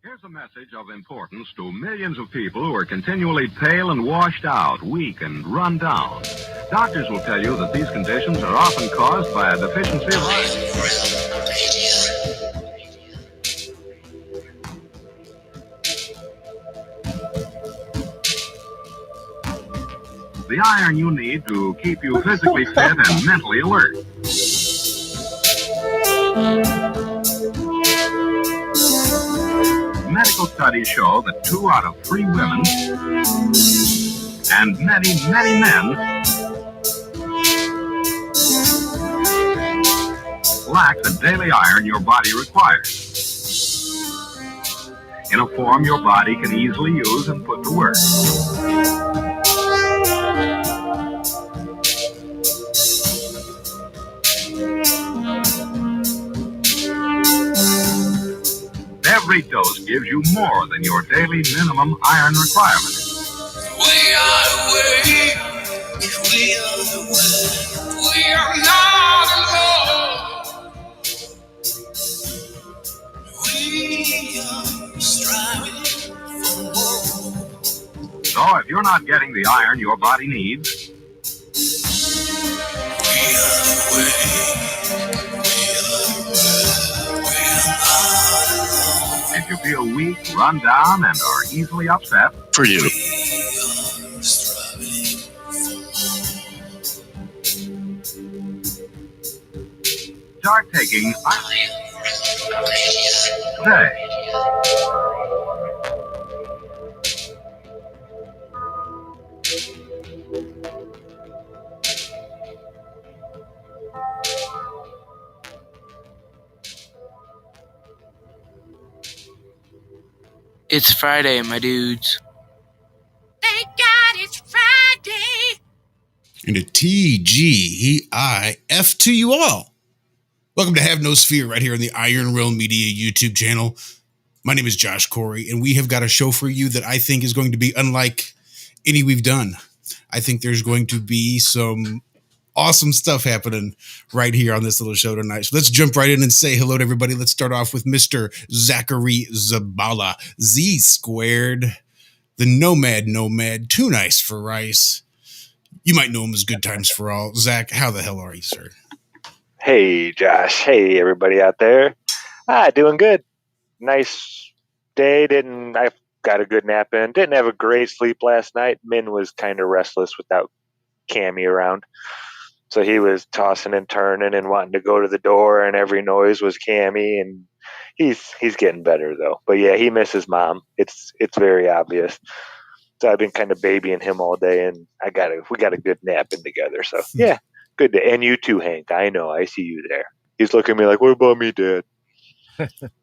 Here's a message of importance to millions of people who are continually pale and washed out, weak and run down. Doctors will tell you that these conditions are often caused by a deficiency of iron. The iron you need to keep you physically fit and mentally alert. Medical studies show that 2 out of 3 women and many, many men lack the daily iron your body requires in a form your body can easily use and put to work. Every dose gives you more than your daily minimum iron requirement. We are the way. We are the way. We are not alone. We are striving for more. So if you're not getting the iron your body needs, we are the way. If you feel weak, run down, and are easily upset, for you. Start taking iron today. It's Friday, my dudes. Thank God it's Friday. And a TGEIF to you all. Welcome to Have No Sphere right here on the Iron Realm Media YouTube channel. My name is Josh Corey, and we have got a show for you that I think is going to be unlike any we've done. I think there's going to be some awesome stuff happening right here on this little show tonight. So let's jump right in and say hello to everybody. Let's start off with Mr. Zachary Zabala, Z Squared, the Nomad, too nice for rice. You might know him as Good Times for All. Zach, how the hell are you, sir? Hey, Josh. Hey, everybody out there. Doing good. Nice day. I got a good nap in. Didn't have a great sleep last night. Min was kind of restless without Cammy around. So he was tossing and turning and wanting to go to the door, and every noise was Cammy, and he's getting better though. But yeah, he misses mom. It's very obvious. So I've been kind of babying him all day, and we got a good nap in together. So yeah, good day. And you too, Hank. I know. I see you there. He's looking at me like, "What about me, Dad?"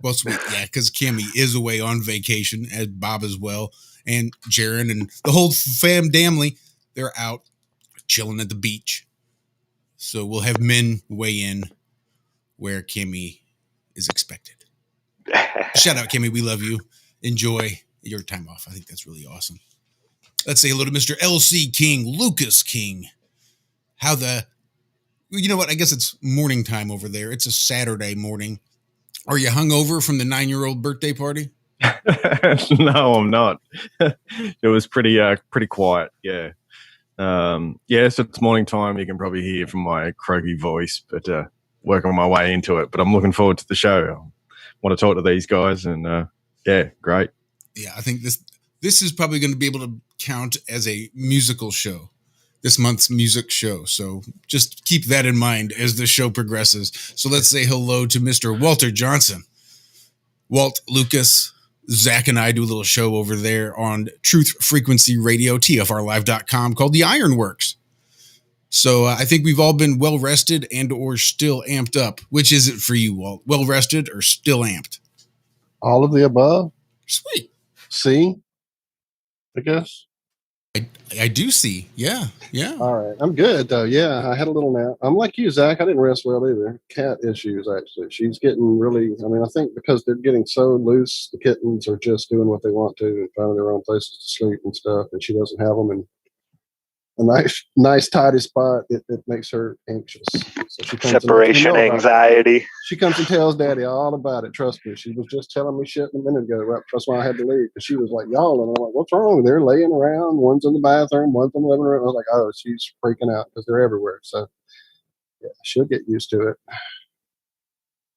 Well, sweet, yeah, because Cammy is away on vacation, as Bob as well, and Jaron and the whole family, they're out chilling at the beach. So we'll have men weigh in where Cammy is expected. Shout out, Cammy. We love you. Enjoy your time off. I think that's really awesome. Let's say hello to Mr. LC King, Lucas King. You know what? I guess it's morning time over there. It's a Saturday morning. Are you hungover from the 9-year-old birthday party? No, I'm not. It was pretty quiet. Yeah. So it's morning time. You can probably hear from my croaky voice, but working my way into it. But I'm looking forward to the show. I want to talk to these guys, and great. Yeah, I think this is probably going to be able to count as a musical show, this month's music show. So just keep that in mind as the show progresses. So let's say hello to Mr. Walter Johnson. Walt, Lucas, Zach, and I do a little show over there on Truth Frequency Radio, TFRlive.com, called The Ironworks. So I think we've all been well rested and or still amped up. Which is it for you, Walt? Well rested or still amped? All of the above. Sweet. See, I guess. I do see. Yeah. All right. I'm good, though. Yeah, I had a little nap. I'm like you, Zach. I didn't rest well either. Cat issues, actually. She's getting really, I think because they're getting so loose, the kittens are just doing what they want to and finding their own places to sleep and stuff, and she doesn't have them. And nice tidy spot, it makes her anxious. So she comes Separation anxiety. She comes and tells Daddy all about it. Trust me, she was just telling me shit a minute ago. Right? That's why I had to leave, because she was like yawning. I'm like, what's wrong? They're laying around. One's in the bathroom, one's in the living room. I was like, oh, she's freaking out because they're everywhere. So yeah, she'll get used to it.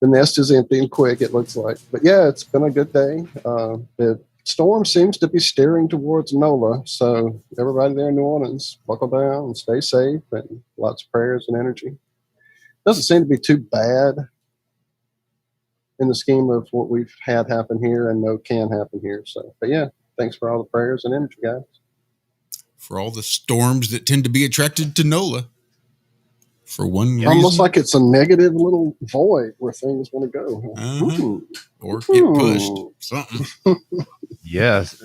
The nest is empty and quick, it looks like. But yeah, it's been a good day. The storm seems to be steering towards NOLA. So everybody there in New Orleans, buckle down and stay safe, and lots of prayers and energy. Doesn't seem to be too bad in the scheme of what we've had happen here and know can happen here. So, but yeah, thanks for all the prayers and energy, guys. For all the storms that tend to be attracted to NOLA. For one reason. Almost like it's a negative little void where things want to go. Or get pushed. Something. Yes.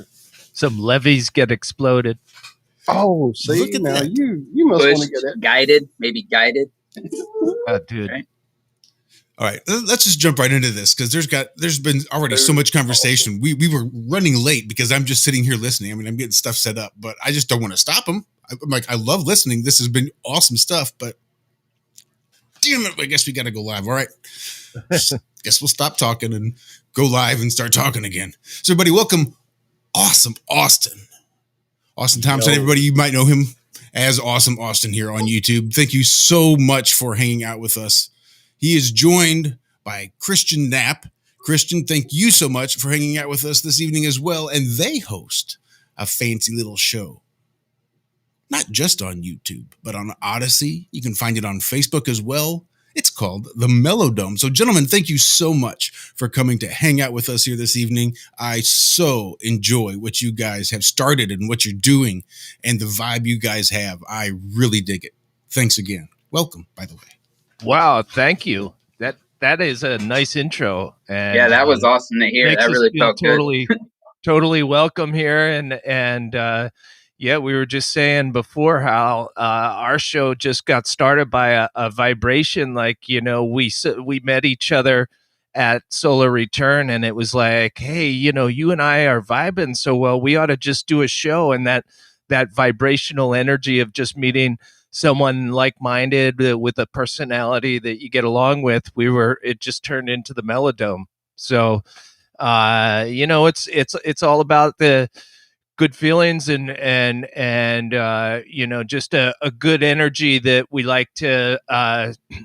Some levees get exploded. Oh, see, now that. you must want to get it. Guided, maybe guided. Dude. Right? All right, let's just jump right into this, because there's been already so much conversation. We were running late because I'm just sitting here listening. I mean, I'm getting stuff set up, but I just don't want to stop them. I'm like, I love listening. This has been awesome stuff, but damn it, I guess we got to go live. All right. Guess we'll stop talking and go live and start talking again. So everybody, welcome Awesome Austin. Austin Thompson, everybody, you might know him as Awesome Austin here on YouTube. Thank you so much for hanging out with us. He is joined by Christian Knapp. Christian, thank you so much for hanging out with us this evening as well. And they host a fancy little show. Not just on YouTube, but on Odysee. You can find it on Facebook as well. It's called the Mellow. So, gentlemen, thank you so much for coming to hang out with us here this evening. I so enjoy what you guys have started and what you're doing and the vibe you guys have. I really dig it. Thanks again. Welcome, by the way. Wow, thank you. That is a nice intro. And yeah, that was awesome to hear. That really felt totally, totally welcome here. And yeah, we were just saying before how our show just got started by a vibration. Like, you know, we met each other at Solar Return, and it was like, hey, you know, you and I are vibing so well, we ought to just do a show. And that vibrational energy of just meeting someone like-minded with a personality that you get along with, it just turned into the Mellow. So, you know, it's all about the good feelings and you know, just a good energy that we like to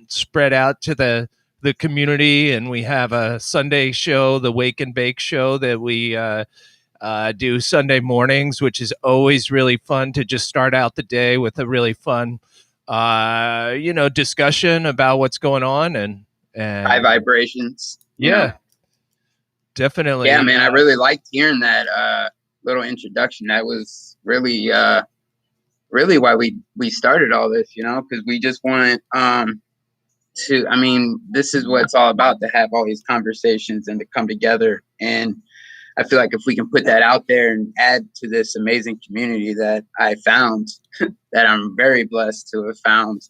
spread out to the community. And we have a Sunday show, the Wake and Bake show, that we do Sunday mornings, which is always really fun to just start out the day with a really fun you know, discussion about what's going on and high vibrations. Yeah, definitely. Yeah, man, I really liked hearing that little introduction. That was really why we started all this, you know, because we just wanted to, I mean, this is what it's all about, to have all these conversations and to come together. And I feel like if we can put that out there and add to this amazing community that I found, that I'm very blessed to have found,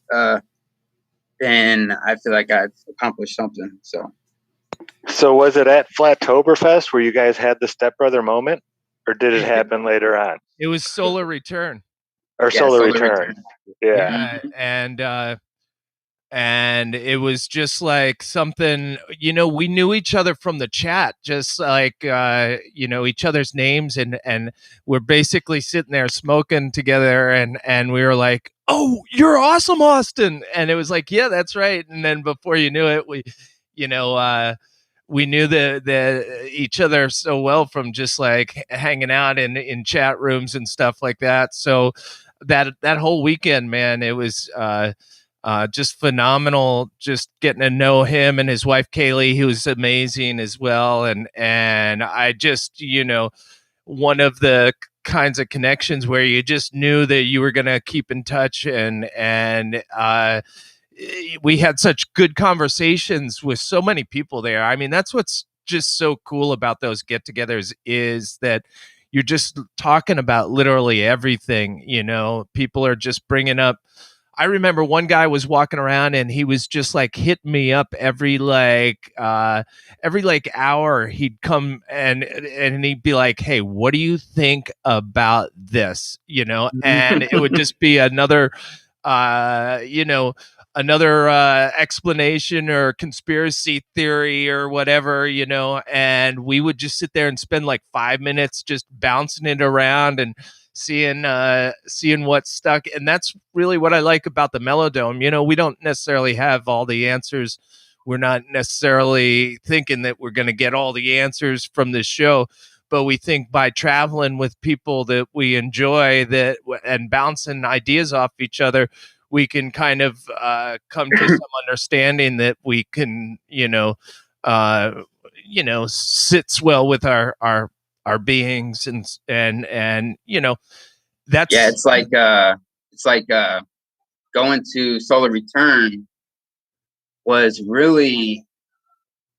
then I feel like I've accomplished something. So was it at Flattoberfest where you guys had the stepbrother moment, or did it happen later on? It was Solar Return. Or Solar Return. Yeah. And it was just like something, you know, we knew each other from the chat, just like, you know, each other's names, and we're basically sitting there smoking together, and we were like, oh, you're awesome, Austin. And it was like, yeah, that's right. And then before you knew it, we, you know, we knew the each other so well from just like hanging out in chat rooms and stuff like that. So that whole weekend, man, it was, just phenomenal, just getting to know him and his wife Kaylee, who was amazing as well. And I just, you know, one of the kinds of connections where you just knew that you were going to keep in touch, and we had such good conversations with so many people there. I mean, that's what's just so cool about those get-togethers, is that you're just talking about literally everything. You know, people are just bringing up I remember one guy was walking around and he was just like hitting me up every hour. He'd come and he'd be like, "Hey, what do you think about this?" And it would just be another explanation or conspiracy theory or whatever, and we would just sit there and spend like 5 minutes just bouncing it around and seeing what stuck. And that's really what I like about the Mellow. We don't necessarily have all the answers. We're not necessarily thinking that we're going to get all the answers from this show, but we think by traveling with people that we enjoy and bouncing ideas off each other, we can kind of come to some understanding that we can, sits well with our beings and that's it's like going to Solar Return was really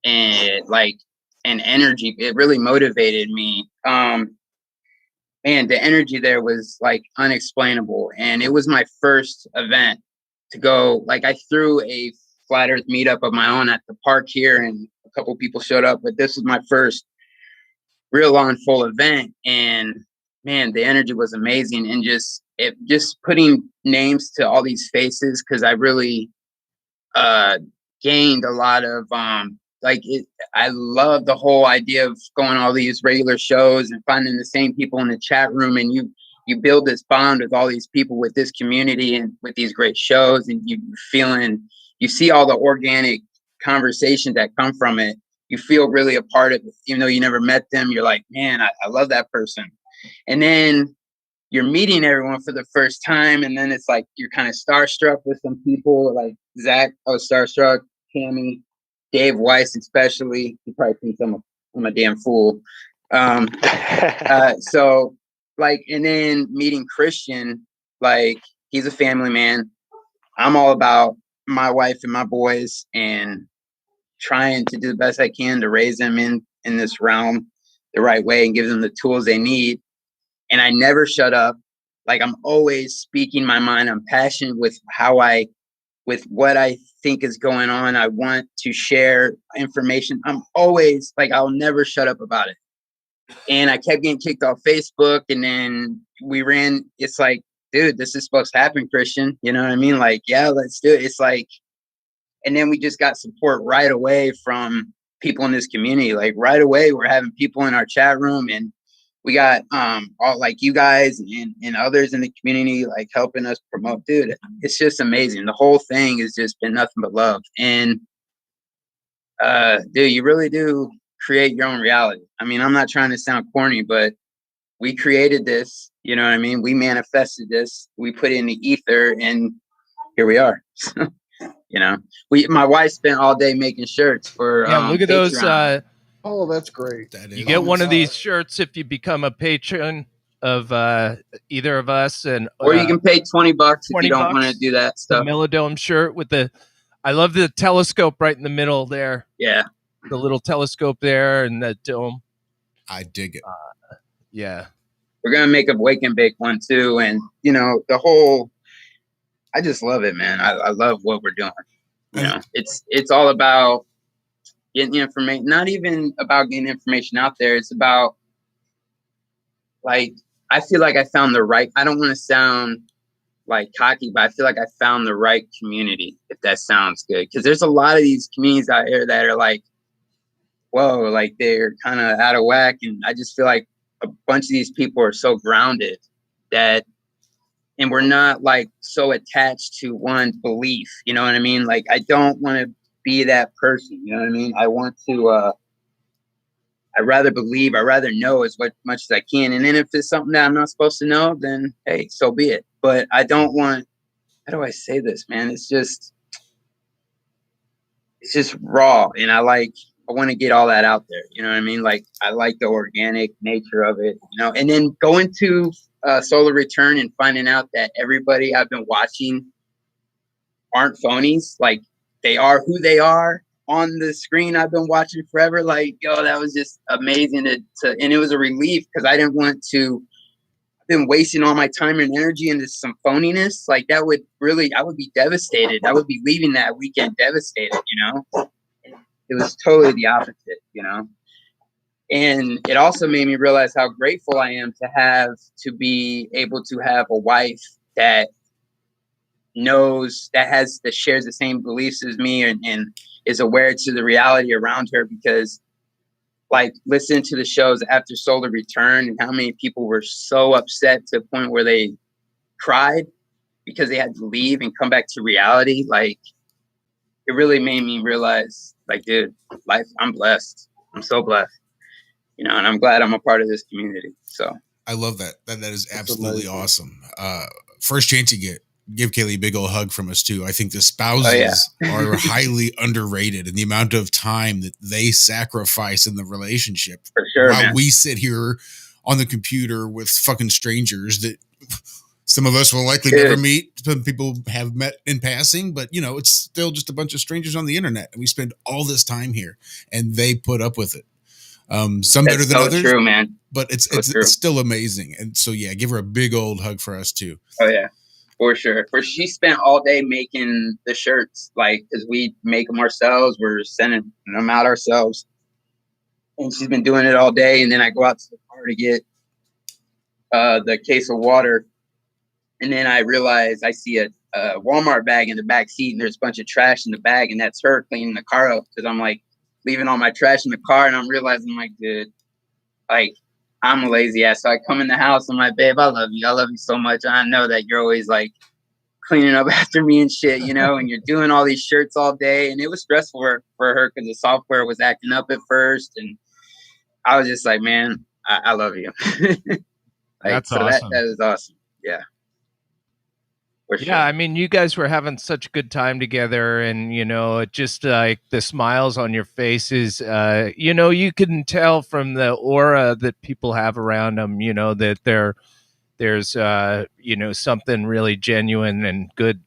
like an energy. It really motivated me. Man, the energy there was like unexplainable. And it was my first event to go. Like, I threw a flat earth meetup of my own at the park here and a couple people showed up, but this was my first real on full event. And man, the energy was amazing. And just putting names to all these faces, because I really gained a lot of I love the whole idea of going all these regular shows and finding the same people in the chat room, and you build this bond with all these people, with this community, and with these great shows, and you see all the organic conversations that come from it. You feel really a part of it, even though you never met them. You're like, man, I love that person. And then you're meeting everyone for the first time, and then it's like you're kind of starstruck with some people, like Zach. I was starstruck. Tammy, Dave Weiss, especially. He probably thinks I'm a damn fool. So like, and then meeting Christian, like, he's a family man. I'm all about my wife and my boys and trying to do the best I can to raise them in this realm the right way and give them the tools they need. And I never shut up. Like, I'm always speaking my mind. I'm passionate with with what I think is going on. I want to share information. I'm always like, I'll never shut up about it. And I kept getting kicked off Facebook, and then it's like, dude, this is supposed to happen, Christian. You know what I mean? Like, yeah, let's do it. It's like, and then we just got support right away from people in this community. Like, right away, we're having people in our chat room, and we got all like you guys and others in the community like helping us promote. Dude, it's just amazing. The whole thing has just been nothing but love. And dude, you really do create your own reality. I mean, I'm not trying to sound corny, but we created this, you know what I mean? We manifested this, we put it in the ether, and here we are. My wife spent all day making shirts for look at Patreon. those. Oh, that's great. You get one of these shirts if you become a patron of either of us, and or you can pay $20 if you don't want to do that stuff. The Mellow shirt with I love the telescope right in the middle there. Yeah, the little telescope there and the dome. I dig it. Yeah, we're gonna make a wake and bake one too, and the whole. I just love it, man. I love what we're doing. It's all about getting information, not even about getting information out there. It's about, like, I feel like I found the right, I don't want to sound like cocky, but I feel like I found the right community, if that sounds good. Because there's a lot of these communities out here that are like, whoa, like they're kind of out of whack. And I just feel like a bunch of these people are so grounded and we're not like so attached to one belief. You know what I mean? Like, I don't want to be that person. You know what I mean? I want to, I'd rather believe, I'd rather know as much as I can. And then if it's something that I'm not supposed to know, then hey, so be it. But I don't want, how do I say this, man? It's just raw. And I want to get all that out there. You know what I mean? Like, I like the organic nature of it, and then going to Solar Return and finding out that everybody I've been watching aren't phonies. Like, they are who they are on the screen. I've been watching forever. Like, yo, that was just amazing and it was a relief, because I've been wasting all my time and energy into some phoniness, like I would be devastated. I would be leaving that weekend devastated, It was totally the opposite, And it also made me realize how grateful I am to be able to have a wife that shares the same beliefs as me and is aware to the reality around her, because like listen to the shows after Solar Return and how many people were so upset to the point where they cried because they had to leave and come back to reality. Like it really made me realize, like, dude, life, I'm blessed. I'm so blessed, and I'm glad I'm a part of this community. So I love that. That is absolutely awesome. First chance you get, give Kaylee a big old hug from us too. I think the spouses are highly underrated, and the amount of time that they sacrifice in the relationship. For sure, while man. we sit here on the computer with fucking strangers that some of us will likely never meet. Some people have met in passing, but it's still just a bunch of strangers on the internet, and we spend all this time here, and they put up with it. Some better than others. True, man. But it's still amazing. And so, yeah, give her a big old hug for us too. Oh yeah, for sure. She spent all day making the shirts, like, cause we make them ourselves. We're sending them out ourselves. And she's been doing it all day. And then I go out to the car to get the case of water. And then I realize I see a Walmart bag in the back seat, and there's a bunch of trash in the bag, and that's her cleaning the car up. Cause I'm like leaving all my trash in the car, and I'm realizing, like, dude, like, I'm a lazy ass. So I come in the house, I'm like, babe, I love you. I love you so much. I know that you're always like cleaning up after me and shit, and you're doing all these shirts all day. And it was stressful for her because the software was acting up at first. And I was just like, man, I love you. That's awesome. That is awesome. Yeah. Sure. Yeah, I mean, you guys were having such a good time together, and just like the smiles on your faces, you can tell from the aura that people have around them, that there's something really genuine and good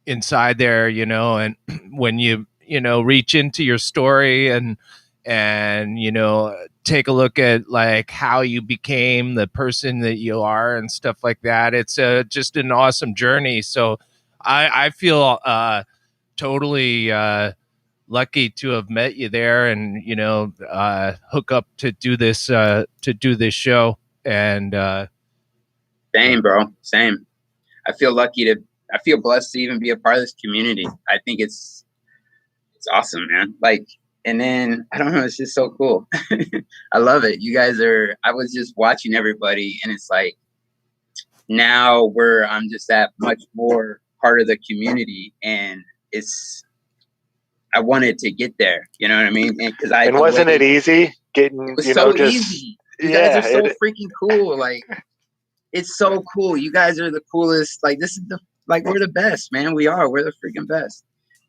inside there, and when you reach into your story and take a look at like how you became the person that you are and stuff like that. It's just an awesome journey. So I feel totally lucky to have met you there and hook up to do this show. And same, bro, same. I feel blessed to even be a part of this community. I think it's awesome, man. Like, and then I don't know, it's just so cool. I love it. You guys I was just watching everybody, and it's like now I'm just that much more part of the community, and I wanted to get there. You know what I mean? And wasn't it easy getting? It was so easy. You guys are so freaking cool. Like, it's so cool. You guys are the coolest. Like, this is we're the best, man. We're the freaking best.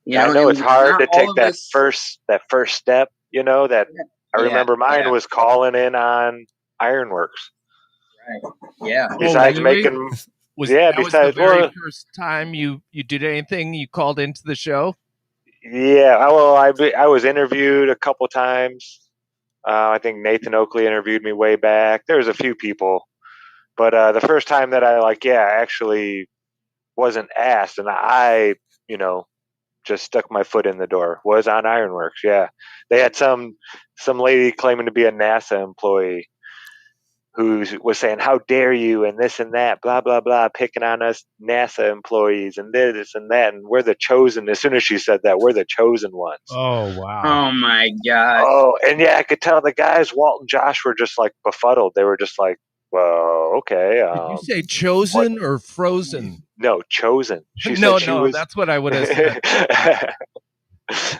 I know it's hard to take that first step. I remember mine was calling in on Ironworks. Right. Yeah. Besides the very first time you did anything, you called into the show. Yeah. Well, I was interviewed a couple times. I think Nathan Oakley interviewed me way back. There was a few people, but the first time that I actually wasn't asked, and I just stuck my foot in the door, was on Ironworks. Yeah, they had some lady claiming to be a NASA employee who was saying, "How dare you?" and this and that, blah blah blah, picking on us NASA employees and this and that, and we're the chosen. As soon as she said that, we're the chosen ones. Oh wow! Oh my god! Oh, and yeah, I could tell the guys, Walt and Josh, were just like befuddled. They were just like, "Well, okay." Did you say chosen or frozen? No, chosen. No, that's what I would have said.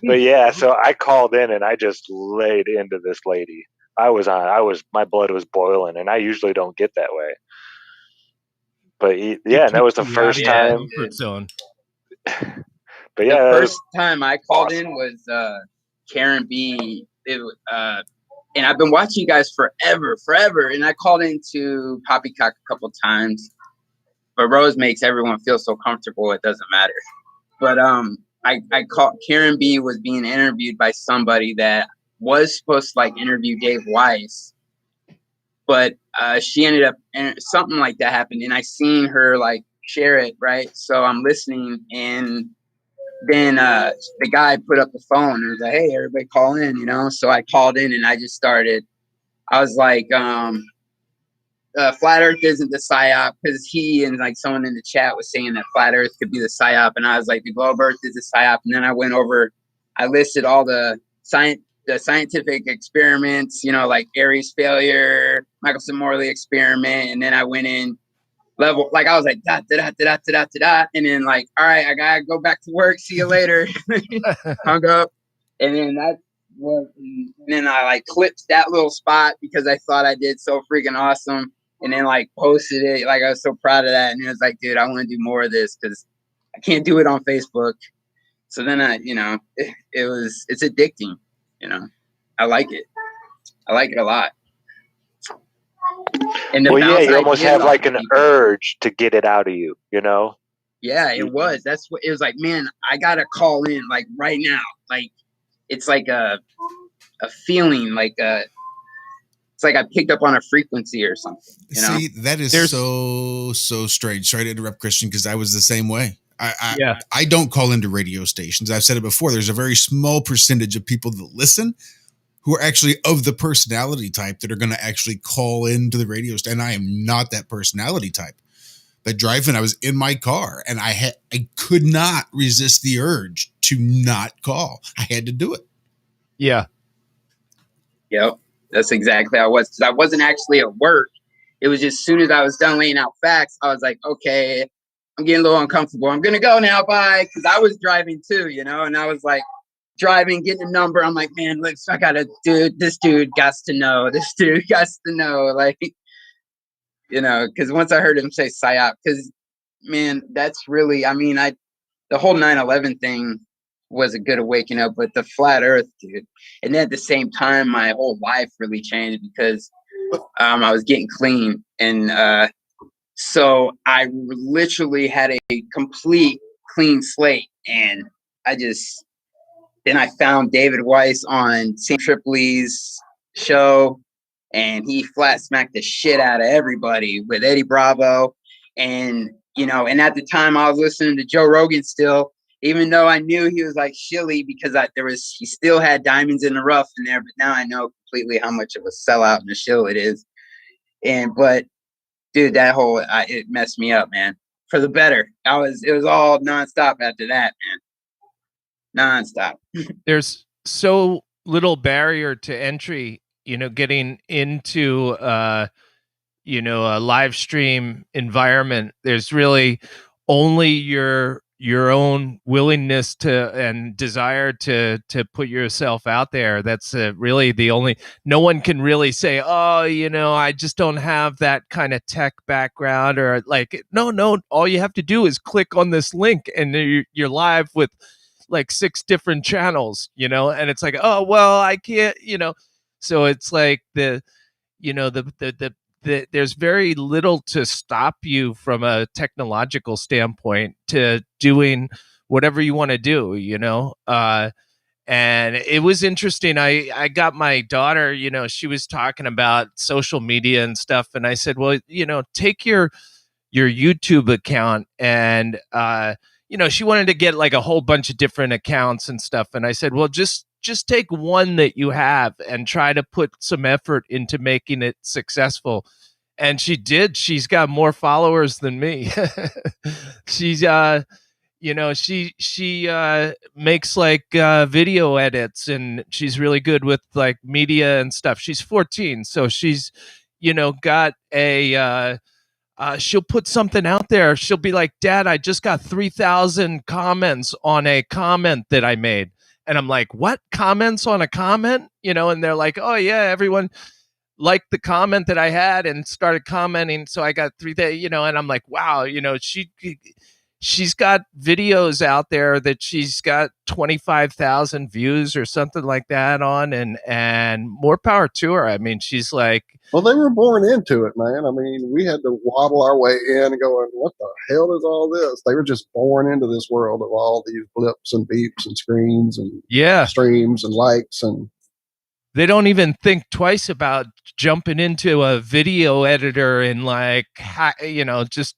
But yeah, so I called in and I just laid into this lady. My blood was boiling, and I usually don't get that way. But yeah, that was the first time. Zone. But yeah, the first time I called in was Karen B. And I've been watching you guys forever. And I called into Poppycock a couple times. But Rose makes everyone feel so comfortable, it doesn't matter. But I called. Karen B was being interviewed by somebody that was supposed to interview Dave Weiss, but she ended up, and something like that happened, and I seen her like share it, right? So I'm listening, and then the guy put up the phone and was like, "Hey, everybody call in," you know? So I called in, and I just started, I was like, flat earth isn't the psyop, because he and like someone in the chat was saying that flat earth could be the psyop, and I was like, the globe earth is the psyop. And then I went over, I listed all the scientific experiments, you know, like Aries failure, Michelson Morley experiment, and then I went in level, like I was like da da da da da da da, and then like, all right, I gotta go back to work, see you later. Hung up, and then and then I like clipped that little spot because I thought I did so freaking awesome, and then like posted it, like I was so proud of that, and it was like, dude, I want to do more of this because I can't do it on Facebook. So then it's addicting, you know. I like it a lot. And well, yeah, you almost have like an urge to get it out of you, you know? Yeah, it was. That's what it was like, man, I gotta call in like right now. Like it's like a feeling, like it's like I picked up on a frequency or something. You know? See, that is so strange. Sorry to interrupt, Christian, because I was the same way. I don't call into radio stations. I've said it before. There's a very small percentage of people that listen who are actually of the personality type that are going to actually call into the radio station. And I am not that personality type. But driving, I was in my car and I could not resist the urge to not call. I had to do it. Yeah. Yep. That's exactly how I was. Because I wasn't actually at work. It was just as soon as I was done laying out facts, I was like, okay, I'm getting a little uncomfortable. I'm going to go now. Bye. Because I was driving too, you know, and I was like, driving, getting a number. I'm like, man, look, I gotta do this. Dude got to know. This dude got to know. Like, you know, because once I heard him say psyop, because man, that's really, I mean, the whole 9/11 thing was a good awakening up, but the flat Earth, dude, and then at the same time, my whole life really changed because I was getting clean, and so I literally had a complete clean slate, and then I found David Weiss on Sam Tripoli's show, and he flat smacked the shit out of everybody with Eddie Bravo. And, you know, and at the time I was listening to Joe Rogan still, even though I knew he was like shilly because he still had diamonds in the rough in there. But now I know completely how much of a sellout and a shill it is. But dude, it messed me up, man, for the better. It was all nonstop after that, man. Nonstop. There's so little barrier to entry, you know, getting into you know, a live stream environment. There's really only your own willingness to and desire to put yourself out there. That's really the only. No one can really say, oh, you know, I just don't have that kind of tech background, or like, no, all you have to do is click on this link and you're live with like 6 different channels, you know, and it's like, oh, well, I can't, you know. So it's like there's very little to stop you from a technological standpoint to doing whatever you want to do, you know. And it was interesting. I got my daughter, you know, she was talking about social media and stuff, and I said, well, you know, take your YouTube account, and you know, she wanted to get like a whole bunch of different accounts and stuff, and I said, well, just take one that you have and try to put some effort into making it successful. And she did. She's got more followers than me. She's you know, she makes like video edits, and she's really good with like media and stuff. She's 14, so she's, you know, got a she'll put something out there. She'll be like, Dad, I just got 3,000 comments on a comment that I made. And I'm like, what? Comments on a comment? You know, and they're like, oh, yeah, everyone liked the comment that I had and started commenting. So I got 3,000, you know, and I'm like, wow, you know, she's got videos out there that she's got 25,000 views or something like that on, and more power to her. I mean, she's like, well, they were born into it, man. I mean, we had to waddle our way in and going, what the hell is all this? They were just born into this world of all these blips and beeps and screens and streams and likes. And they don't even think twice about jumping into a video editor and like, just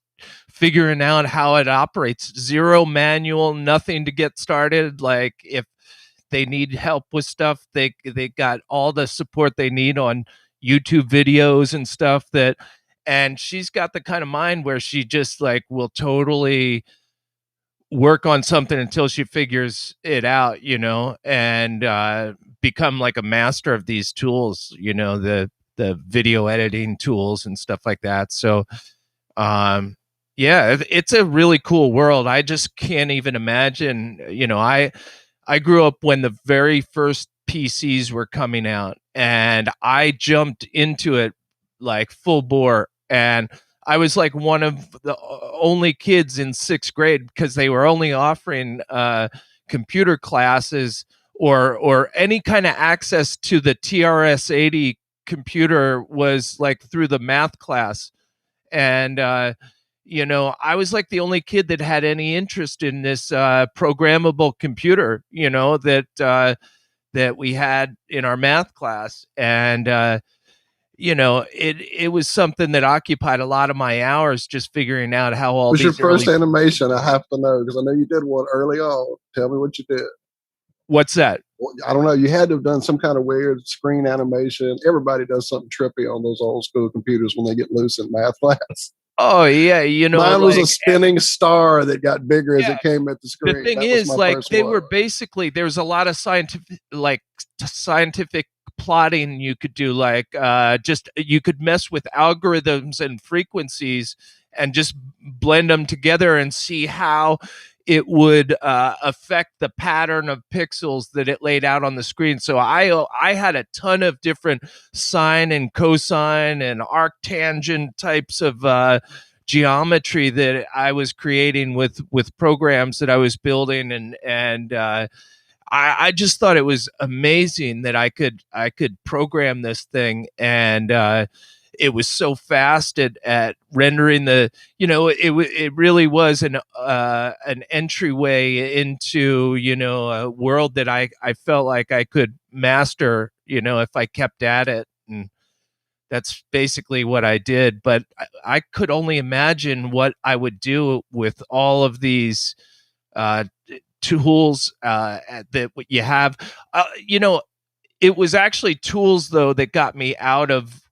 figuring out how it operates. Zero manual, nothing to get started. Like if they need help with stuff, they got all the support they need on YouTube videos and stuff and she's got the kind of mind where she just like will totally work on something until she figures it out, and become like a master of these tools, the video editing tools and stuff like that. So, yeah, it's a really cool world. I just can't even imagine, I grew up when the very first PCs were coming out, and I jumped into it like full bore, and I was like one of the only kids in 6th grade because they were only offering computer classes or any kind of access to the TRS-80 computer was like through the math class. And I was like the only kid that had any interest in this programmable computer, that we had in our math class. And it was something that occupied a lot of my hours, just figuring out how all was these your first animation? I have to know because I know you did one early on. Tell me what you did. What's that? Well, I don't know. You had to have done some kind of weird screen animation. Everybody does something trippy on those old school computers when they get loose in math class. Oh yeah, mine was a spinning star that got bigger as it came at the screen. The thing is, like, they were basically, there's a lot of scientific plotting you could do, like just you could mess with algorithms and frequencies and just blend them together and see how it would affect the pattern of pixels that it laid out on the screen. So I had a ton of different sine and cosine and arctangent types of geometry that I was creating with programs that I was building, and I just thought it was amazing that I could program this thing, and it was so fast at rendering it really was an entryway into a world that I felt like I could master if I kept at it. And that's basically what I did. But I could only imagine what I would do with all of these tools that you have. It was actually tools though that got me out of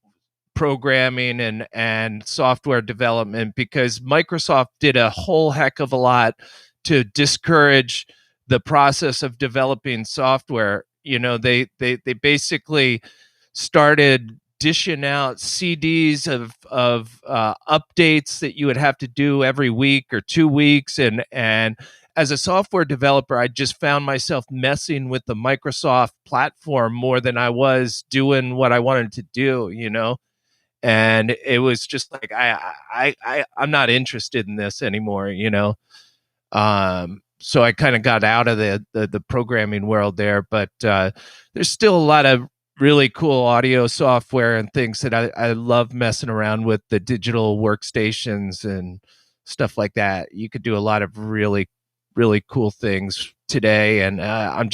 programming and software development, because Microsoft did a whole heck of a lot to discourage the process of developing software. They basically started dishing out CDs of updates that you would have to do every week or 2 weeks, and as a software developer, I just found myself messing with the Microsoft platform more than I was doing what I wanted to do, and it was just like I'm not interested in this anymore, so I kind of got out of the programming world there. But there's still a lot of really cool audio software and things that I love messing around with, the digital workstations and stuff like that. You could do a lot of really, really cool things today, and I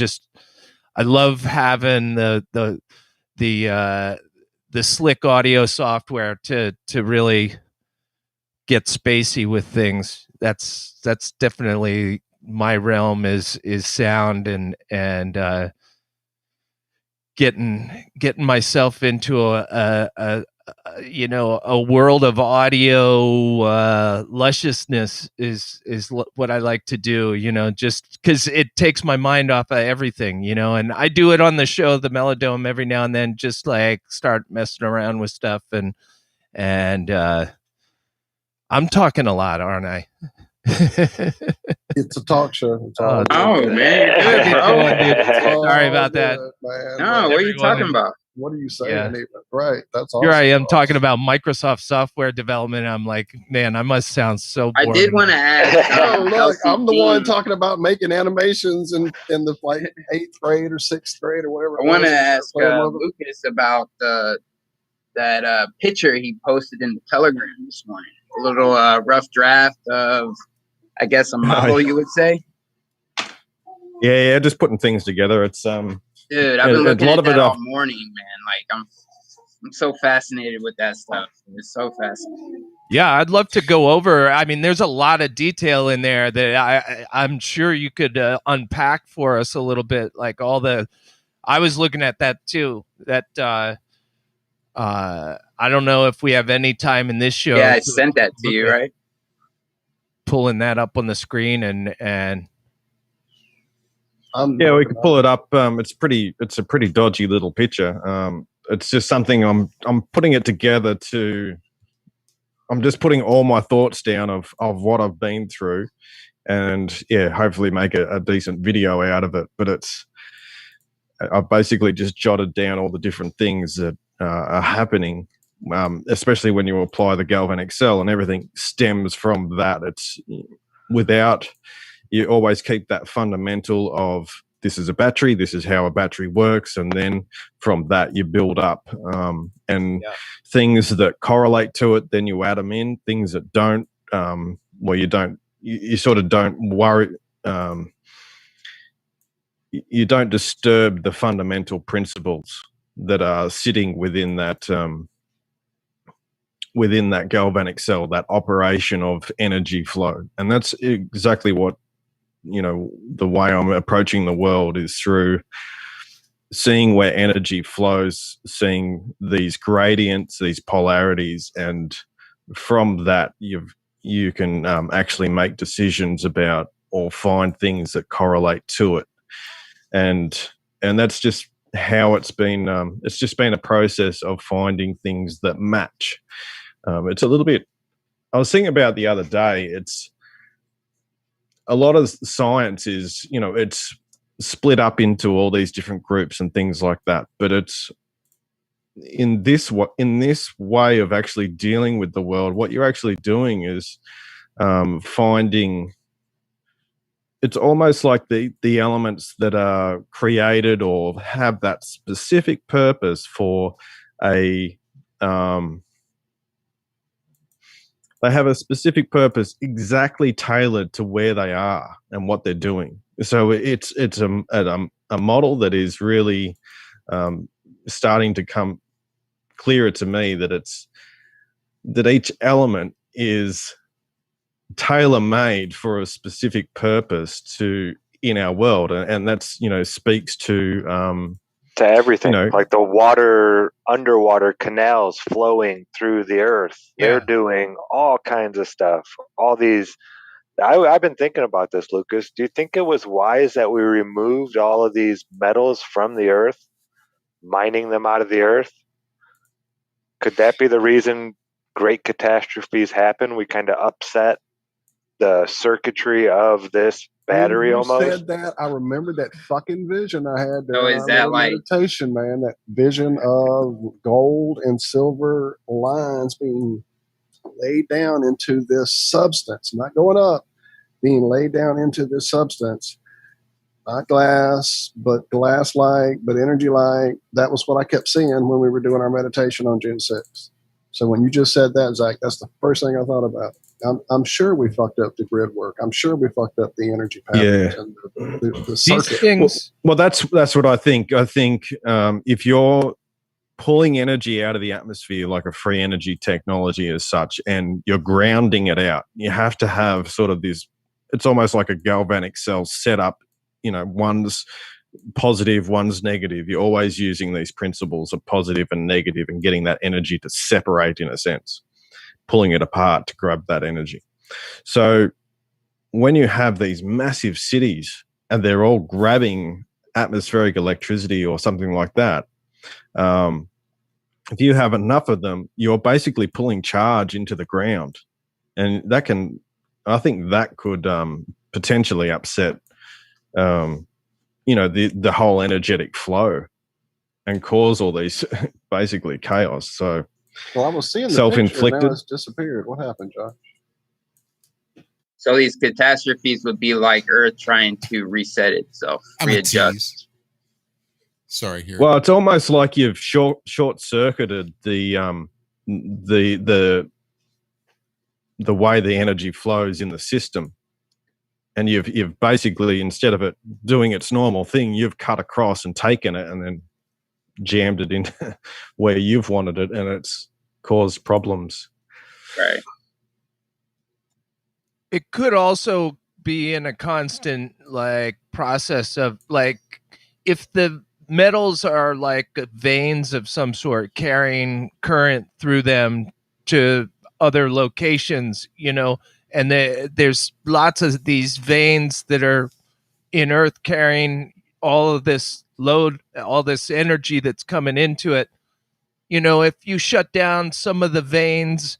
love having the slick audio software to really get spacey with things. That's definitely my realm, is sound and getting myself into a world of audio lusciousness is what I like to do, just because it takes my mind off of everything, and I do it on the show, the Mellow every now and then, just like start messing around with stuff, and I'm talking a lot, aren't I? It's a talk show. It's all man. Sorry about that. Man. No, what are you talking about? What are you saying? Even? Right. That's awesome. Here I am talking about Microsoft software development. I'm like, man, I must sound so boring. I did want to ask. Look, I'm the one talking about making animations in the like 8th grade or 6th grade or whatever. I want to ask Lucas about that picture he posted in the Telegram this morning. A little rough draft of, I guess, a model, you would say. Yeah, just putting things together. It's Dude, I've And been a looking lot at of it that all off. morning, man. Like I'm so fascinated with that stuff. It's so fascinating. Yeah, I'd love to go over. I mean, there's a lot of detail in there that I'm sure you could unpack for us a little bit. Like all the, I was looking at that too. That I don't know if we have any time in this show. Yeah, I sent that to you, right? Pulling that up on the screen and Yeah, we can pull it up. It's a pretty dodgy little picture. It's just something I'm putting it together to. I'm just putting all my thoughts down of what I've been through, and yeah, hopefully make a decent video out of it. But I've basically just jotted down all the different things that are happening, especially when you apply the galvanic cell, and everything stems from that. It's without, you always keep that fundamental of this is a battery, this is how a battery works, and then from that you build up, and things that correlate to it, then you add them in. Things that don't, well, you sort of don't worry, you don't disturb the fundamental principles that are sitting within that galvanic cell, that operation of energy flow. And that's exactly what, the way I'm approaching the world is through seeing where energy flows, seeing these gradients, these polarities, and from that you can actually make decisions about or find things that correlate to it. And that's just how it's been. It's just been a process of finding things that match. It's a little bit. I was thinking about the other day. It's a lot of science is, it's split up into all these different groups and things like that. But it's in this way of actually dealing with the world. What you're actually doing is finding. It's almost like the elements that are created or have that specific purpose for a. They have a specific purpose exactly tailored to where they are and what they're doing. So it's a model that is really starting to come clearer to me, that each element is tailor-made for a specific purpose in our world, and that's speaks to everything, like the underwater canals flowing through the earth. They're doing all kinds of stuff. All these, I've been thinking about this, Lucas. Do you think it was wise that we removed all of these metals from the earth, mining them out of the earth? Could that be the reason great catastrophes happen? We kind of upset the circuitry of this battery. You almost said that, I remember that fucking vision I had So during is our that little like- meditation, man. That vision of gold and silver lines being laid down into this substance, not going up, being laid down into this substance. Not glass, but glass-like, but energy-like. That was what I kept seeing when we were doing our meditation on June 6th. So when you just said that, Zach, that's the first thing I thought about. I'm sure we fucked up the grid work. I'm sure we fucked up the energy patterns and the circuit. these things. Well, that's what I think. I think if you're pulling energy out of the atmosphere like a free energy technology as such, and you're grounding it out, you have to have sort of this. It's almost like a galvanic cell set up. One's positive, one's negative. You're always using these principles of positive and negative and getting that energy to separate, in a sense, pulling it apart to grab that energy. So when you have these massive cities and they're all grabbing atmospheric electricity or something like that, if you have enough of them, you're basically pulling charge into the ground. And I think that could potentially upset the whole energetic flow and cause all these basically chaos. So, well, I was seeing the self-inflicted. picture, now it's disappeared. What happened, Josh? So these catastrophes would be like Earth trying to reset itself, readjust. Sorry, here. Well, it's almost like you've short-circuited the way the energy flows in the system. and you've basically, instead of it doing its normal thing, you've cut across and taken it and then jammed it into where you've wanted it, and it's caused problems. Right. It could also be in a constant like process of like, if the metals are like veins of some sort carrying current through them to other locations, you know, and there's lots of these veins that are in Earth carrying all of this load, all this energy that's coming into it. You know, if you shut down some of the veins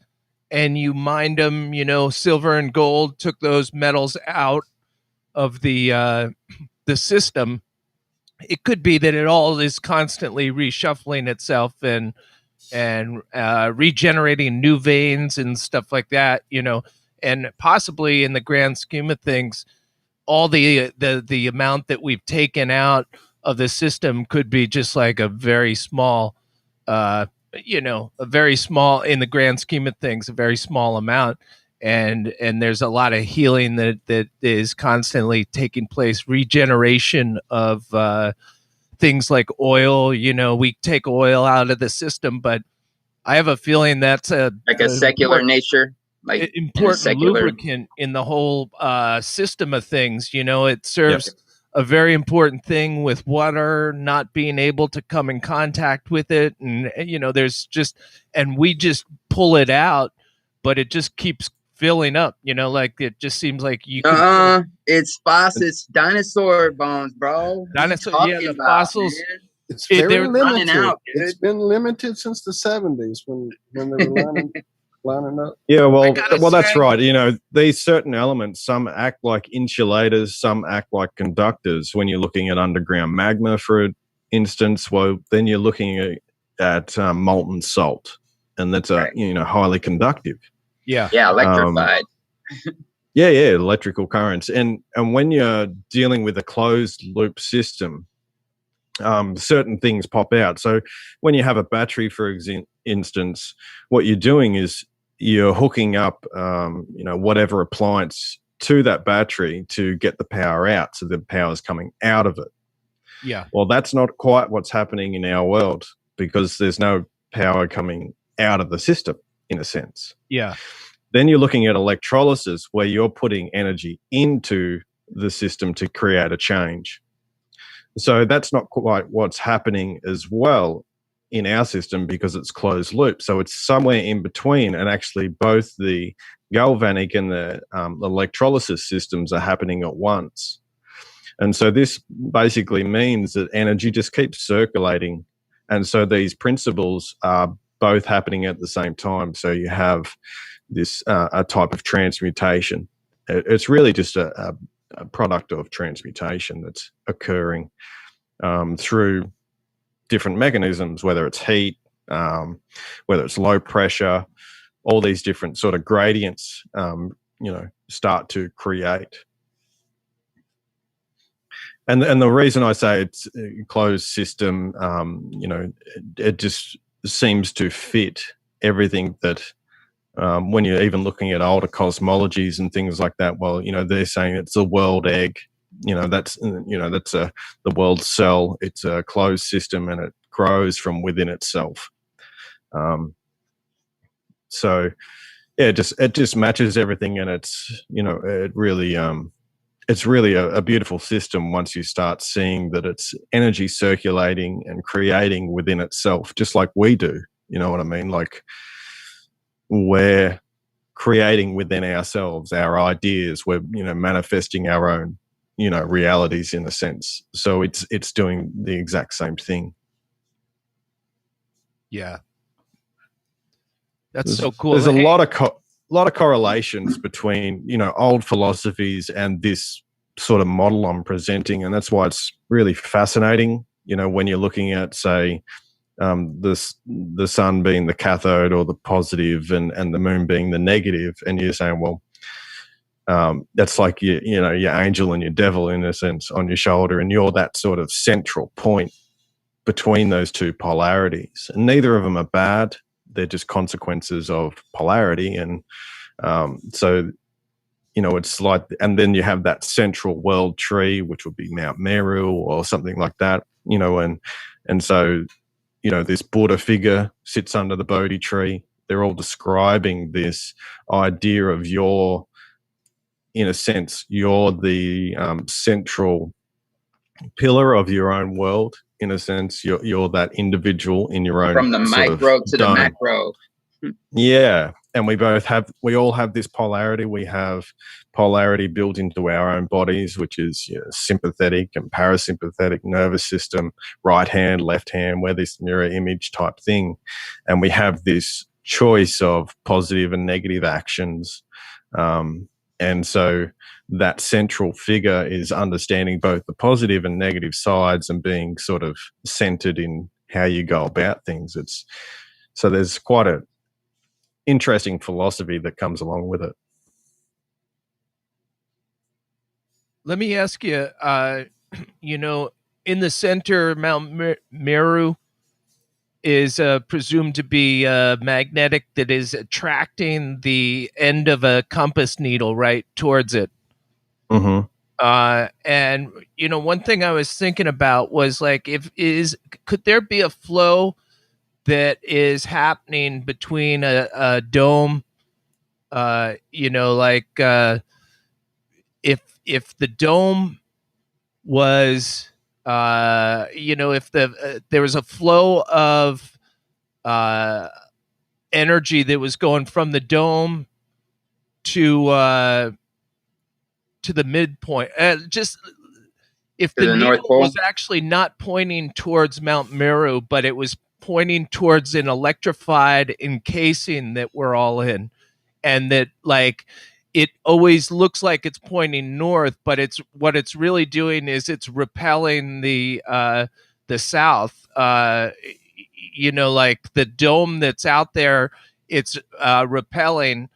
and you mined them, you know, silver and gold, took those metals out of the system, it could be that it all is constantly reshuffling itself and regenerating new veins and stuff like that, you know, and possibly in the grand scheme of things, all the amount that we've taken out of the system could be just like a very small, you know, a very small, in the grand scheme of things, a very small amount. And there's a lot of healing that is constantly taking place, regeneration of things like oil. You know, we take oil out of the system, but I have a feeling that's a secular nature, like important secular lubricant in the whole system of things. You know, it serves a very important thing with water not being able to come in contact with it, and you know, there's just, and we just pull it out, but it just keeps filling up. You know, like it just seems like you. It's fossils, dinosaur bones, bro. Dinosaur, yeah, the fossils. Man? It's very limited. Out, it's been limited since the 70s when they were lining up. Yeah, well, that's right. You know, these certain elements, some act like insulators, some act like conductors. When you're looking at underground magma, for instance, well, then you're looking at molten salt, and that's you know, highly conductive. Yeah, electrified. Yeah, electrical currents, and when you're dealing with a closed loop system, certain things pop out. So when you have a battery, for instance, what you're doing is you're hooking up, you know, whatever appliance to that battery to get the power out, so the power is coming out of it. Yeah. Well, that's not quite what's happening in our world, because there's no power coming out of the system, in a sense. Yeah. Then you're looking at electrolysis, where you're putting energy into the system to create a change. So that's not quite what's happening as well in our system, because it's closed loop. So it's somewhere in between, and actually both the galvanic and the electrolysis systems are happening at once. And so this basically means that energy just keeps circulating. And so these principles are both happening at the same time. So you have this a type of transmutation. It's really just a product of transmutation that's occurring through different mechanisms, whether it's heat, whether it's low pressure, all these different sort of gradients, you know, start to create. And the reason I say it's a closed system, you know, it just seems to fit everything that, when you're even looking at older cosmologies and things like that, well, you know, they're saying it's a world egg. You know, that's the world cell. It's a closed system, and it grows from within itself. So yeah, it just matches everything, and it's, you know, it's really a beautiful system once you start seeing that it's energy circulating and creating within itself, just like we do. You know what I mean? Like, we're creating within ourselves our ideas. We're, you know, manifesting our own, you know, realities, in a sense. So it's doing the exact same thing. Yeah, that's so cool. There's a lot of correlations between, you know, old philosophies and this sort of model I'm presenting, and that's why it's really fascinating. You know, when you're looking at, say, the sun being the cathode or the positive, and the moon being the negative, and you're saying, well, that's like you know, your angel and your devil, in a sense, on your shoulder, and you're that sort of central point between those two polarities, and neither of them are bad. They're just consequences of polarity. And so it's like, and then you have that central world tree, which would be Mount Meru or something like that, and so, this Buddha figure sits under the Bodhi tree. They're all describing this idea of in a sense, you're the central pillar of your own world. In a sense, you're that individual in your own, from the micro to the macro. Yeah, and we all have this polarity. We have polarity built into our own bodies, which is sympathetic and parasympathetic nervous system, right hand, left hand. We're this mirror image type thing, and we have this choice of positive and negative actions. And so that central figure is understanding both the positive and negative sides and being sort of centered in how you go about things. So there's quite a interesting philosophy that comes along with it. Let me ask you, in the center, Mount Meru is presumed to be magnetic, that is attracting the end of a compass needle right towards it. Mm-hmm. And one thing I was thinking about was like, could there be a flow that is happening between a dome, if the dome was, if there was a flow of energy that was going from the dome to the midpoint, just if the needle was actually not pointing towards Mount Meru, but it was pointing towards an electrified encasing that we're all in, and that like it always looks like it's pointing north, but what it's really doing is it's repelling the south. Like the dome that's out there, it's repelling.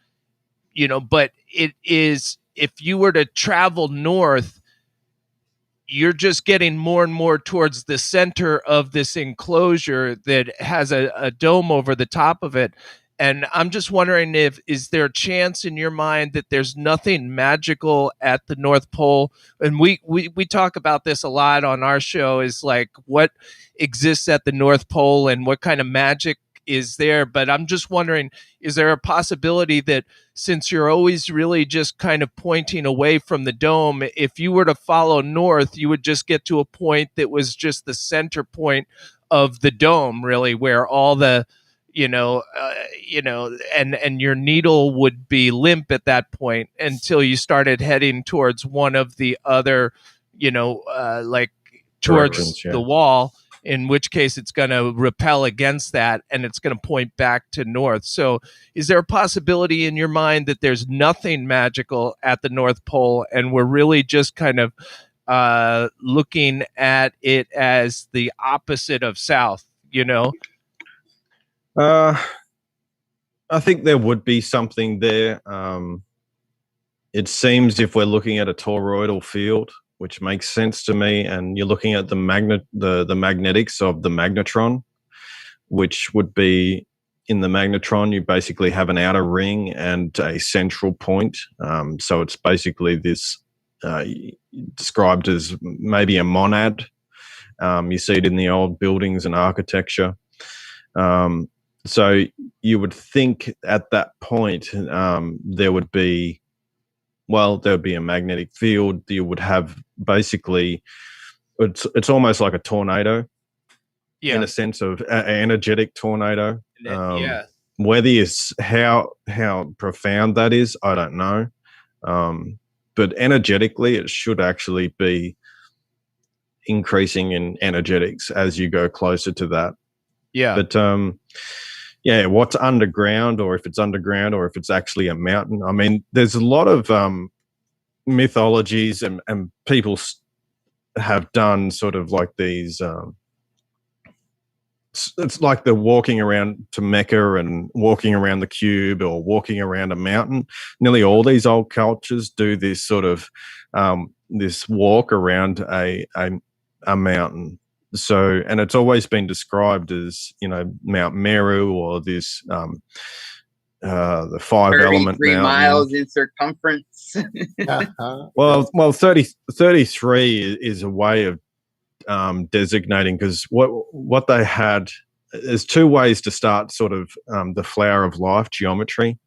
But it is, if you were to travel north, you're just getting more and more towards the center of this enclosure that has a dome over the top of it. And I'm just wondering, is there a chance in your mind that there's nothing magical at the North Pole? And we talk about this a lot on our show, is like what exists at the North Pole and what kind of magic is there. But I'm just wondering, is there a possibility that since you're always really just kind of pointing away from the dome, if you were to follow north, you would just get to a point that was just the center point of the dome, really, where all the and your needle would be limp at that point until you started heading towards one of the other, like towards the wall, in which case it's going to repel against that and it's going to point back to north. So is there a possibility in your mind that there's nothing magical at the North Pole and we're really just kind of looking at it as the opposite of south, I think there would be something there. It seems if we're looking at a toroidal field, which makes sense to me, and you're looking at the magnetics of the magnetron, which would be in the magnetron, you basically have an outer ring and a central point. So it's basically this described as maybe a monad. You see it in the old buildings and architecture. So you would think at that point there would be a magnetic field. You would have basically, it's almost like a tornado, in a sense of an energetic tornado. Whether it's how profound that is, I don't know. But energetically, it should actually be increasing in energetics as you go closer to that. Yeah. But what's underground, or if it's underground, or if it's actually a mountain. I mean, there's a lot of mythologies and people have done sort of like these. It's like they're walking around to Mecca and walking around the cube or walking around a mountain. Nearly all these old cultures do this sort of this walk around a mountain. So, and it's always been described as, Mount Meru or this the 5 element 33 mountain. miles in circumference. Well, 33 is a way of designating, because what they had, there's 2 ways to start sort of the flower of life geometry,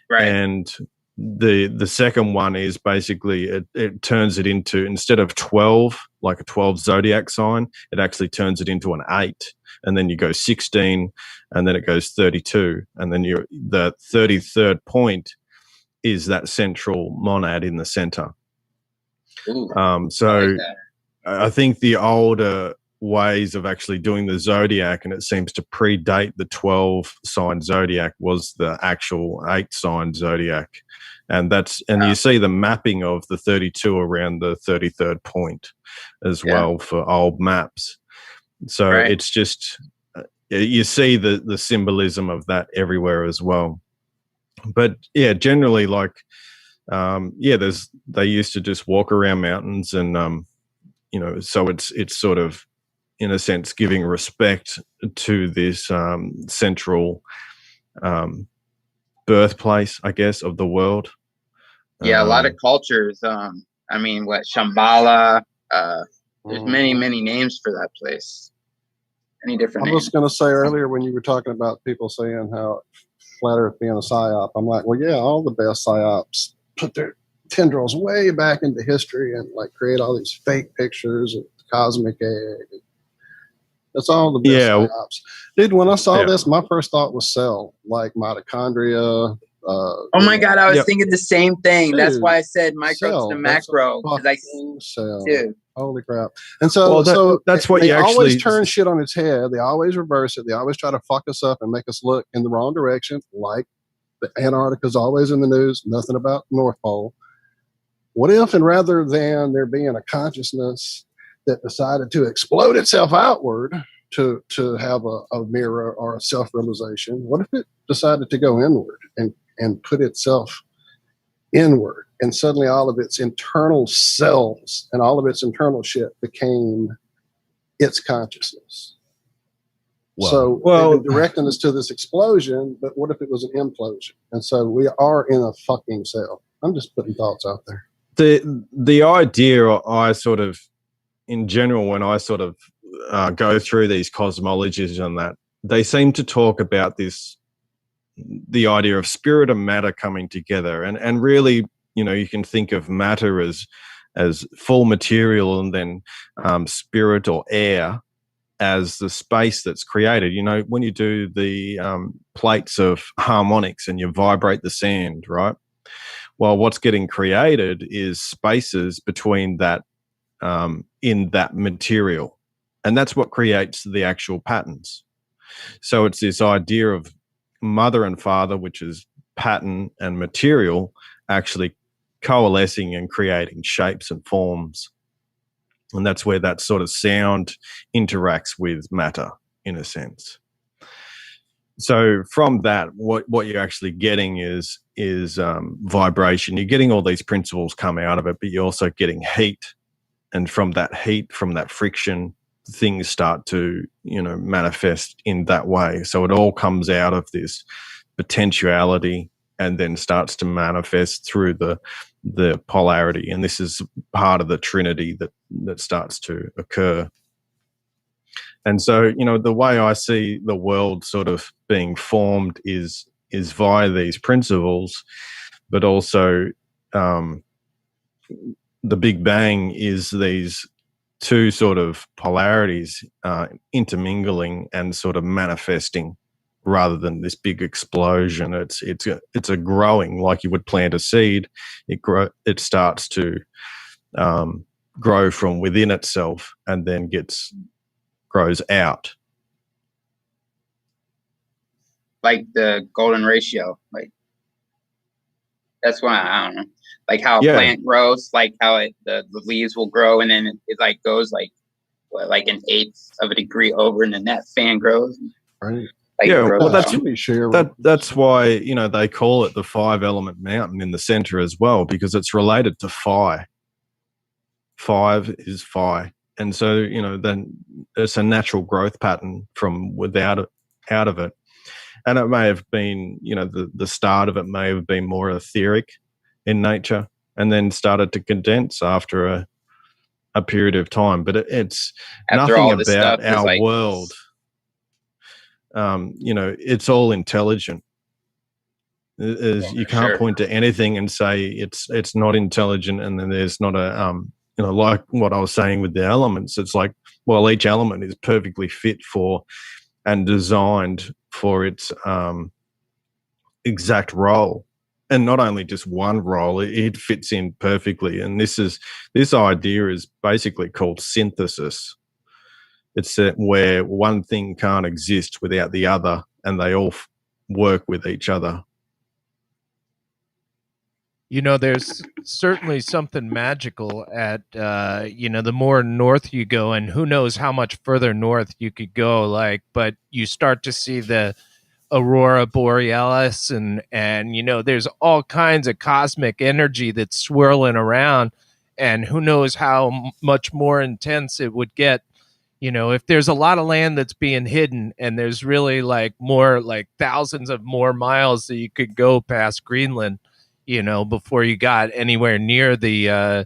Right. and the second one is basically it turns it into, instead of 12, like a 12 zodiac sign, it actually turns it into an 8, and then you go 16, and then it goes 32, and then the 33rd point is that central monad in the center. Ooh, So I like that. I think the older ways of actually doing the zodiac, and it seems to predate the 12 sign zodiac, was the actual 8 sign zodiac. And you see the mapping of the 32 around the 33rd point as well for old maps. So it's just, you see the symbolism of that everywhere as well. But yeah, generally, like, they used to just walk around mountains, and so it's sort of, in a sense, giving respect to this central birthplace, I guess, of the world. Yeah, a lot of cultures. I mean, Shambhala. There's many names for that place. Many different I names. was going to say earlier, when you were talking about people saying how flat Earth being a psyop, I'm like, well, yeah, all the best psyops put their tendrils way back into history and like create all these fake pictures of the cosmic egg. That's all the best psyops. Dude, when I saw this, my first thought was cell, like mitochondria. Oh my God, I was thinking the same thing. Dude, that's why I said micro to macro. Dude. Holy crap. And so, that's what they you always actually turn shit on its head. They always reverse it. They always try to fuck us up and make us look in the wrong direction, like the Antarctica's always in the news, nothing about the North Pole. What if, and rather than there being a consciousness that decided to explode itself outward to have a mirror or a self-realization, what if it decided to go inward and put itself inward, and suddenly all of its internal cells and all of its internal shit became its consciousness? So they've been directing us to this explosion, but what if it was an implosion? And so we are in a fucking cell. I'm just putting thoughts out there. The idea, I sort of, in general, when I sort of go through these cosmologies and that, they seem to talk about the idea of spirit and matter coming together, and really, you can think of matter as full material, and then spirit or air as the space that's created. When you do the plates of harmonics and you vibrate the sand, right? Well, what's getting created is spaces between that, in that material, and that's what creates the actual patterns. So it's this idea of mother and father, which is pattern and material, actually coalescing and creating shapes and forms. And that's where that sort of sound interacts with matter, in a sense. So from that, what you're actually getting is vibration. You're getting all these principles come out of it, but you're also getting heat. And from that heat, from that friction, things start to, manifest in that way. So it all comes out of this potentiality and then starts to manifest through the polarity. And this is part of the trinity that starts to occur. And so, the way I see the world sort of being formed is via these principles, but also the Big Bang is these two sort of polarities intermingling and sort of manifesting, rather than this big explosion. It's a growing, like you would plant a seed. It starts to grow from within itself and then grows out. Like the golden ratio, like that's why I don't know, like how a plant grows, like how the leaves will grow, and then it like goes like an eighth of a degree over, and then that fan grows. Right. Well, that's why they call it the 5 element mountain in the center as well, because it's related to phi. 5 is phi, and so then it's a natural growth pattern from out of it. And it may have been, the start of it may have been more etheric in nature, and then started to condense after a period of time. But it's After nothing all this about stuff is our like world. It's all intelligent. You can't point to anything and say it's not intelligent, and then there's not a like what I was saying with the elements. It's like, well, each element is perfectly fit for and designed for its exact role, and not only just one role, it fits in perfectly. And this idea is basically called synthesis. It's where one thing can't exist without the other, and they all work with each other. There's certainly something magical at, the more north you go, and who knows how much further north you could go, but you start to see the aurora borealis, and there's all kinds of cosmic energy that's swirling around, and who knows how much more intense it would get. If there's a lot of land that's being hidden, and there's really more thousands of more miles that you could go past Greenland, before you got anywhere near the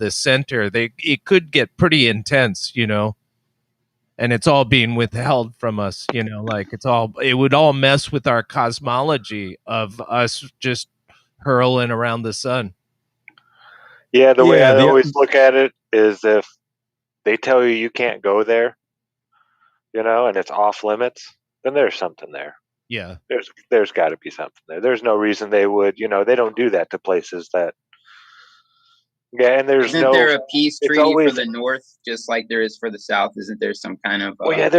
center, it could get pretty intense, and it's all being withheld from us, it would all mess with our cosmology of us just hurling around the sun. Yeah, the way I always look at it is, if they tell you can't go there, and it's off limits, then there's something there. Yeah. There's got to be something there. There's no reason they would, they don't do that to places that. Yeah, and Isn't there a peace treaty for the north, just like there is for the south? Isn't there some kind of? Well, yeah.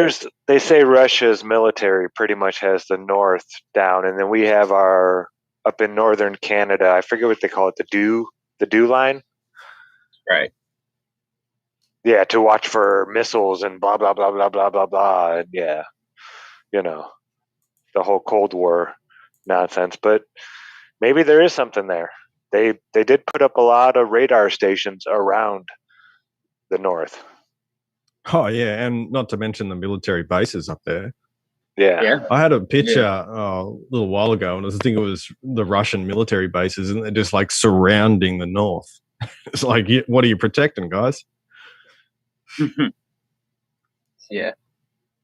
They say Russia's military pretty much has the north down, and then we have our up in northern Canada. I forget what they call it, the dew line. Right. Yeah, to watch for missiles and blah blah blah blah blah blah blah, and yeah, the whole Cold War nonsense. But maybe there is something there. They did put up a lot of radar stations around the north. Oh yeah, and not to mention the military bases up there. Yeah. I had a picture a little while ago, and I think it was the Russian military bases, and they're just surrounding the north. It's like, what are you protecting, guys? Yeah.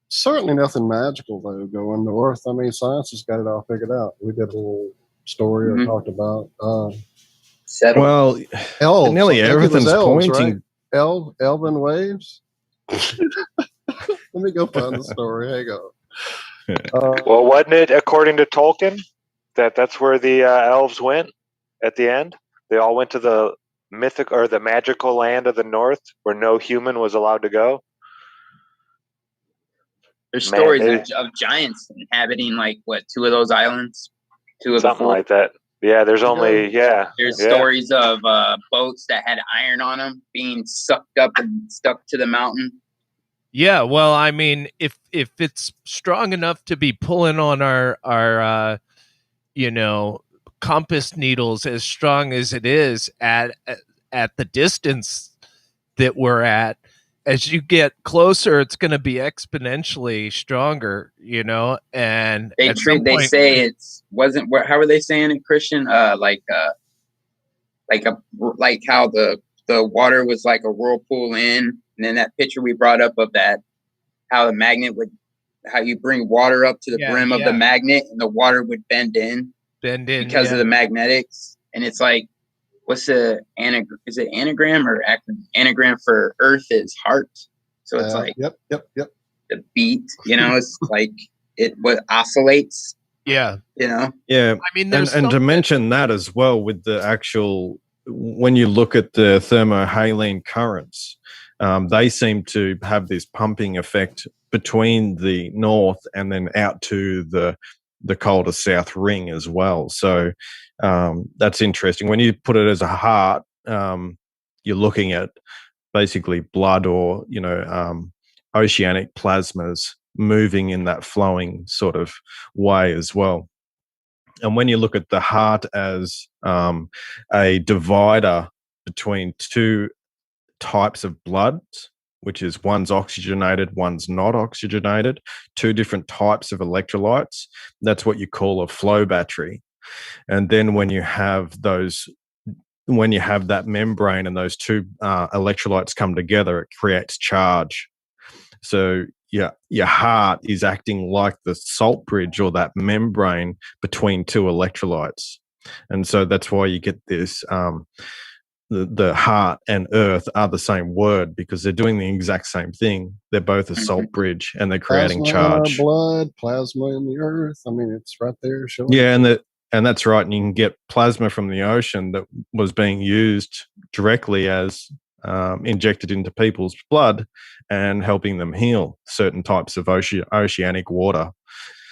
Certainly nothing magical though going north. I mean, science has got it all figured out. We did a little story or talked about. Well, elves. Nearly everything's elves, pointing. Right? Elven waves. Let me go find the story. Hang on. Well, wasn't it according to Tolkien that's where the elves went at the end? They all went to the mythic or the magical land of the north, where no human was allowed to go. There's stories of giants inhabiting two of those islands, two of something the four. Like that. Yeah, there's only There's stories of boats that had iron on them being sucked up and stuck to the mountain. Yeah, well, I mean, if it's strong enough to be pulling on our compass needles as strong as it is at the distance that we're at, as you get closer, it's going to be exponentially stronger, and they say it's wasn't. How are they saying it, Christian? Like how the water was like a whirlpool in, and then that picture we brought up of that, how the magnet how you bring water up to the brim of the magnet, and the water would bend in because of the magnetics, and it's like, what's the is it anagram or acronym? Anagram for Earth is heart. So it's yep. The beat, it's like what oscillates. Yeah. Yeah. I mean, and to mention that as well, with the actual, when you look at the thermohaline currents, they seem to have this pumping effect between the north and then out to the colder south ring as well. So that's interesting. When you put it as a heart, you're looking at basically blood or oceanic plasmas moving in that flowing sort of way as well. And when you look at the heart as a divider between two types of blood, which is one's oxygenated, one's not oxygenated, two different types of electrolytes. That's what you call a flow battery. And then when you have that membrane and those two electrolytes come together, it creates charge. So your heart is acting like the salt bridge or that membrane between two electrolytes. And so that's why you get this, the heart and earth are the same word, because they're doing the exact same thing. They're both a salt bridge and they're creating Plasma in our charge. blood, plasma in the earth. I mean, it's right there showing. Yeah, and that's right. And you can get plasma from the ocean that was being used directly as injected into people's blood and helping them heal certain types of oceanic water.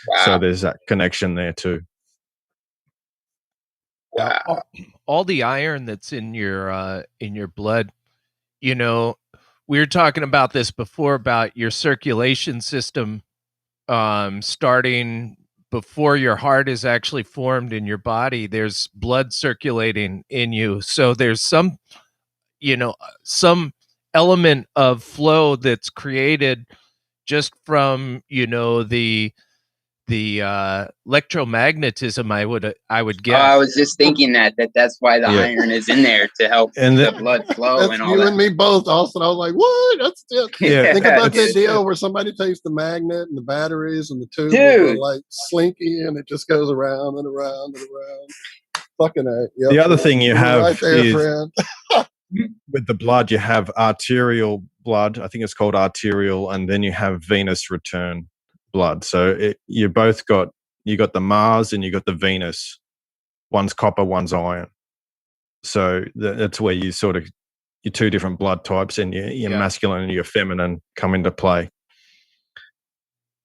Wow. So there's that connection there too. Wow. All the iron that's in your blood, you know, we were talking about this before about your circulation system starting before your heart is actually formed in your body. There's blood circulating in you. So there's some element of flow that's created just from, the electromagnetism, I would guess. I was just thinking that's why the iron is in there, to help the blood flow and all you that. and me both, Austin. I was like, what? That's still think about that deal where somebody takes the magnet and the batteries and the tube with the, like, slinky, and it just goes around and around and around. Fucking A. Yep. The other thing you have right there, is friend. with the blood, you have arterial blood. I think it's called arterial, and then you have venous return blood. So you got the Mars and you got the Venus. One's copper, one's iron. So that's where you sort of your two different blood types and your masculine and your feminine come into play.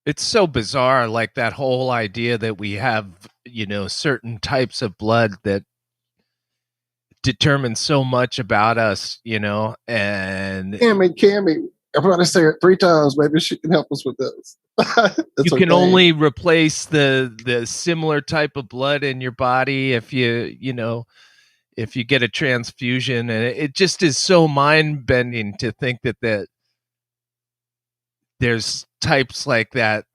It's so bizarre, like that whole idea that we have, certain types of blood that determine so much about us, and Cammy, everybody say it 3 times. Maybe she can help us with this. You can only replace the similar type of blood in your body if if you get a transfusion, and it just is so mind bending to think that there's types like that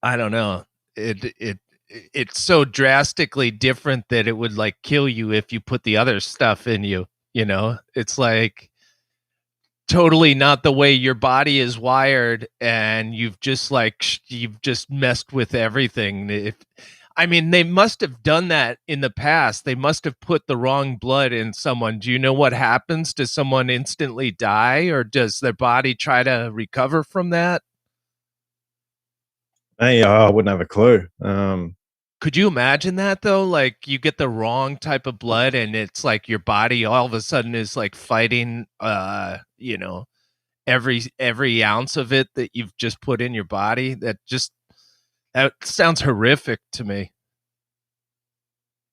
I don't know. It's so drastically different that it would like kill you if you put the other stuff in you. It's like totally not the way your body is wired, and you've just messed with everything. They must have done that in the past. They must have put the wrong blood in someone. Do you know what happens? Does someone instantly die, or does their body try to recover from that? Hey, I wouldn't have a clue. Could you imagine that though? Like you get the wrong type of blood and it's like your body all of a sudden is like fighting, every ounce of it that you've just put in your body. That sounds horrific to me.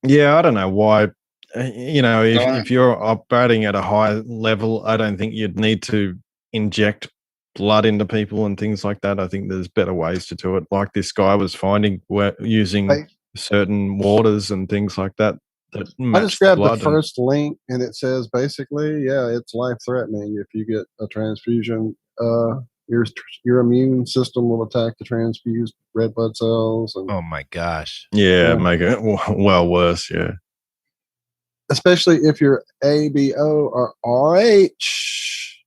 Yeah, I don't know why. If you're operating at a high level, I don't think you'd need to inject blood into people and things like that. I think there's better ways to do it. Like this guy was finding using certain waters and things like that. I just grabbed the first link, and it says basically, it's life-threatening if you get a transfusion. Your immune system will attack the transfused red blood cells. And, oh my gosh! Yeah, make it well worse. Yeah, especially if you're ABO or RH.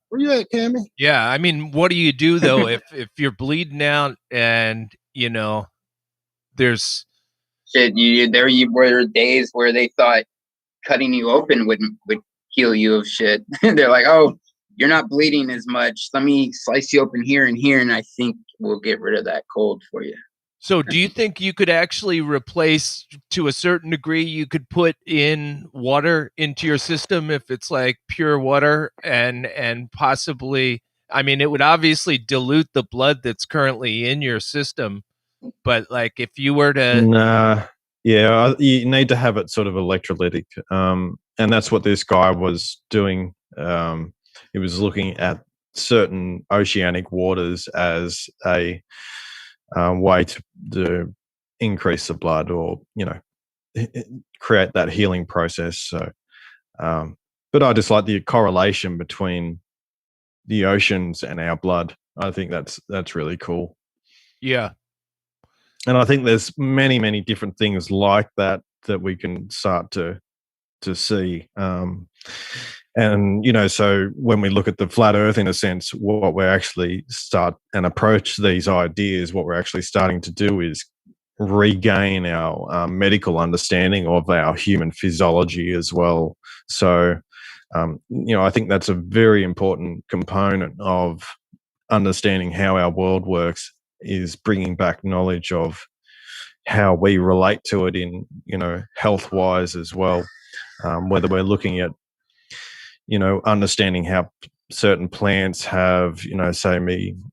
Where you at, Cammy? Yeah, I mean, what do you do though if you're bleeding out and there's shit? There were days where they thought cutting you open would heal you of shit. They're like, oh, you're not bleeding as much. Let me slice you open here, and I think we'll get rid of that cold for you. So do you think you could actually replace, to a certain degree, you could put in water into your system if it's like pure water and possibly, it would obviously dilute the blood that's currently in your system, but like if you were to... Nah, yeah, you need to have it sort of electrolytic. And that's what this guy was doing. He was looking at certain oceanic waters as a way to increase the blood or create that healing process. So but I just like the correlation between the oceans and our blood. I think that's really cool. Yeah. And I think there's many different things like that we can start to see. And, you know, so when we look at the flat earth, in a sense, what we're actually start and approach these ideas, what we're actually starting to do is regain our medical understanding of our human physiology as well. So, you know, I think that's a very important component of understanding how our world works, is bringing back knowledge of how we relate to it in, you know, health wise as well. Whether we're looking at, you know, understanding how certain plants have, you know, say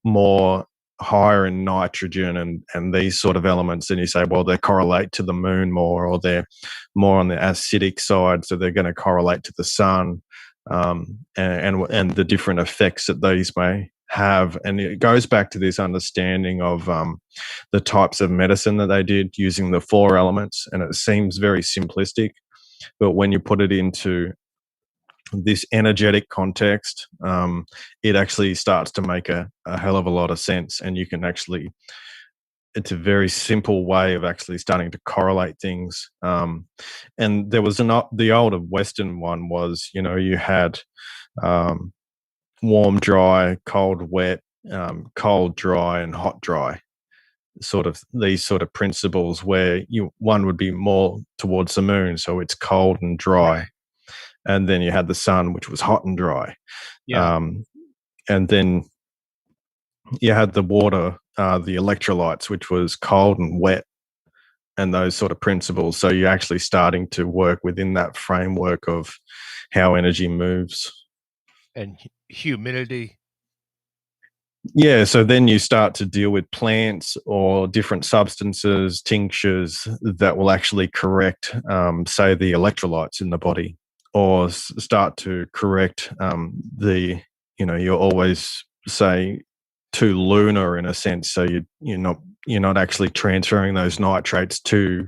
more higher in nitrogen and these sort of elements, and you say, well, they correlate to the moon more, or they're more on the acidic side, so they're going to correlate to the sun, and the different effects that these may have. And it goes back to this understanding of the types of medicine that they did using the 4 elements, and it seems very simplistic, but when you put it into this energetic context, it actually starts to make a hell of a lot of sense. And you can actually, it's a very simple way of actually starting to correlate things. And there was the older Western one was, you know, you had warm, dry, cold, wet, cold, dry, and hot, dry. Sort of these sort of principles where one would be more towards the moon, so it's cold and dry. And then you had the sun, which was hot and dry. Yeah. And then you had the water, the electrolytes, which was cold and wet, and those sort of principles. So you're actually starting to work within that framework of how energy moves. And humidity. Yeah, so then you start to deal with plants or different substances, tinctures that will actually correct, say, the electrolytes in the body, or start to correct the, you know, you always say too lunar in a sense, so you're not actually transferring those nitrates to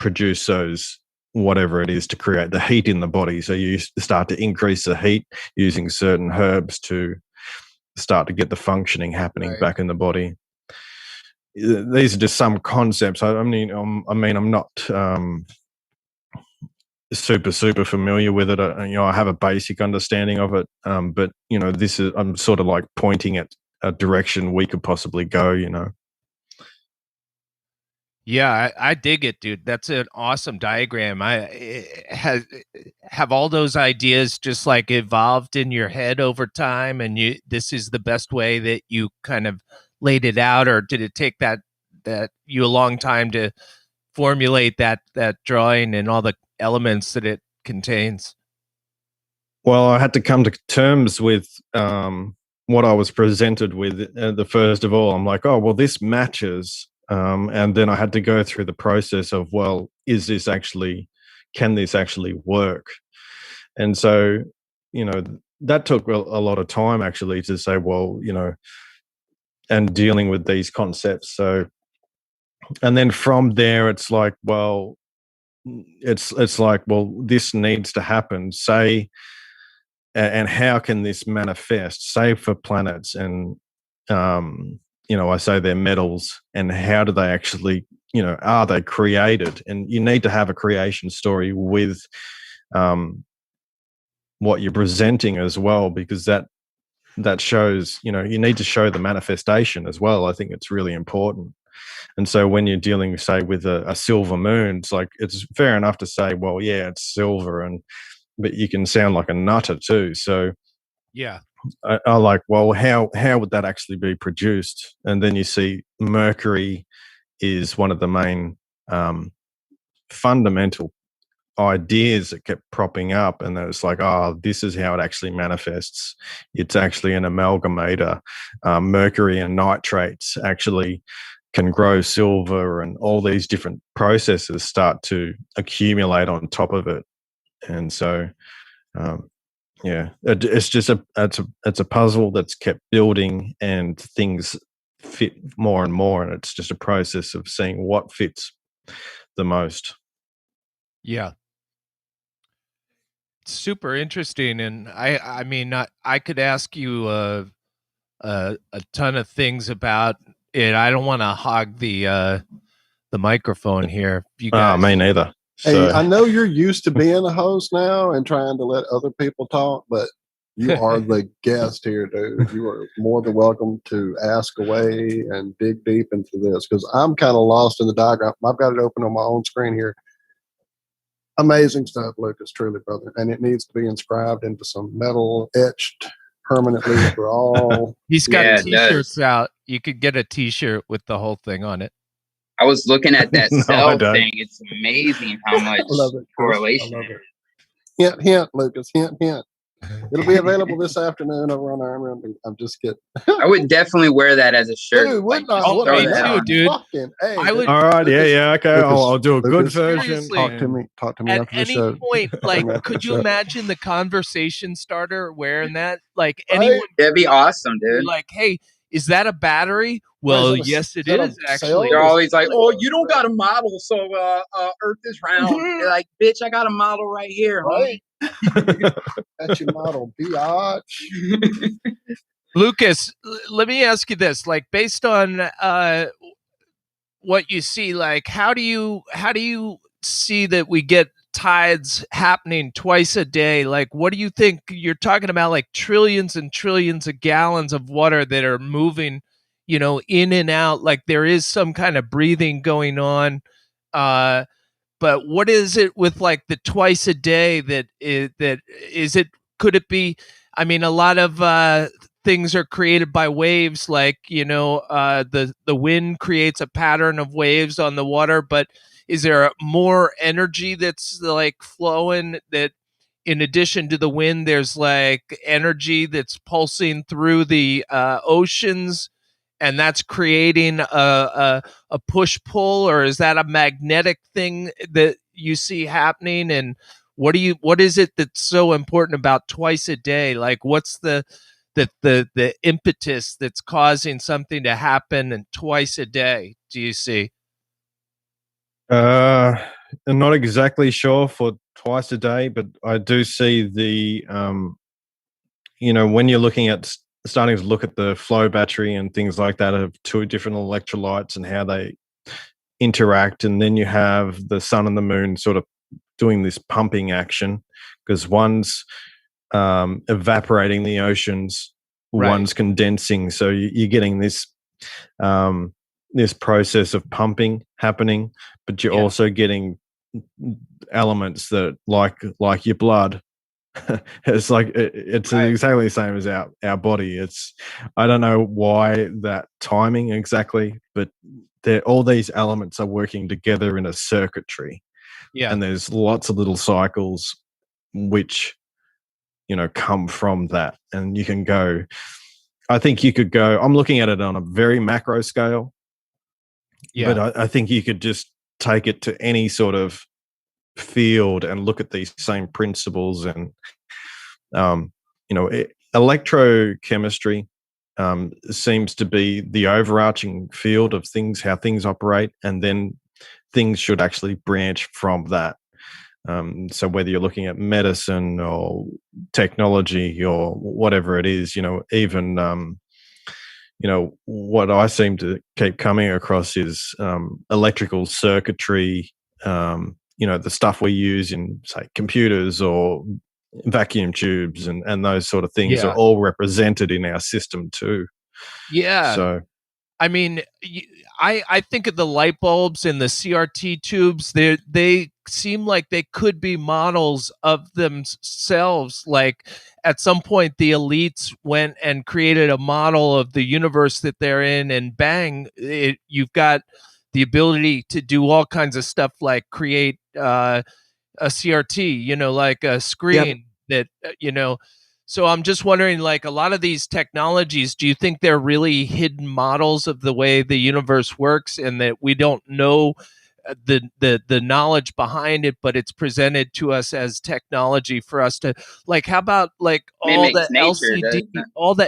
produce those whatever it is to create the heat in the body. So you start to increase the heat using certain herbs to start to get the functioning happening back in the body. These are just some concepts. I mean, I'm not super familiar with it. You know, I have a basic understanding of it, but you know, I'm sort of like pointing at a direction we could possibly go. You know. Yeah, I dig it, dude. That's an awesome diagram. Have all those ideas just like evolved in your head over time, and this is the best way that you kind of laid it out, or did it take that you a long time to formulate that drawing and all the elements that it contains? Well, I had to come to terms with what I was presented with. The first of all, I'm like, oh, well, this matches. And then I had to go through the process of, well, can this actually work? And so, you know, that took a lot of time actually to say, well, you know, and dealing with these concepts. So, and then from there, it's like, well, this needs to happen. Say, and how can this manifest? Say for planets and you know, I say they're metals, and how do they actually, you know, are they created? And you need to have a creation story with what you're presenting as well, because that shows, you know, you need to show the manifestation as well. I think it's really important. And so when you're dealing, say, with a silver moon, it's like, it's fair enough to say, well, yeah, it's silver, but you can sound like a nutter too. So yeah, I like, well, how would that actually be produced? And then you see mercury is one of the main fundamental ideas that kept propping up, and then it's like, oh, this is how it actually manifests. It's actually an amalgamator. Mercury and nitrates actually can grow silver, and all these different processes start to accumulate on top of it. And so yeah, it's just it's a puzzle that's kept building, and things fit more and more, and it's just a process of seeing what fits the most. yeah. super interesting, and I mean, I could ask you a ton of things about it. I don't want to hog the microphone here. You guys, Me neither. Hey, So I know you're used to being a host now and trying to let other people talk, but you are the guest here, dude. You are more than welcome to ask away and dig deep into this, because I'm kind of lost in the diagram. I've got it open on my own screen here. Amazing stuff, Lucas, truly, brother. And it needs to be inscribed into some metal, etched permanently for all. he's got Yeah, it T-shirts does. out. You could get a T-shirt with the whole thing on it. I was looking at that No, I cell don't. thing. It's amazing how much I love it, Chris. correlation. I love it. Hint, hint, Lucas. Hint, hint. It'll be available this afternoon over on Iron Man. I'm just kidding. I would definitely wear that as a shirt. Dude, like, wouldn't I? just What throw a that too, on. dude. fucking A. I would- all right, Lucas, yeah, okay. Lucas, I'll do a good Lucas, version. seriously. Talk to me. Talk to me At after the any show. point, like, after could the you show. imagine the conversation starter wearing that? Like, Right? anyone That'd be awesome, dude. like, hey, is that a battery? Right, Well, is that a- yes, is it that a is cell? actually. They're always like, "Oh, you don't got a model, so Earth is round." They're like, "Bitch, I got a model right here, Right? homie." That's your model, biatch. Lucas, let me ask you this: like, based on what you see, like, how do you see that we get tides happening twice a day? Like, what do you think? You're talking about like trillions and trillions of gallons of water that are moving, in and out. Like, there is some kind of breathing going on. But what is it with like the twice a day that is it? Could it be? I mean, a lot of things are created by waves, like the wind creates a pattern of waves on the water. But is there more energy that's like flowing, that in addition to the wind there's like energy that's pulsing through the oceans, and that's creating a push pull? Or is that a magnetic thing that you see happening? And what is it that's so important about twice a day? Like, what's the impetus that's causing something to happen and twice a day, do you see? I'm not exactly sure for twice a day, but I do see the when you're looking at starting to look at the flow battery and things like that of two different electrolytes and how they interact, and then you have the sun and the moon sort of doing this pumping action, because one's evaporating the oceans, Right. one's condensing, so you're getting this this process of pumping happening, but you're also getting elements that like your blood. It's like it's Right. exactly the same as our body. It's, I don't know why that timing exactly, but all these elements are working together in a circuitry, Yeah. and there's lots of little cycles which come from that. And you can go, I think you could go, I'm looking at it on a very macro scale, but I think you could just take it to any sort of field and look at these same principles. And electrochemistry seems to be the overarching field of things, how things operate, and then things should actually branch from that. So whether you're looking at medicine or technology or whatever it is, even what I seem to keep coming across is electrical circuitry. The stuff we use in, say, computers or vacuum tubes and those sort of things are all represented in our system too. Yeah. So, I mean, I think of the light bulbs and the CRT tubes. They seem like they could be models of themselves. Like, at some point, the elites went and created a model of the universe that they're in, and bang, you've got the ability to do all kinds of stuff, like create a CRT, like a screen that, So I'm just wondering, like, a lot of these technologies, do you think they're really hidden models of the way the universe works, and that we don't know the knowledge behind it, but it's presented to us as technology for us to, like, how about like all the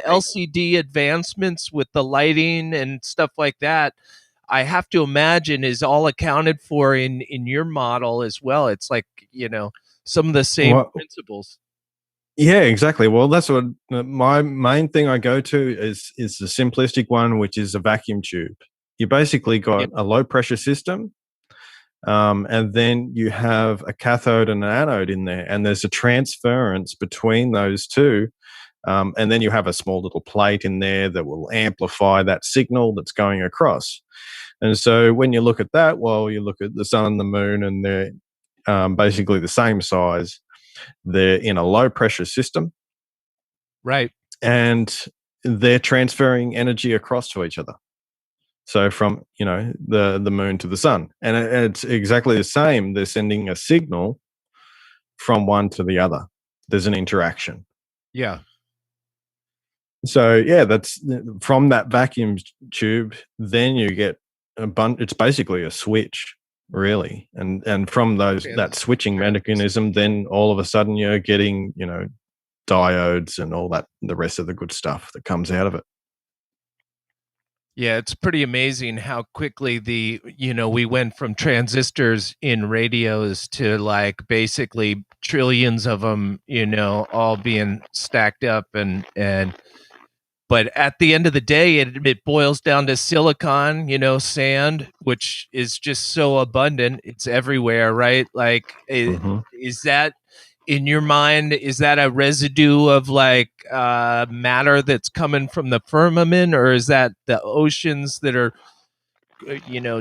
LCD advancements with the lighting and stuff like that? I have to imagine is all accounted for in your model as well. It's like, some of the same principles. Yeah, exactly. Well, that's what my main thing I go to is the simplistic one, which is a vacuum tube. You basically got a low pressure system, and then you have a cathode and an anode in there, and there's a transference between those two. And then you have a small little plate in there that will amplify that signal that's going across. And so when you look at that, well, you look at the sun and the moon, and they're basically the same size. They're in a low pressure system. Right. And they're transferring energy across to each other. So from, the moon to the sun. And it's exactly the same. They're sending a signal from one to the other. There's an interaction. Yeah. So, yeah, that's from that vacuum tube, then you get it's basically a switch, really. And from that switching mechanism, then all of a sudden you're getting, diodes and all that, the rest of the good stuff that comes out of it. Yeah, it's pretty amazing how quickly we went from transistors in radios to like basically trillions of them, all being stacked up but at the end of the day, it boils down to silicon, sand, which is just so abundant. It's everywhere, right? Like, is that, in your mind, is that a residue of like matter that's coming from the firmament, or is that the oceans that are,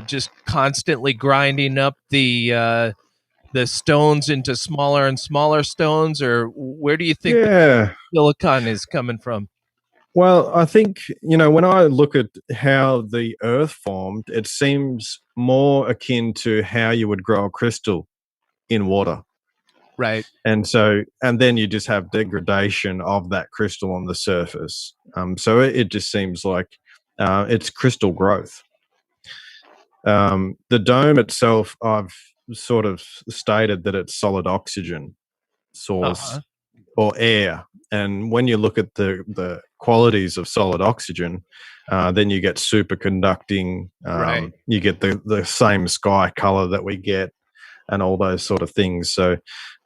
just constantly grinding up the stones into smaller and smaller stones, or where do you think the silicon is coming from? Well, I think, when I look at how the Earth formed, it seems more akin to how you would grow a crystal in water. Right. And then you just have degradation of that crystal on the surface. So it just seems like it's crystal growth. The dome itself, I've sort of stated that it's solid oxygen source or air. And when you look at the qualities of solid oxygen, then you get superconducting. You get the same sky color that we get, and all those sort of things. So,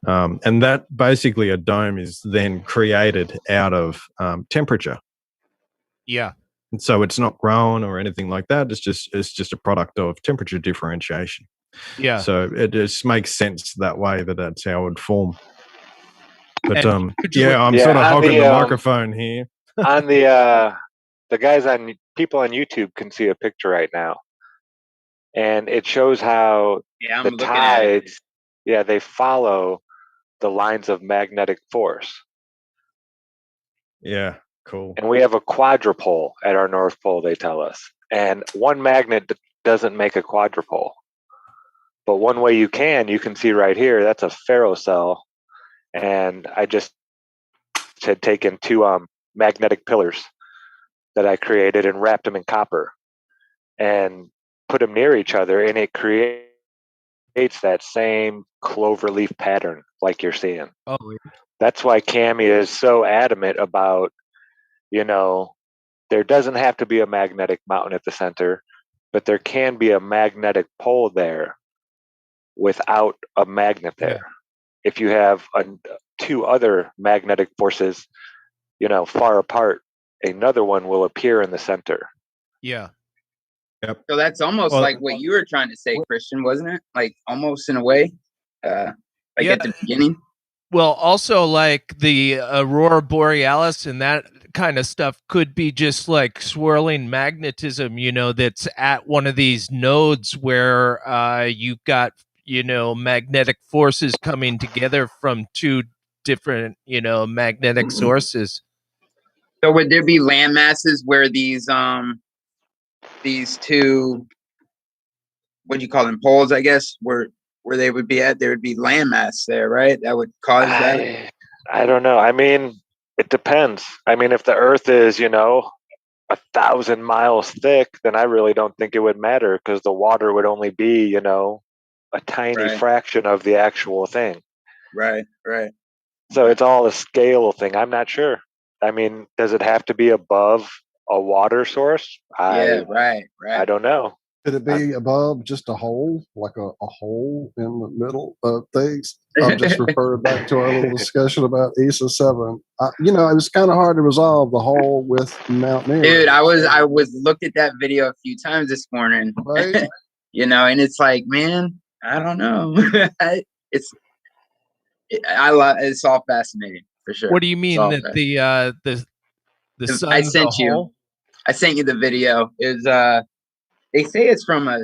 and that basically a dome is then created out of temperature. Yeah. And so it's not grown or anything like that. It's just a product of temperature differentiation. Yeah. So it just makes sense that way, that's how it would form. But I'm sort of hogging the microphone here. On the guys people on YouTube can see a picture right now, and it shows how the tides, they follow the lines of magnetic force. Yeah, cool. And we have a quadrupole at our North Pole, they tell us. And one magnet doesn't make a quadrupole. But one way you can see right here, that's a ferrocell. And I just had taken two magnetic pillars that I created and wrapped them in copper and put them near each other, and it creates that same clover leaf pattern like you're seeing. Oh, that's why Cammie is so adamant about, there doesn't have to be a magnetic mountain at the center, but there can be a magnetic pole there without a magnet there. Yeah. If you have two other magnetic forces, far apart, another one will appear in the center. Yeah. Yep. So that's almost like what you were trying to say, Christian, wasn't it? Like almost in a way, at the beginning. Well, also like the aurora borealis and that kind of stuff could be just like swirling magnetism, that's at one of these nodes where you've got, magnetic forces coming together from two different, magnetic sources. So would there be land masses where these two, what do you call them, poles, I guess, where they would be at? There would be landmass there, right? That would cause that? I don't know. I mean, it depends. I mean, if the Earth is, 1,000 miles thick, then I really don't think it would matter, because the water would only be, a tiny fraction of the actual thing. Right. So it's all a scale thing. I'm not sure. I mean, does it have to be above a water source? Right. I don't know. Could it be above just a hole, like a hole in the middle of things? I'll just refer back to our little discussion about ESA 7. It was kind of hard to resolve the hole with mountaineering. Dude, I was looked at that video a few times this morning. Right? And it's like, man, I don't know. It's all fascinating for sure. What do you mean that the sun's I sent a hole? I sent you the video. They say it's from a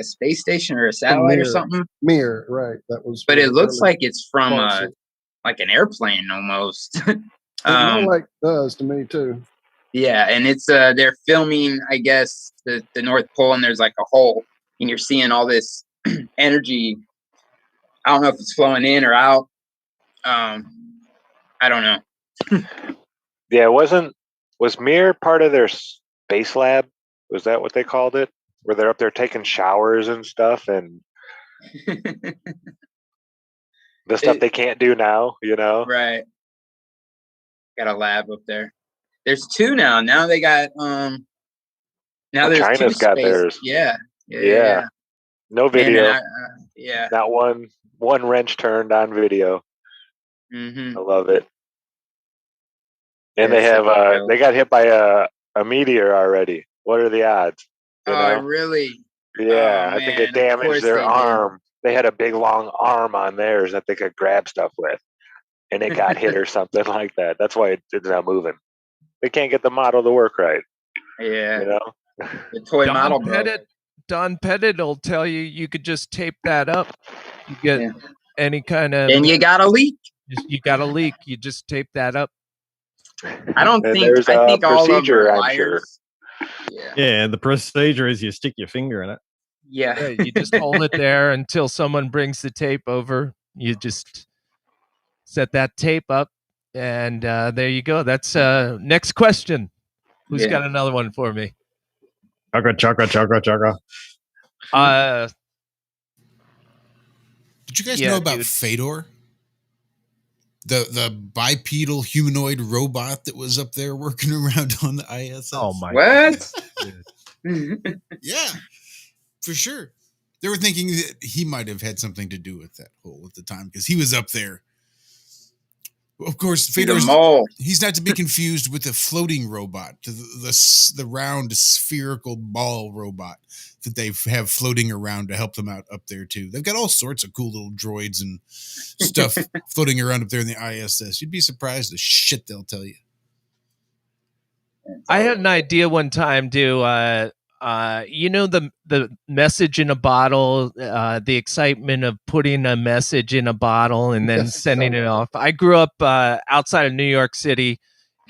space station or a satellite or something. Mir, right? That was. But it looks like it's from like an airplane almost. It more like does to me too. Yeah, and it's they're filming, I guess, the North Pole, and there's like a hole, and you're seeing all this energy. I don't know if it's flowing in or out. I don't know. Yeah, was Mir part of their space lab? Was that what they called it? Where they're up there taking showers and stuff, and the stuff they can't do now, Right. Got a lab up there. There's two now. Now they got now there's China's got theirs. Yeah. No video. Yeah. Not one wrench turned on video. Mm-hmm. I love it. And they have they got hit by a meteor already. What are the odds? Really? Yeah, I think it damaged their arm. They had a big long arm on theirs that they could grab stuff with, and it got hit or something like that. That's why it's not moving. They can't get the model to work right. Yeah. The toy model broke. Don Pettit will tell you could just tape that up. You get any kind of... And you got a leak. You got a leak. You just tape that up. I think all of them are liars. Yeah, the procedure is you stick your finger in it. Yeah. You just hold it there until someone brings the tape over. You just set that tape up, and there you go. That's next question. Who's got another one for me? Chaka. Did you guys know about Fedor? The bipedal humanoid robot that was up there working around on the ISS. Oh my! What? Yeah, for sure. They were thinking that he might have had something to do with that hole at the time because he was up there. Of course, Fedor's he's not to be confused with the floating robot, the round spherical ball robot that they have floating around to help them out up there too. They've got all sorts of cool little droids and stuff floating around up there in the ISS. You'd be surprised the shit they'll tell you. I had an idea one time to the message in a bottle, the excitement of putting a message in a bottle and then sending it off. I grew up outside of New York City,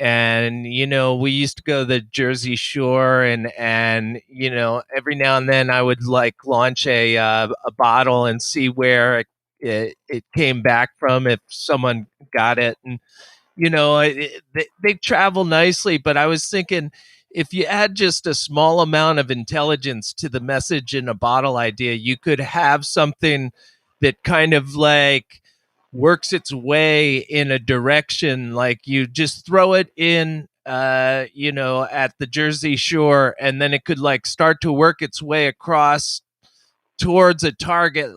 and we used to go to the Jersey Shore, and every now and then I would launch a bottle and see where it came back from if someone got it, and they travel nicely. But I was thinking, if you add just a small amount of intelligence to the message in a bottle idea, you could have something that kind of works its way in a direction. Like you just throw it in, at the Jersey Shore, and then it could start to work its way across towards a target,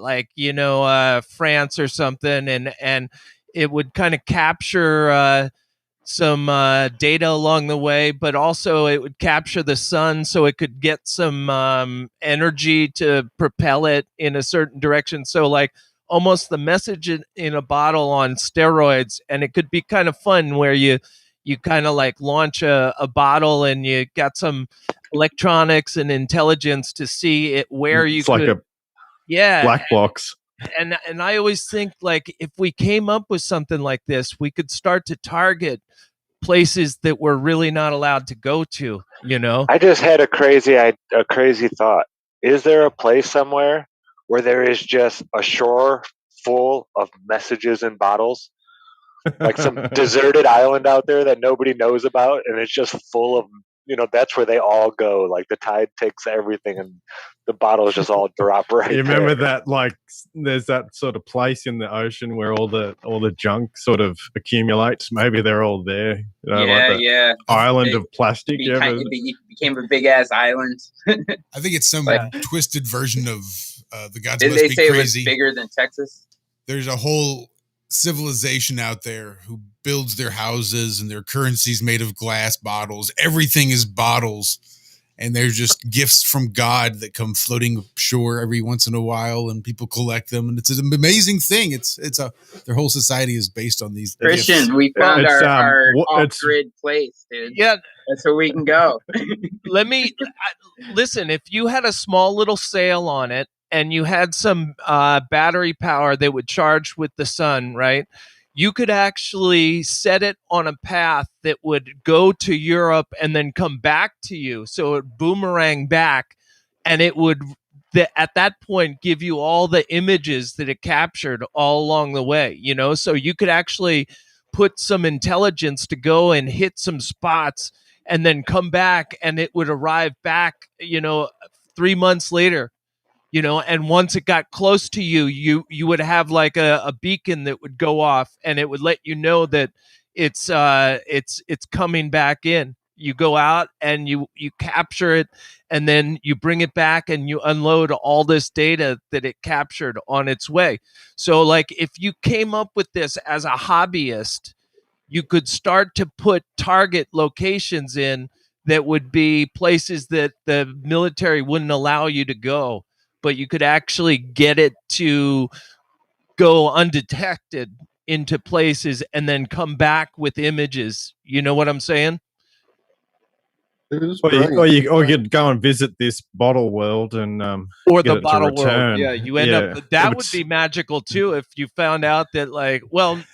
France or something. And it would kind of capture, some data along the way, but also it would capture the sun so it could get some energy to propel it in a certain direction. So almost the message in a bottle on steroids. And it could be kind of fun where you kind of launch a bottle and you got some electronics and intelligence to see it where you could. Black box. And I always think if we came up with something like this, we could start to target places that we're really not allowed to go to. I just had a crazy thought. Is there a place somewhere where there is just a shore full of messages in bottles? Like some deserted island out there that nobody knows about, and it's just full of, that's where they all go. Like the tide takes everything, and the bottles just all drop right there. You remember that? There's that sort of place in the ocean where all the junk sort of accumulates. Maybe they're all there. Island of plastic. It became a big ass island. I think it's some twisted version of The gods Did must they be say crazy. it was bigger than Texas? There's a whole civilization out there who builds their houses and their currency's made of glass bottles. Everything is bottles. And they're just gifts from God that come floating ashore every once in a while, and people collect them. And it's an amazing thing. Their whole society is based on these Christian, gifts. we found It's, our it's- off-grid place, dude. Yeah, That's where we can go. Listen, if you had a small little sail on it and you had some battery power that would charge with the sun, right? You could actually set it on a path that would go to Europe and then come back to you. So it boomerang back, and it would at that point give you all the images that it captured all along the way, so you could actually put some intelligence to go and hit some spots and then come back, and it would arrive back 3 months later, and once it got close to you, you would have like a beacon that would go off, and it would let you know that it's coming back in. You go out and you capture it, and then you bring it back and you unload all this data that it captured on its way. So like if you came up with this as a hobbyist, you could start to put target locations in that would be places that the military wouldn't allow you to go, but you could actually get it to go undetected into places and then come back with images. You know what I'm saying? It is Or brilliant. you could go and visit this bottle world and Or get the it to bottle world. return. Yeah, you end up that would be magical too if you found out that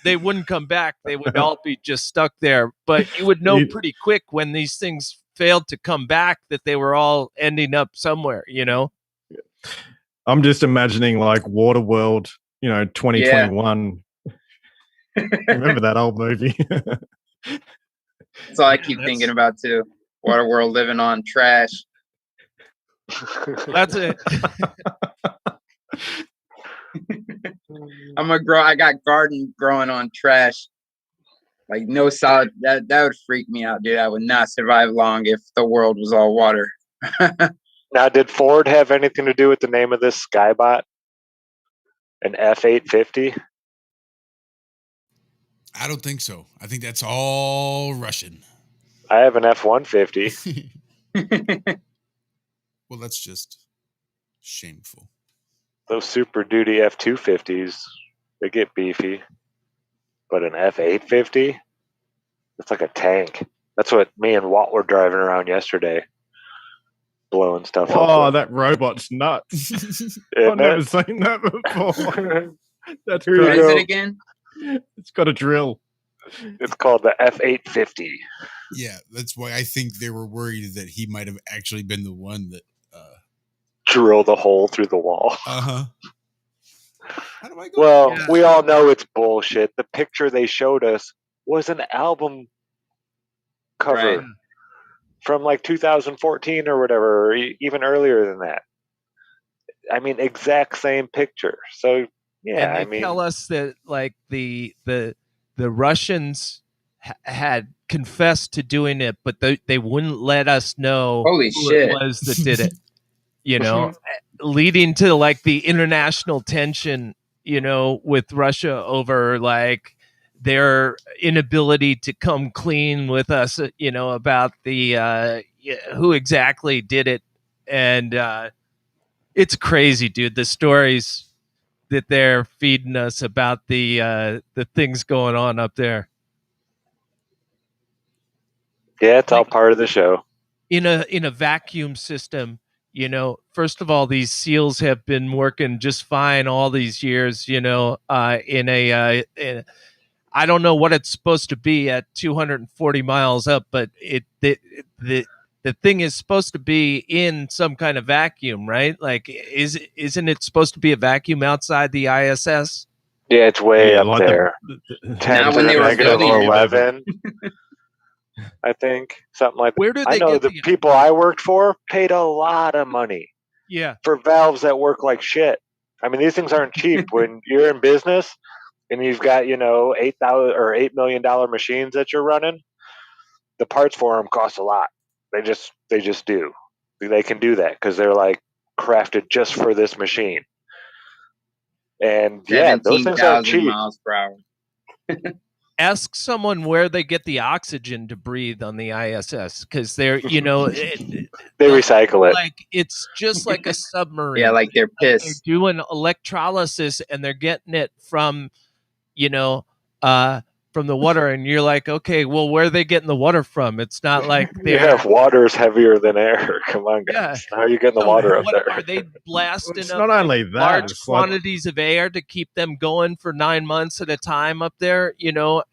they wouldn't come back. They would all be just stuck there. But you would know pretty quick when these things failed to come back that they were all ending up somewhere, I'm just imagining like Waterworld, 2021. Remember that old movie? That's all I keep thinking about too. Waterworld living on trash. That's it. I got garden growing on trash. Like no solid. That would freak me out, dude. I would not survive long if the world was all water. Now, did Ford have anything to do with the name of this Skybot? An F-850? I don't think so. I think that's all Russian. I have an F-150. Well, that's just shameful. Those Super Duty F-250s, they get beefy. But an F-850? It's like a tank. That's what me and Walt were driving around yesterday. Blowing stuff up. Oh, that robot's nuts. I've never seen that before. That's great. What is it again? It's got a drill. It's called the F-850. Yeah, that's why I think they were worried that he might have actually been the one that drilled a hole through the wall. Uh-huh. How do I go? Well, we all know it's bullshit. The picture they showed us was an album cover from like 2014 or whatever, or even earlier than that. I mean, exact same picture. So yeah, and they tell us that like the Russians had confessed to doing it, but they wouldn't let us know who it was that did it. Leading to like the international tension, with Russia over like their inability to come clean with us, about the who exactly did it. And it's crazy, dude. The stories that they're feeding us about the things going on up there. Yeah, it's all part of the show. In a vacuum system, first of all, these SEALs have been working just fine all these years, in a I don't know what it's supposed to be at 240 miles up, but the thing is supposed to be in some kind of vacuum, right? Like, isn't it supposed to be a vacuum outside the ISS? Yeah, it's way up like there. 10 to the negative 11, I think. Something like that. Where did I know the people I worked for paid a lot of money for valves that work like shit. I mean, these things aren't cheap. When you're in business and you've got, $8,000 or $8 million machines that you're running, the parts for them cost a lot. They just do. They can do that because they're like crafted just for this machine. And yeah, those things aren't 17,000 cheap. miles per hour. Ask someone where they get the oxygen to breathe on the ISS, because they're, They recycle it. Like, it's just like a submarine. Yeah, like they're They're pissed. doing electrolysis and they're getting it from, from the water, and you're like, okay, well, where are they getting the water from? It's not like they're Yeah, water is heavier than air. Come on, guys. Yeah. How are you getting the water up there? Are they blasting It's up not only that, large it's like- quantities of air to keep them going for 9 months at a time up there,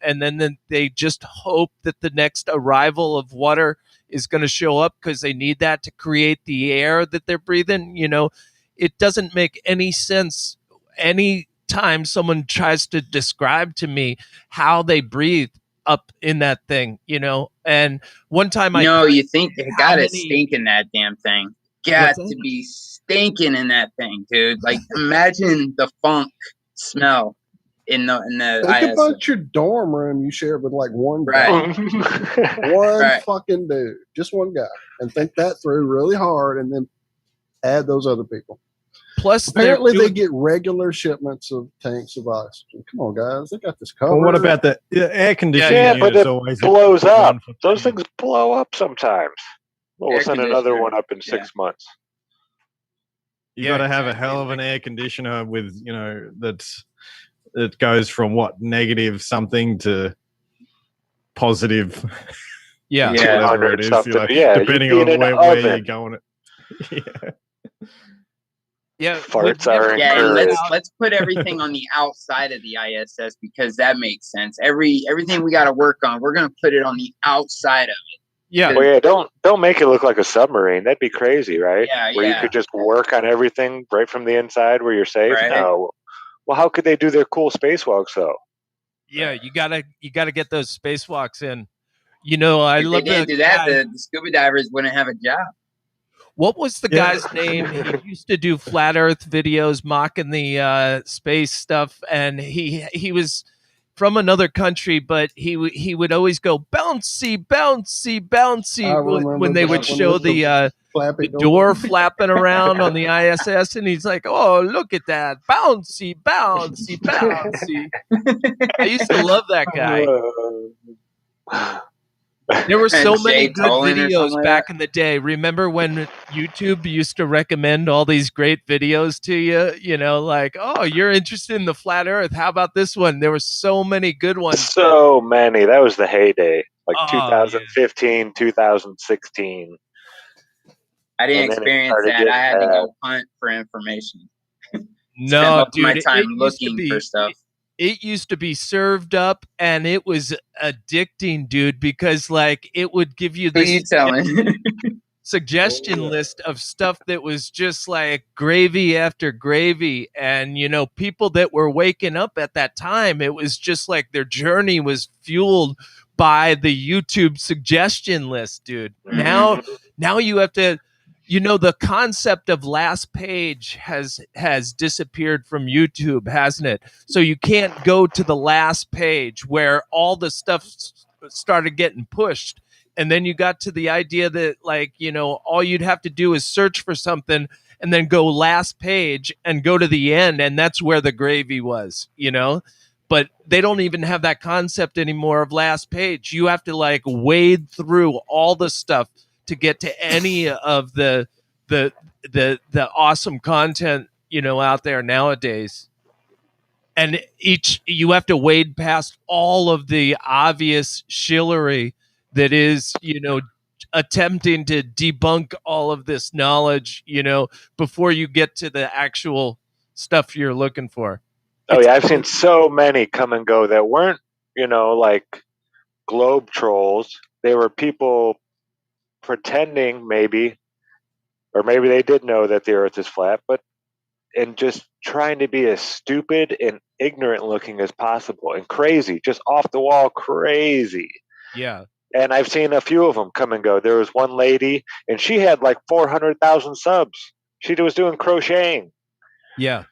and then they just hope that the next arrival of water is going to show up because they need that to create the air that they're breathing. It doesn't make any sense any time someone tries to describe to me how they breathe up in that thing, and one time you think they got many- it stinking, that damn thing. Got to be stinking in that thing, dude. Like, imagine the funk smell in the Think ISS. about your dorm room you share with like one Right. guy. One Right. fucking dude. Just one guy. And think that through really hard and then add those other people. Plus, apparently they get regular shipments of tanks of oxygen. Come on, guys. They got this covered. Well, what about the air conditioning? Yeah, but units it always blows up. Those things blow up sometimes. Well, we'll Air send another conditioner, one up in 6 months. You got to have a hell of an air conditioner with, that goes from what, negative something to positive. Yeah, whatever it is, something. depending you'd on be in an where you're oven. going. Yeah, farts are encouraged. Let's put everything on the outside of the ISS because that makes sense. Everything we got to work on, we're gonna put it on the outside of it. Yeah. Well, yeah. Don't make it look like a submarine. That'd be crazy, right? Yeah, where you could just work on everything right from the inside, where you're safe. Right. No. Well, how could they do their cool spacewalks though? Yeah, you gotta get those spacewalks in. I If love they didn't do that, the scuba divers wouldn't have a job. What was the guy's name? He used to do flat Earth videos, mocking the space stuff, and he was from another country, but he would always go bouncy, bouncy, bouncy when they would show the door flapping around on the ISS, and he's like, "Oh, look at that, bouncy, bouncy, bouncy." I used to love that guy. There were so many good videos back in the day. Remember when YouTube used to recommend all these great videos to you? Like, oh, you're interested in the flat Earth. How about this one? There were so many good ones. So many. That was the heyday, like 2015, 2016. I didn't experience that. I had to go hunt for information. No, dude, my time looking for stuff. It used to be served up, and it was addicting, dude, because like it would give you this suggestion list of stuff that was just like gravy after gravy. And people that were waking up at that time, it was just like their journey was fueled by the YouTube suggestion list, dude. Now you have to, the concept of last page has disappeared from YouTube, hasn't it? So you can't go to the last page where all the stuff started getting pushed. And then you got to the idea that all you'd have to do is search for something and then go last page and go to the end. And that's where the gravy was, but they don't even have that concept anymore of last page. You have to wade through all the stuff to get to any of the awesome content, out there nowadays. And you have to wade past all of the obvious shillery that is, attempting to debunk all of this knowledge, before you get to the actual stuff you're looking for. Oh yeah, I've seen so many come and go that weren't, like globe trolls. They were people pretending maybe, or maybe they did know that the Earth is flat, and just trying to be as stupid and ignorant looking as possible and crazy, just off the wall crazy. Yeah. And I've seen a few of them come and go. There was one lady, and she had like 400,000 subs. She was doing crocheting. Yeah.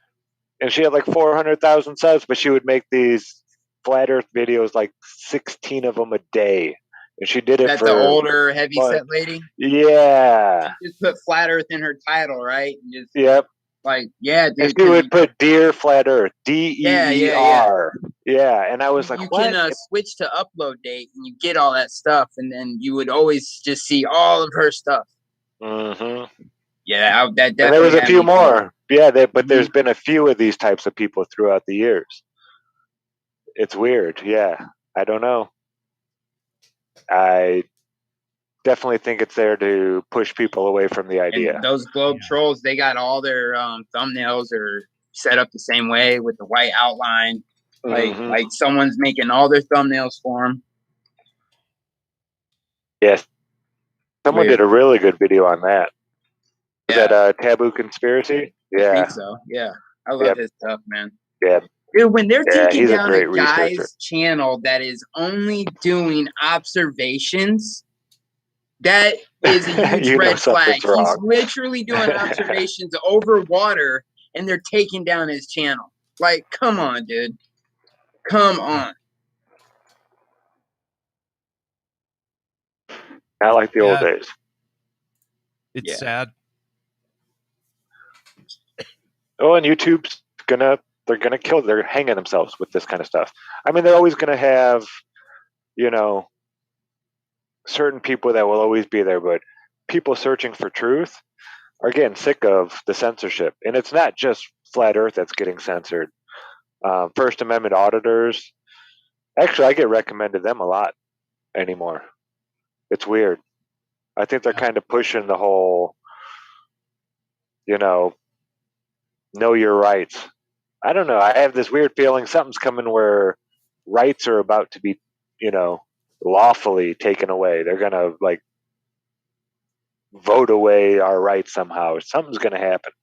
And she had like 400,000 subs, but she would make these flat Earth videos, like 16 of them a day. And she did it for the older, heavy set lady? Yeah. She just put flat Earth in her title, right? Yep. Like, yeah, And dude. she would put Dear Flat Earth, DEER. Yeah, and I was like, you what? can switch to upload date, and you get all that stuff, and then you would always just see all of her stuff. Mm-hmm. Yeah, that definitely. And there was a few more. Yeah, but there's been a few of these types of people throughout the years. It's weird. Yeah, I don't know. I definitely think it's there to push people away from the idea. And those Globe trolls, they got all their thumbnails are set up the same way with the white outline. Like someone's making all their thumbnails for them. Yes. Someone did a really good video on that. Yeah. Was that Taboo Conspiracy? Yeah. I think so. Yeah. I love his stuff, man. Yeah. Dude, when they're taking down a guy's researcher. channel that is only doing observations, that is a huge red flag. He's literally doing observations over water, and they're taking down his channel. Like, come on, dude. Come on. I like the old days. It's sad. Oh, and YouTube's they're hanging themselves with this kind of stuff. I mean, they're always gonna have, certain people that will always be there, but people searching for truth are getting sick of the censorship. And it's not just Flat Earth that's getting censored. First Amendment auditors, actually, I get recommended them a lot anymore. It's weird. I think they're kind of pushing the whole, know your rights. I don't know. I have this weird feeling something's coming where rights are about to be, lawfully taken away. They're going to vote away our rights somehow. Something's going to happen.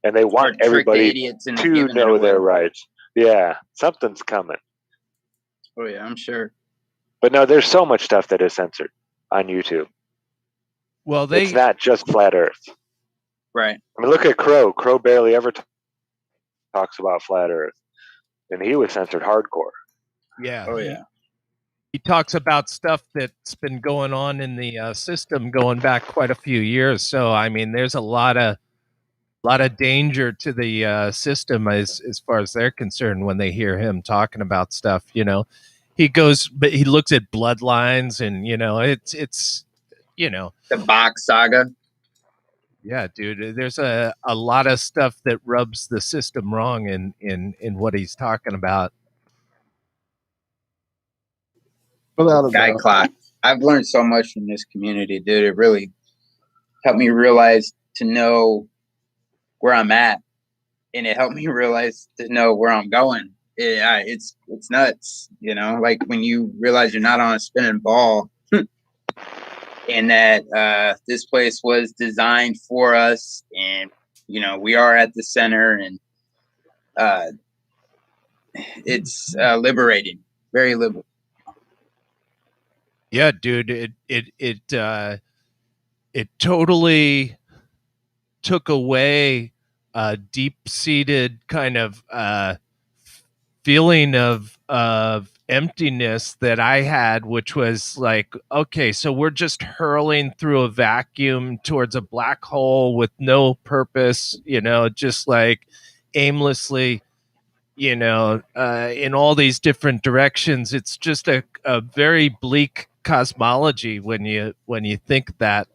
And they want everybody to know their rights. Yeah, something's coming. Oh, yeah, I'm sure. But no, there's so much stuff that is censored on YouTube. Well, it's not just Flat Earth. Right. I mean, look at Crow. Crow barely ever talks about Flat Earth. And he was censored hardcore. Yeah. Oh, yeah. He talks about stuff that's been going on in the system going back quite a few years. So, I mean, there's a lot of danger to the system as far as they're concerned when they hear him talking about stuff. He goes, but he looks at bloodlines, and it's the box saga. Yeah, dude. There's a lot of stuff that rubs the system wrong in what he's talking about. Without a Guy doubt. Clock. I've learned so much from this community, dude. It really helped me realize to know where I'm at, and it helped me realize to know where I'm going. It's nuts, like when you realize you're not on a spinning ball, and that this place was designed for us, and we are at the center, and it's liberating, very liberating. Yeah, dude, it totally took away a deep-seated kind of feeling of emptiness that I had, which was like, okay, so we're just hurling through a vacuum towards a black hole with no purpose, just like aimlessly, in all these different directions. It's just a very bleak cosmology when you think that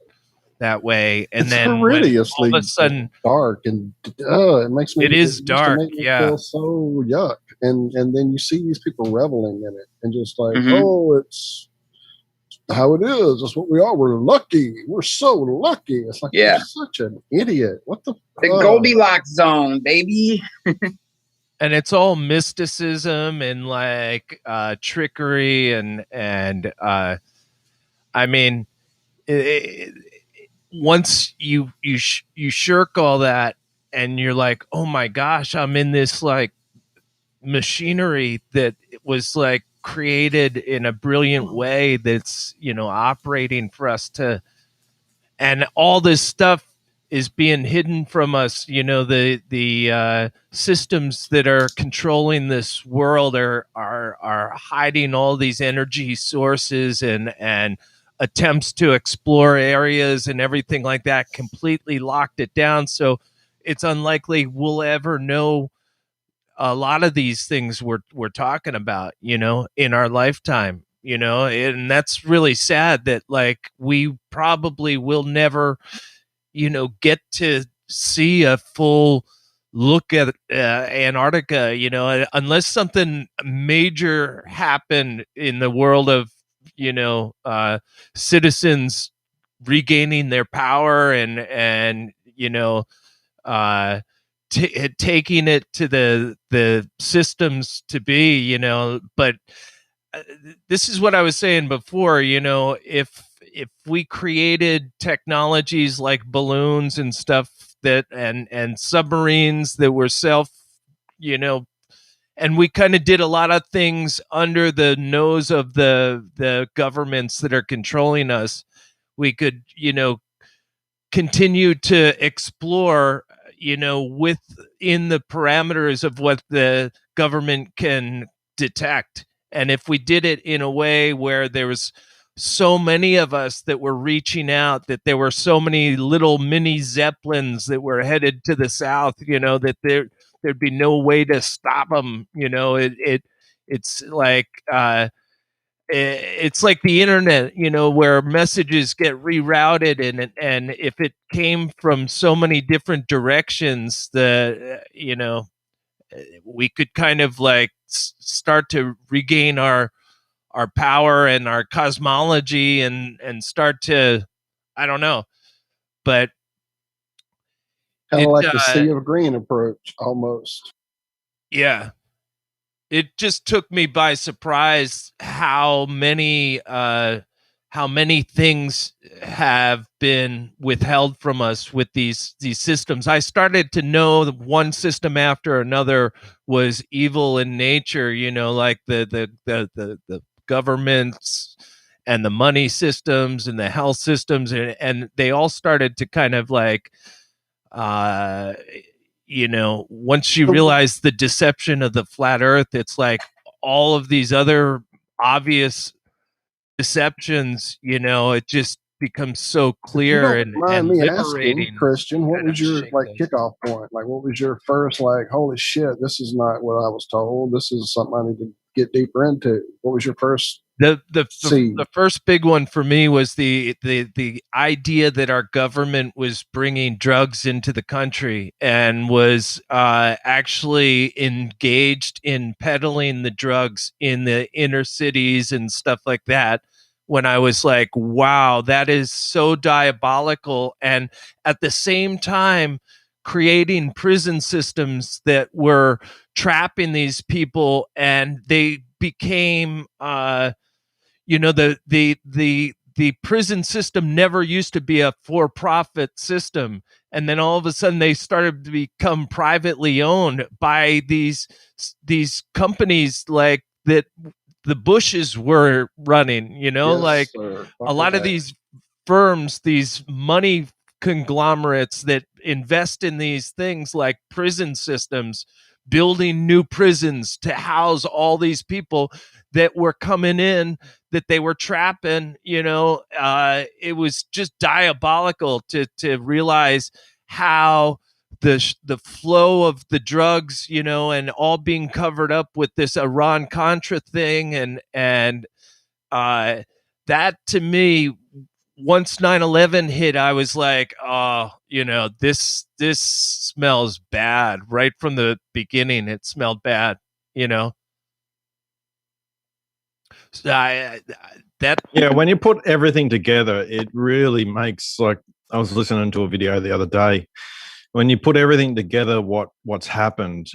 way, and it's then hideously all of a sudden dark, and it makes me. It is dark, make me feel so yuck, and then you see these people reveling in it, and just like, oh, it's how it is. That's what we are. We're lucky. We're so lucky. It's like, you're such an idiot. What the Goldilocks zone, baby. And it's all mysticism and like trickery and I mean, once you shirk all that and you're like, oh my gosh, I'm in this like machinery that was like created in a brilliant way that's operating for us to, and all this stuff is being hidden from us. The systems that are controlling this world are hiding all these energy sources and attempts to explore areas and everything like that, completely locked it down. So it's unlikely we'll ever know a lot of these things we're talking about, in our lifetime, and that's really sad that like we probably will never, get to see a full look at Antarctica, unless something major happened in the world of, citizens regaining their power and uh, taking it to the systems to be, but this is what I was saying before, if we created technologies like balloons and stuff that and submarines that were you know and we kind of did a lot of things under the nose of the governments that are controlling us, we could, continue to explore, within the parameters of what the government can detect. And if we did it in a way where there was so many of us that were reaching out, that there were so many little mini zeppelins that were headed to the south, that there'd be no way to stop them. It's like it's like the internet, where messages get rerouted, and if it came from so many different directions, we could kind of like start to regain our power and our cosmology and start to, I don't know, but Kind it of like the sea of green approach, almost. yeah, it just took me by surprise how many things have been withheld from us with these systems. I started to know that one system after another was evil in nature, like the governments and the money systems and the health systems, and they all started to kind of like uh once you realize the deception of the flat earth, it's like all of these other obvious deceptions, it just becomes so If you clear don't and mind me asking, liberating Christian, to what kind was of your shake like those. kickoff point? Like, what was your first like, holy shit, this is not what I was told. This is something I need to get deeper into. What was your first The seed? first big one for me was the idea that our government was bringing drugs into the country and was actually engaged in peddling the drugs in the inner cities and stuff like that. When I was like, wow, that is so diabolical, and at the same time creating prison systems that were trapping these people, and they became the prison system never used to be a for-profit system, and then all of a sudden they started to become privately owned by these companies like that the Bushes were running, like Yes, sir. a Fuck with lot of that. these firms, these money conglomerates that invest in these things like prison systems, building new prisons to house all these people that were coming in, that they were trapping. It was just diabolical to realize how the flow of the drugs, and all being covered up with this Iran Contra thing, and that to me, once 9/11 hit, I was like, oh, this smells bad. Right from the beginning, it smelled bad, So that Yeah, when you put everything together, it really makes like I was listening to a video the other day. When you put everything together, what's happened,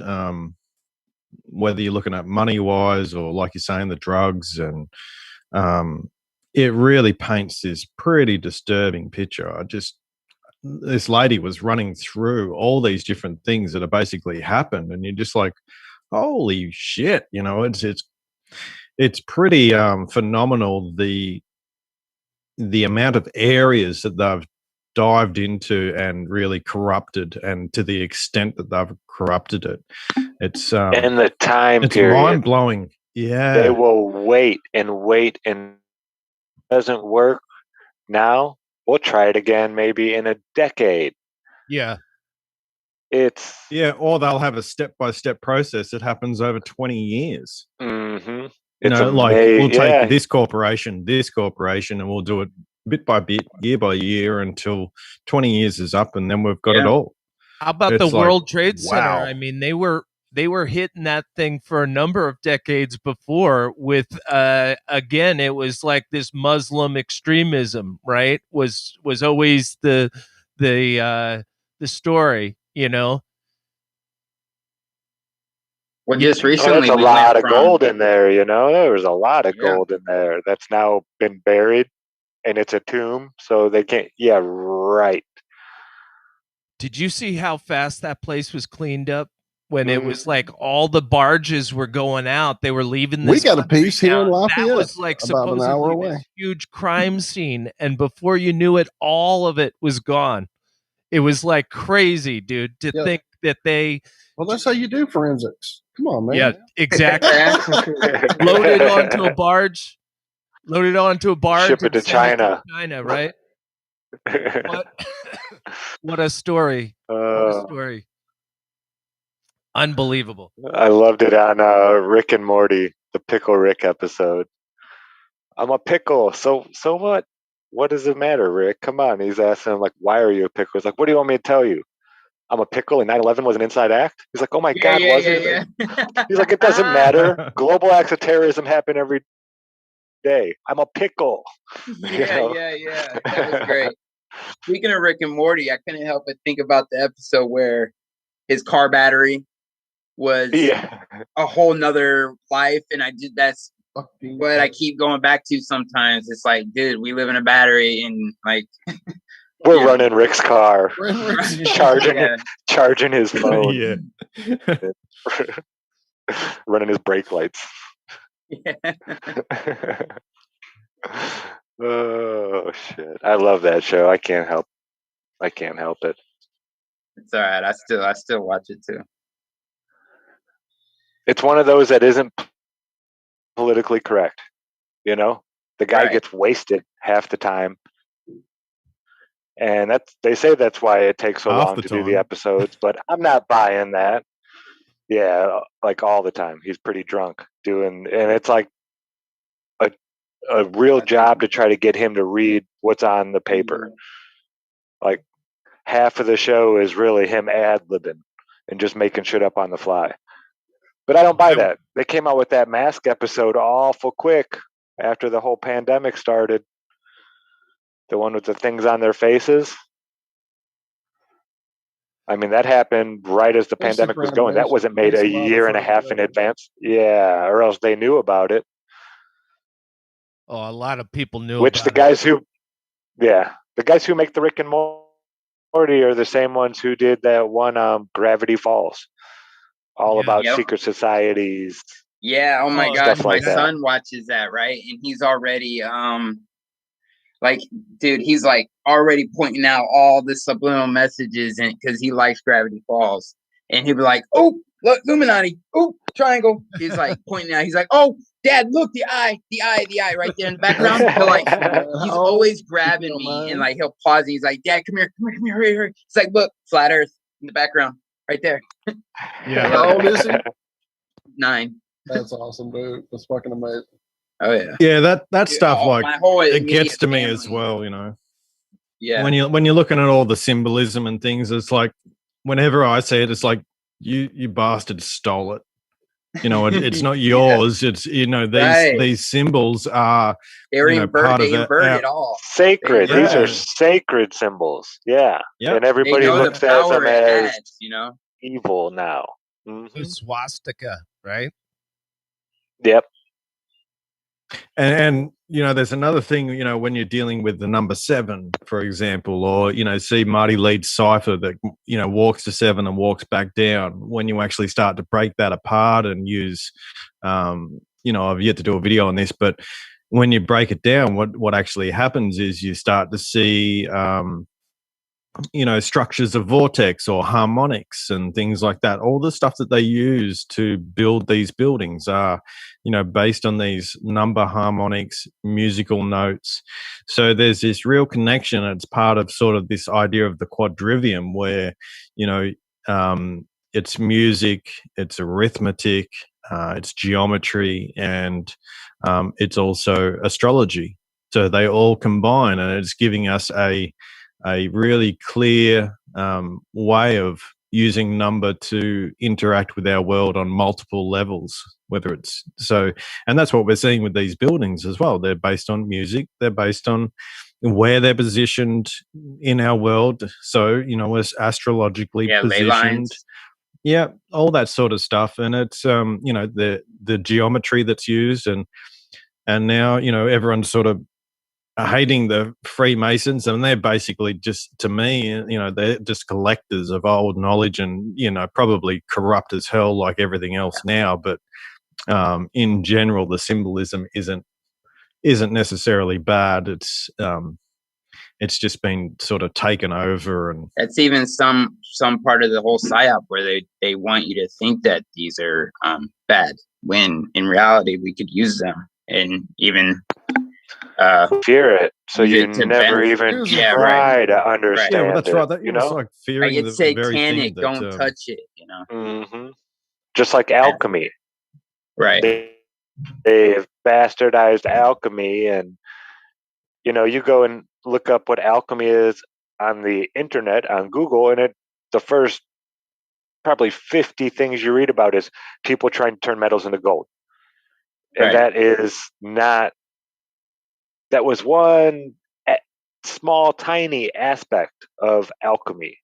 whether you're looking at money wise or like you're saying the drugs, and it really paints this pretty disturbing picture. This lady was running through all these different things that have basically happened, and you're just like, holy shit, it's pretty phenomenal the amount of areas that they've dived into and really corrupted, and to the extent that they've corrupted it. It's In the time it's period, mind blowing. they Yeah. will wait and wait, and it doesn't work now. We'll try it again maybe in a decade. yeah It's or they'll have a step-by-step process that happens over 20 years. Mm-hmm. You know, like we'll take this corporation, and we'll do it bit by bit, year by year, until 20 years is up, and then we've got it all. How about It's the like, World Trade Center? wow. I mean, they were hitting that thing for a number of decades before with again, it was like this Muslim extremism, right? Was always the story, you know. Well, just recently there's a we lot went of from gold in there, you know. There was a lot of gold in there that's now been buried, and it's a tomb, so they can't. Yeah, right. Did you see how fast that place was cleaned up? When it was like all the barges were going out, they were leaving this. We got a piece here in Lafayette, that was like about an hour supposedly away. this huge crime scene, and before you knew it, all of it was gone. It was like crazy, dude, to think that they. Well, that's how you do forensics. Come on, man. Yeah, exactly. Loaded onto a barge. Ship it to China. Right? What a story. What a story. Unbelievable. I loved it on Rick and Morty, the Pickle Rick episode. I'm a pickle, so what? What does it matter, Rick? Come on. He's asking him, like, why are you a pickle? He's like, what do you want me to tell you? I'm a pickle and 9/11 was an inside act? He's like, oh my God, was it? He's like, it doesn't matter. Global acts of terrorism happen every day. I'm a pickle. Yeah. That was great. Speaking of Rick and Morty, I couldn't help but think about the episode where his car battery was a whole nother life, and that's what I keep going back to sometimes. It's like, dude, we live in a battery, and like we're running Rick's car, charging his phone, running his brake lights. Oh shit! I love that show. I can't help it. It's all right. I still watch it too. It's one of those that isn't politically correct. You know, the guy gets wasted half the time, and they say that's why it takes so long to do the episodes. But I'm not buying that. Yeah, like all the time, he's pretty drunk and it's like a real job to try to get him to read what's on the paper. Like half of the show is really him ad-libbing and just making shit up on the fly. But I don't buy that. They came out with that mask episode awful quick after the whole pandemic started. The one with the things on their faces. I mean, that happened right as the pandemic was going. That wasn't made a year and a half in advance. Yeah, or else they knew about it. Oh, a lot of people knew about it. Which the guys who make the Rick and Morty are the same ones who did that one Gravity Falls. All about secret societies. Yeah, oh my gosh, my son watches that, right? And he's already like, dude, he's like already pointing out all the subliminal messages, and because he likes Gravity Falls, and he'll be like, "Oh, look, Illuminati! Oh, triangle!" He's like pointing out. He's like, "Oh, Dad, look, the eye, right there in the background." So like, he's always grabbing me, and like he'll pause, and he's like, "Dad, come here, hurry!" It's like, look, flat Earth in the background, right there. Yeah, how old is he? 9. That's awesome, dude. That's fucking amazing. Oh yeah. Yeah, that stuff it gets to me as well, you know. Yeah. When you're looking at all the symbolism and things, it's like whenever I see it, it's like you bastards stole it. You know, it's not yours. It's these symbols are part of it all. Sacred. These are sacred symbols. Yeah. And everybody looks at them as evil now. Mm-hmm. The swastika, right? Yep. And there's another thing, when you're dealing with the number 7, for example, or, see Marty lead Cypher that, walks to 7 and walks back down. When you actually start to break that apart and use, I've yet to do a video on this, but when you break it down, what actually happens is you start to see, structures of vortex or harmonics and things like that. All the stuff that they use to build these buildings are, based on these number harmonics, musical notes. So there's this real connection. It's part of sort of this idea of the quadrivium where, it's music, it's arithmetic, it's geometry, and it's also astrology. So they all combine, and it's giving us a really clear way of using number to interact with our world on multiple levels, whether it's so, and that's what we're seeing with these buildings as well. They're based on music, they're based on where they're positioned in our world. So, we're astrologically ley positioned. lines. Yeah, all that sort of stuff. And it's the geometry that's used, and now, everyone's sort of hating the Freemasons, and they're basically just, to me, they're just collectors of old knowledge, and probably corrupt as hell like everything else now. But in general, the symbolism isn't necessarily bad. It's just been sort of taken over, and that's even some part of the whole psyop where they want you to think that these are bad, when in reality we could use them and even fear it, so you it to never even try to understand. Yeah, well, that's it, right. It's like fearing it's the very satanic. thing that, Don't touch it. Just like alchemy, right? They've bastardized alchemy, and you go and look up what alchemy is on the internet, on Google, and the first probably 50 things you read about is people trying to turn metals into gold. And that was one small, tiny aspect of alchemy,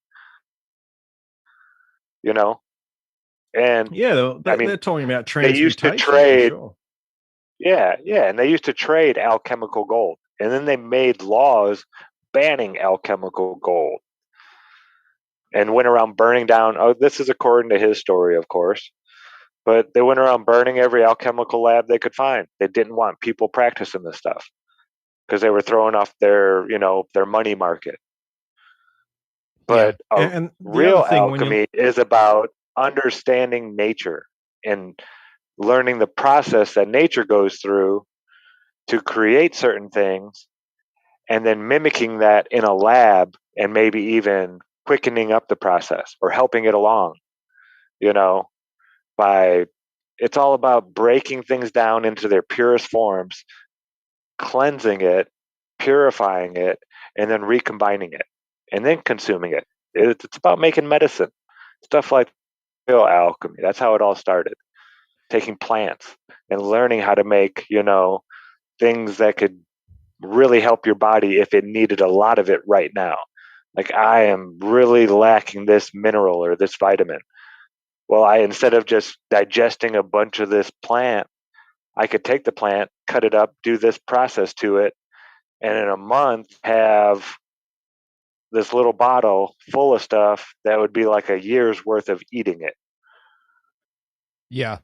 And yeah, they're talking about transmutation. They used to trade. For sure. Yeah, and they used to trade alchemical gold, and then they made laws banning alchemical gold, and went around burning down. Oh, this is according to his story, of course. But they went around burning every alchemical lab they could find. They didn't want people practicing this stuff because they were throwing off their money market. But and real alchemy is about understanding nature and learning the process that nature goes through to create certain things, and then mimicking that in a lab, and maybe even quickening up the process or helping it along, it's all about breaking things down into their purest forms, cleansing it, purifying it, and then recombining it, and then consuming it. It's about making medicine, stuff like real alchemy. That's how it all started. Taking plants and learning how to make, things that could really help your body if it needed a lot of it right now. Like, I am really lacking this mineral or this vitamin. Well, instead of just digesting a bunch of this plant, I could take the plant, cut it up, do this process to it, and in a month have this little bottle full of stuff that would be like a year's worth of eating it. Yeah.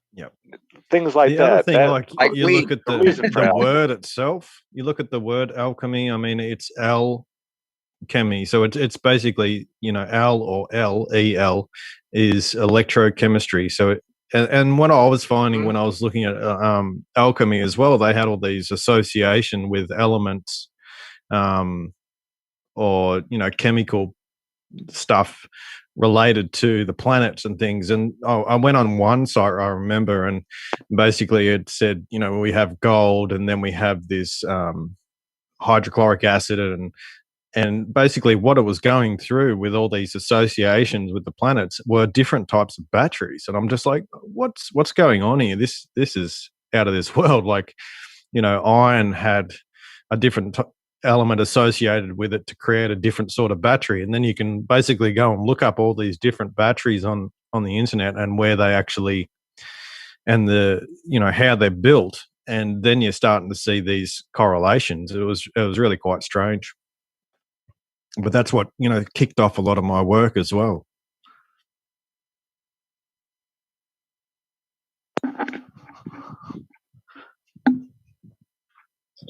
Things like the that. Other thing, you we, look at the word itself. You look at the word alchemy. I mean, it's alchemy, so it's basically al, or L-E-L, is electrochemistry. So and what I was finding when I was looking at alchemy as well, they had all these association with elements, or chemical stuff related to the planets and things. And I went on one site, I remember, and basically it said, we have gold, and then we have this hydrochloric acid, and basically what it was going through with all these associations with the planets were different types of batteries. And I'm just like, what's going on here? This is out of this world. Like, iron had a different element associated with it to create a different sort of battery. And then you can basically go and look up all these different batteries on the internet, and where they actually, and how they're built. And then you're starting to see these correlations. It was really quite strange. But that's what, kicked off a lot of my work as well.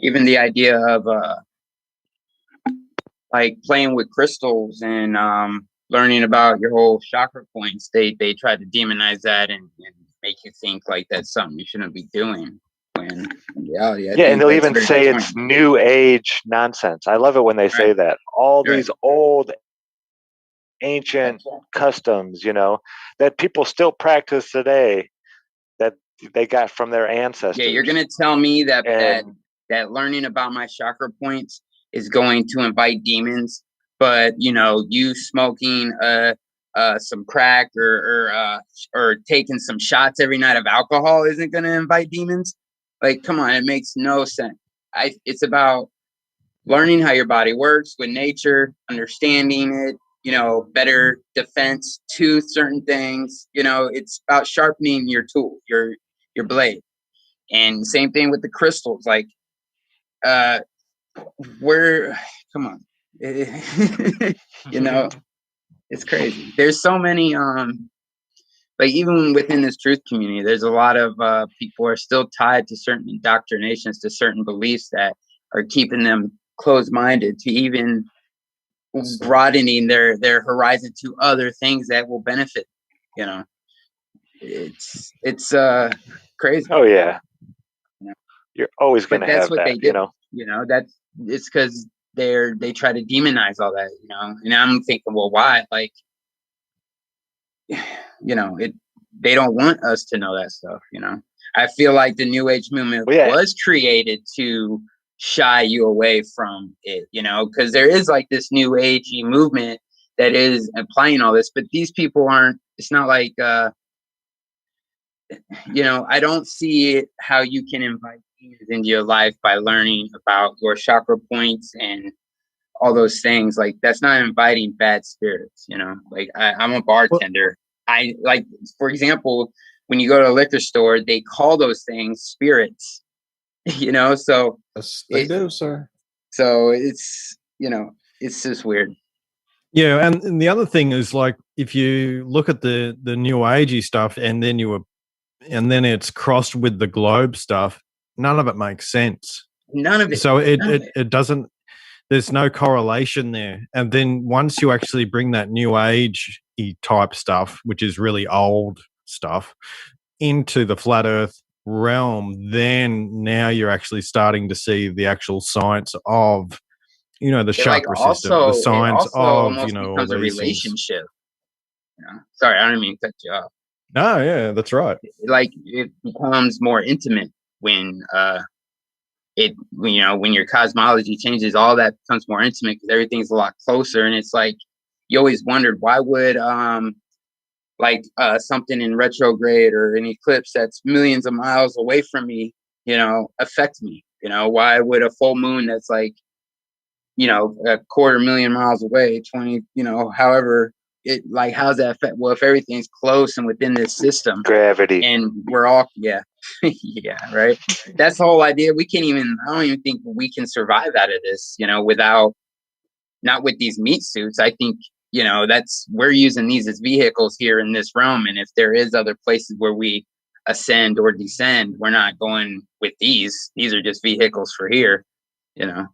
Even the idea of like playing with crystals and learning about your whole chakra points, they try to demonize that and make you think like that's something you shouldn't be doing. When in reality, and they'll even say it's new age nonsense. I love it when they say that. All these old ancient customs, that people still practice today that they got from their ancestors. Yeah, you're gonna tell me that And- that learning about my chakra points is going to invite demons, but you smoking some crack or taking some shots every night of alcohol isn't gonna invite demons? Like, come on, it makes no sense. It's about learning how your body works with nature, understanding it, better defense to certain things. It's about sharpening your tool, your blade. And same thing with the crystals. Like, come on. It's crazy. There's so many, like, even within this truth community, there's a lot of people are still tied to certain indoctrinations, to certain beliefs that are keeping them closed-minded to even broadening their horizon to other things that will benefit. It's crazy. Oh yeah, you're always going to have what that. They do. That's it's because they try to demonize all that. And I'm thinking, well, why? Like, they don't want us to know that stuff. I feel like the New Age movement was created to shy you away from it, because there is like this New Agey movement that is applying all this, but these people aren't. It's not like I don't see it how you can invite demons into your life by learning about your chakra points and all those things. Like, that's not inviting bad spirits. Like, I'm a bartender. I like, for example, when you go to a liquor store, they call those things spirits. So they do, sir. So it's it's just weird. Yeah, and the other thing is, like, if you look at the New Agey stuff, and then it's crossed with the globe stuff, none of it makes sense. None of it. So it doesn't. There's no correlation there. And then once you actually bring that New Age type stuff, which is really old stuff, into the flat Earth realm, then now you're actually starting to see the actual science of, the chakra system, the science of, all becomes a these relationship. Sorry, I don't mean to cut you off. No, yeah, that's right. Like, it becomes more intimate when when your cosmology changes, all that becomes more intimate because everything's a lot closer. And it's like, you always wondered, why would something in retrograde or an eclipse that's millions of miles away from me, affect me? Why would a full moon that's like, a 250,000 miles away, 20, however, it, like, how's that affect? Well, if everything's close and within this system, gravity, and we're all, yeah, right. That's the whole idea. I don't even think we can survive out of this, not with these meat suits. I think, we're using these as vehicles here in this realm. And if there is other places where we ascend or descend, we're not going with these. These are just vehicles for here, Yeah,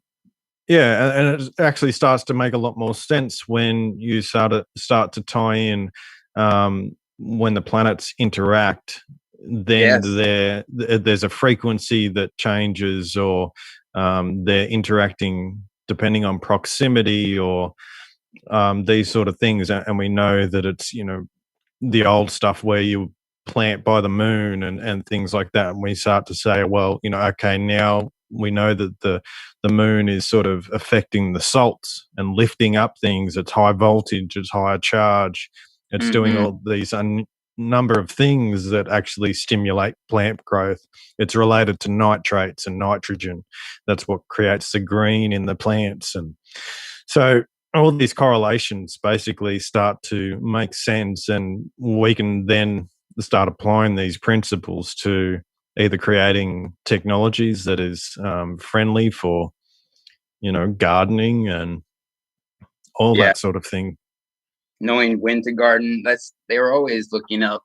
and it actually starts to make a lot more sense when you start to tie in when the planets interact. Then there's a frequency that changes, or they're interacting depending on proximity, or these sort of things. And we know that it's the old stuff where you plant by the moon and things like that. And we start to say, well, okay, now we know that the moon is sort of affecting the salts and lifting up things. It's high voltage, it's higher charge, it's doing all these number of things that actually stimulate plant growth. It's related to nitrates and nitrogen. That's what creates the green in the plants. And so all these correlations basically start to make sense, and we can then start applying these principles to either creating technologies that is friendly for, gardening and all that sort of thing. Knowing when to garden, they were always looking up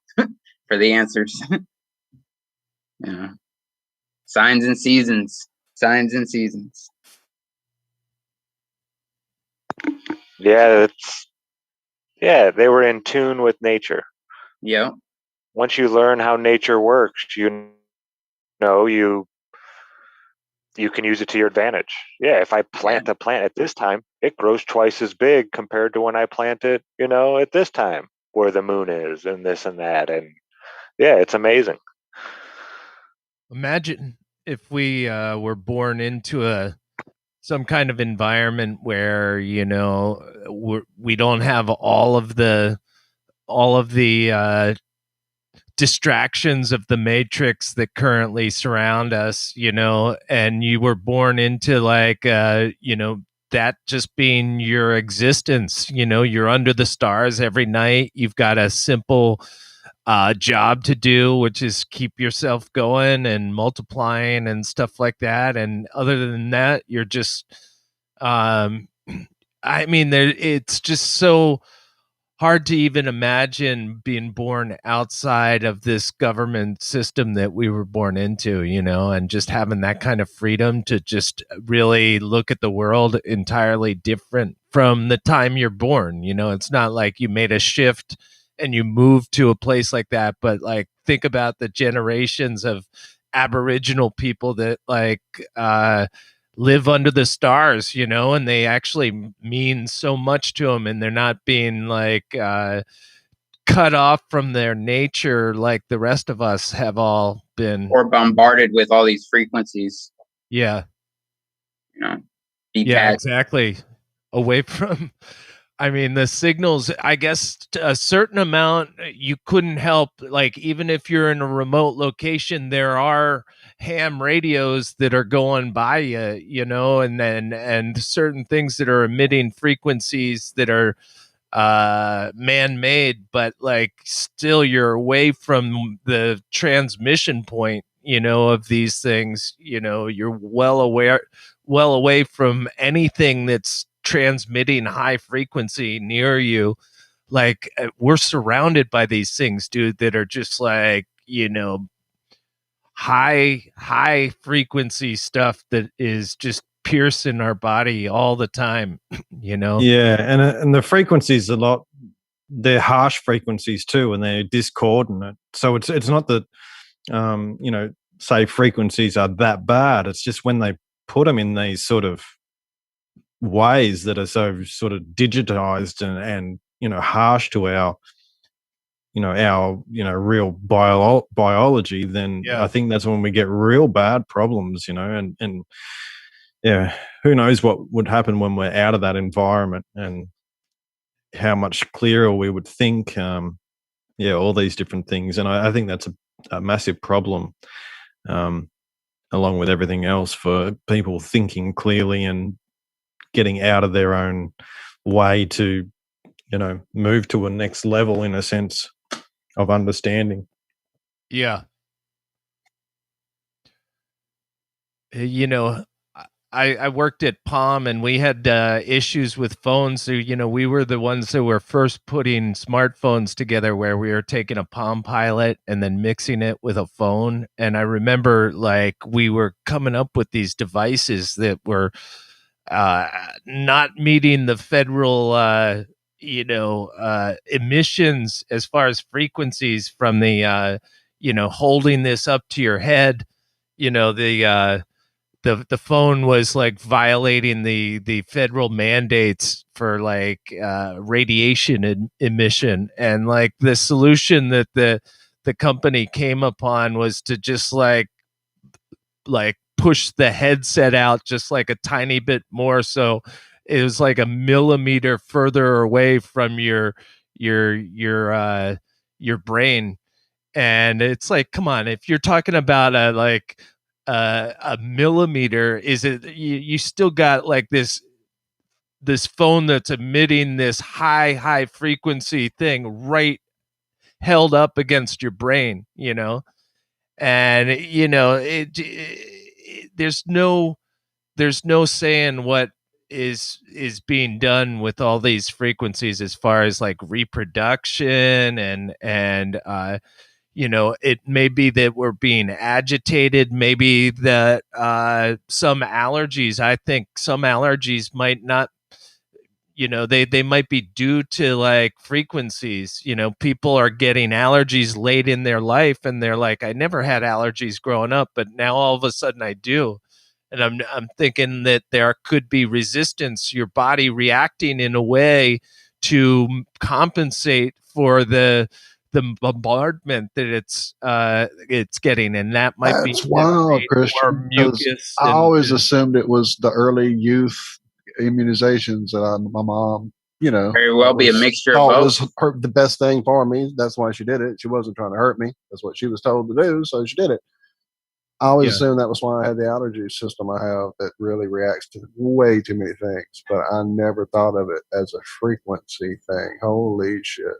for the answers. Signs and seasons. Yeah, they were in tune with nature. Yeah. Once you learn how nature works, you can use it to your advantage. Yeah, if I plant a plant at this time, it grows twice as big compared to when I plant it, at this time where the moon is and this and that. And yeah, it's amazing. Imagine if we were born into some kind of environment where we don't have all of the distractions of the matrix that currently surround us, and you were born into that just being your existence. You're under the stars every night. You've got a simple job to do, which is keep yourself going and multiplying and stuff like that. And other than that, you're just, it's just so hard to even imagine being born outside of this government system that we were born into, and just having that kind of freedom to just really look at the world entirely different from the time you're born. It's not like you made a shift and you moved to a place like that, but like think about the generations of Aboriginal people that live under the stars, and they actually mean so much to them, and they're not being cut off from their nature like the rest of us have all been, or bombarded with all these frequencies. Yeah, detached. Exactly. Away from, the signals, I guess, to a certain amount, you couldn't help, like, even if you're in a remote location, there are ham radios that are going by you, and certain things that are emitting frequencies that are man-made, but like still you're away from the transmission point, of these things. You're well away from anything that's transmitting high frequency near you. Like, we're surrounded by these things, dude, that are just like, high frequency stuff that is just piercing our body all the time. Yeah, and the frequencies they're harsh frequencies too, and they're discordant. So it's not that say frequencies are that bad. It's just when they put them in these sort of ways that are so sort of digitized and harsh to our real biology, then I think that's when we get real bad problems, and yeah, who knows what would happen when we're out of that environment and how much clearer we would think. All these different things, and I think that's a massive problem, along with everything else, for people thinking clearly and getting out of their own way to, move to a next level in a sense of understanding. Yeah. I worked at Palm, and we had issues with phones. So, we were the ones that were first putting smartphones together, where we were taking a Palm Pilot and then mixing it with a phone. And I remember, like, we were coming up with these devices that were not meeting the federal, emissions as far as frequencies from the, holding this up to your head. The phone was like violating the federal mandates for like radiation emission, and like the solution that the company came upon was to just like push the headset out just like a tiny bit more, so it was like a millimeter further away from your brain. And it's like, come on, if you're talking about a millimeter, is it you still got like this phone that's emitting this high frequency thing right held up against your brain, and there's no saying what is being done with all these frequencies as far as like reproduction and it may be that we're being agitated, maybe that some allergies, I think some allergies might not, they might be due to like frequencies. People are getting allergies late in their life, and they're like, I never had allergies growing up, but now all of a sudden I do. And I'm thinking that there could be resistance, your body reacting in a way to compensate for the bombardment that it's getting, and that might That's be wild, more Christian, because mucus. I And always assumed it was the early youth immunizations that my mom, Very well be a mixture of thought both. was the best thing for me. That's why she did it. She wasn't trying to hurt me. That's what she was told to do, so she did it. I always assumed that was why I had the allergy system I have that really reacts to way too many things, but I never thought of it as a frequency thing. Holy shit.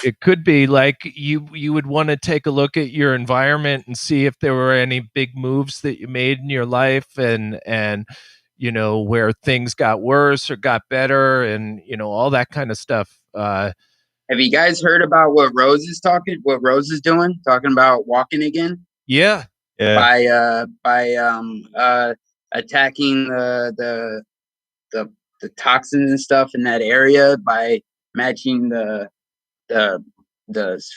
it could be like you would want to take a look at your environment and see if there were any big moves that you made in your life, and where things got worse or got better, and all that kind of stuff. Have you guys heard about what Rose is doing? Talking about walking again? Yeah. By attacking the toxins and stuff in that area by matching the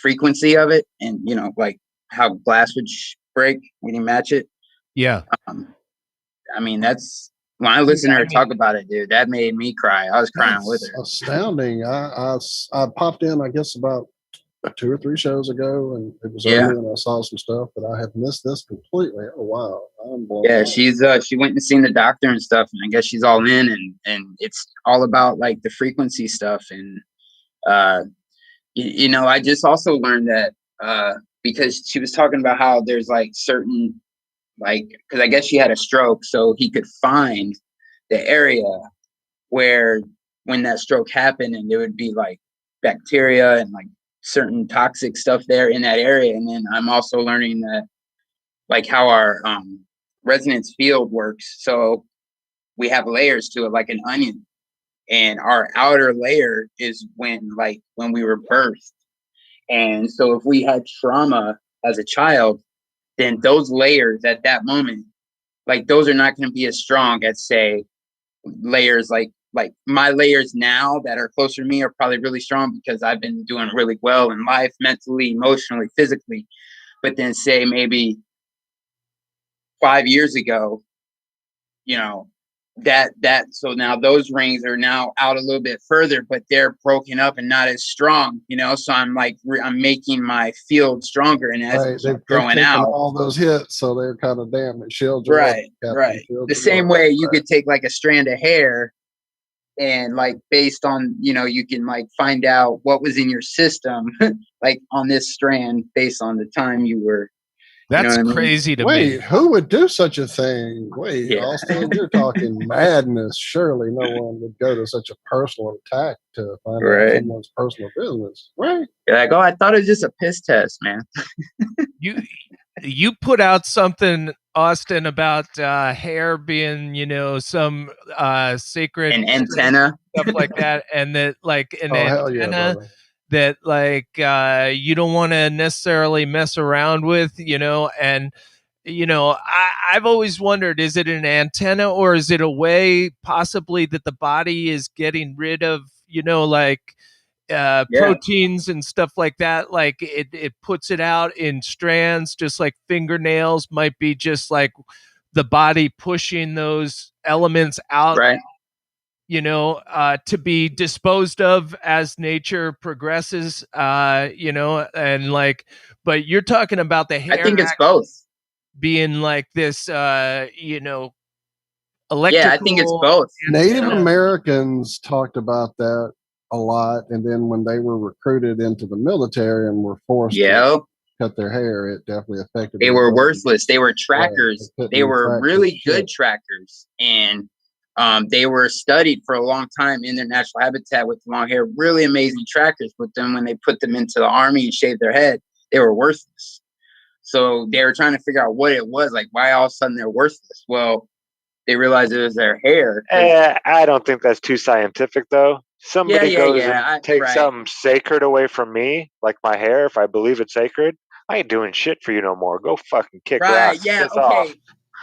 frequency of it, and like how glass would break when you match it. Yeah. I mean, that's when I listened to her talk about it, dude, that made me cry. I was crying with her. Astounding. I popped in, I guess, about 2 or 3 shows ago, and it was early, and I saw some stuff, but I have missed this completely. Oh wow, I'm blown away. She went and seen the doctor and stuff, and I guess she's all in, and it's all about like the frequency stuff, and I just also learned that because she was talking about how there's like certain, like, because I guess she had a stroke, so he could find the area where when that stroke happened, and there would be like bacteria and like certain toxic stuff there in that area. And then I'm also learning that like how our resonance field works. So we have layers to it, like an onion, and our outer layer is when we were birthed. And so if we had trauma as a child, then those layers at that moment, like those are not going to be as strong as, say, layers like my layers now that are closer to me are probably really strong because I've been doing really well in life, mentally, emotionally, physically. But then say maybe 5 years ago, so now those rings are now out a little bit further, but they're broken up and not as strong, so I'm like, I'm making my field stronger, and as it's growing out, all those hits, so they're kind of damaged. Shields, right. The same way you could take like a strand of hair, and like based on you can like find out what was in your system, like on this strand based on the time you were. That's crazy to me. Wait, who would do such a thing? Wait, Austin, you're talking madness. Surely no one would go to such a personal attack to find out someone's personal business, right? You're like, I thought it was just a piss test, man. You put out something, Austin, about hair being, some sacred an antenna, stuff like that, and that like an antenna. Yeah, that like you don't want to necessarily mess around with, and I've always wondered, is it an antenna or is it a way possibly that the body is getting rid of, proteins and stuff like that? Like it puts it out in strands, just like fingernails might be just like the body pushing those elements out, right? To be disposed of as nature progresses, and like, but you're talking about the hair. I think it's both. Being like this, electrical. Yeah, I think it's both. Native Americans talked about that a lot, and then when they were recruited into the military and were forced to cut their hair, it definitely affected. They were worthless. They were trackers. They were really good trackers, and they were studied for a long time in their natural habitat with long hair. Really amazing trackers. But then when they put them into the army and shaved their head, they were worthless. So they were trying to figure out what it was, like why all of a sudden they're worthless. Well, they realized it was their hair. I don't think that's too scientific, though. Somebody goes and takes something sacred away from me, like my hair. If I believe it's sacred, I ain't doing shit for you no more. Go fucking kick rocks. Yeah, piss off.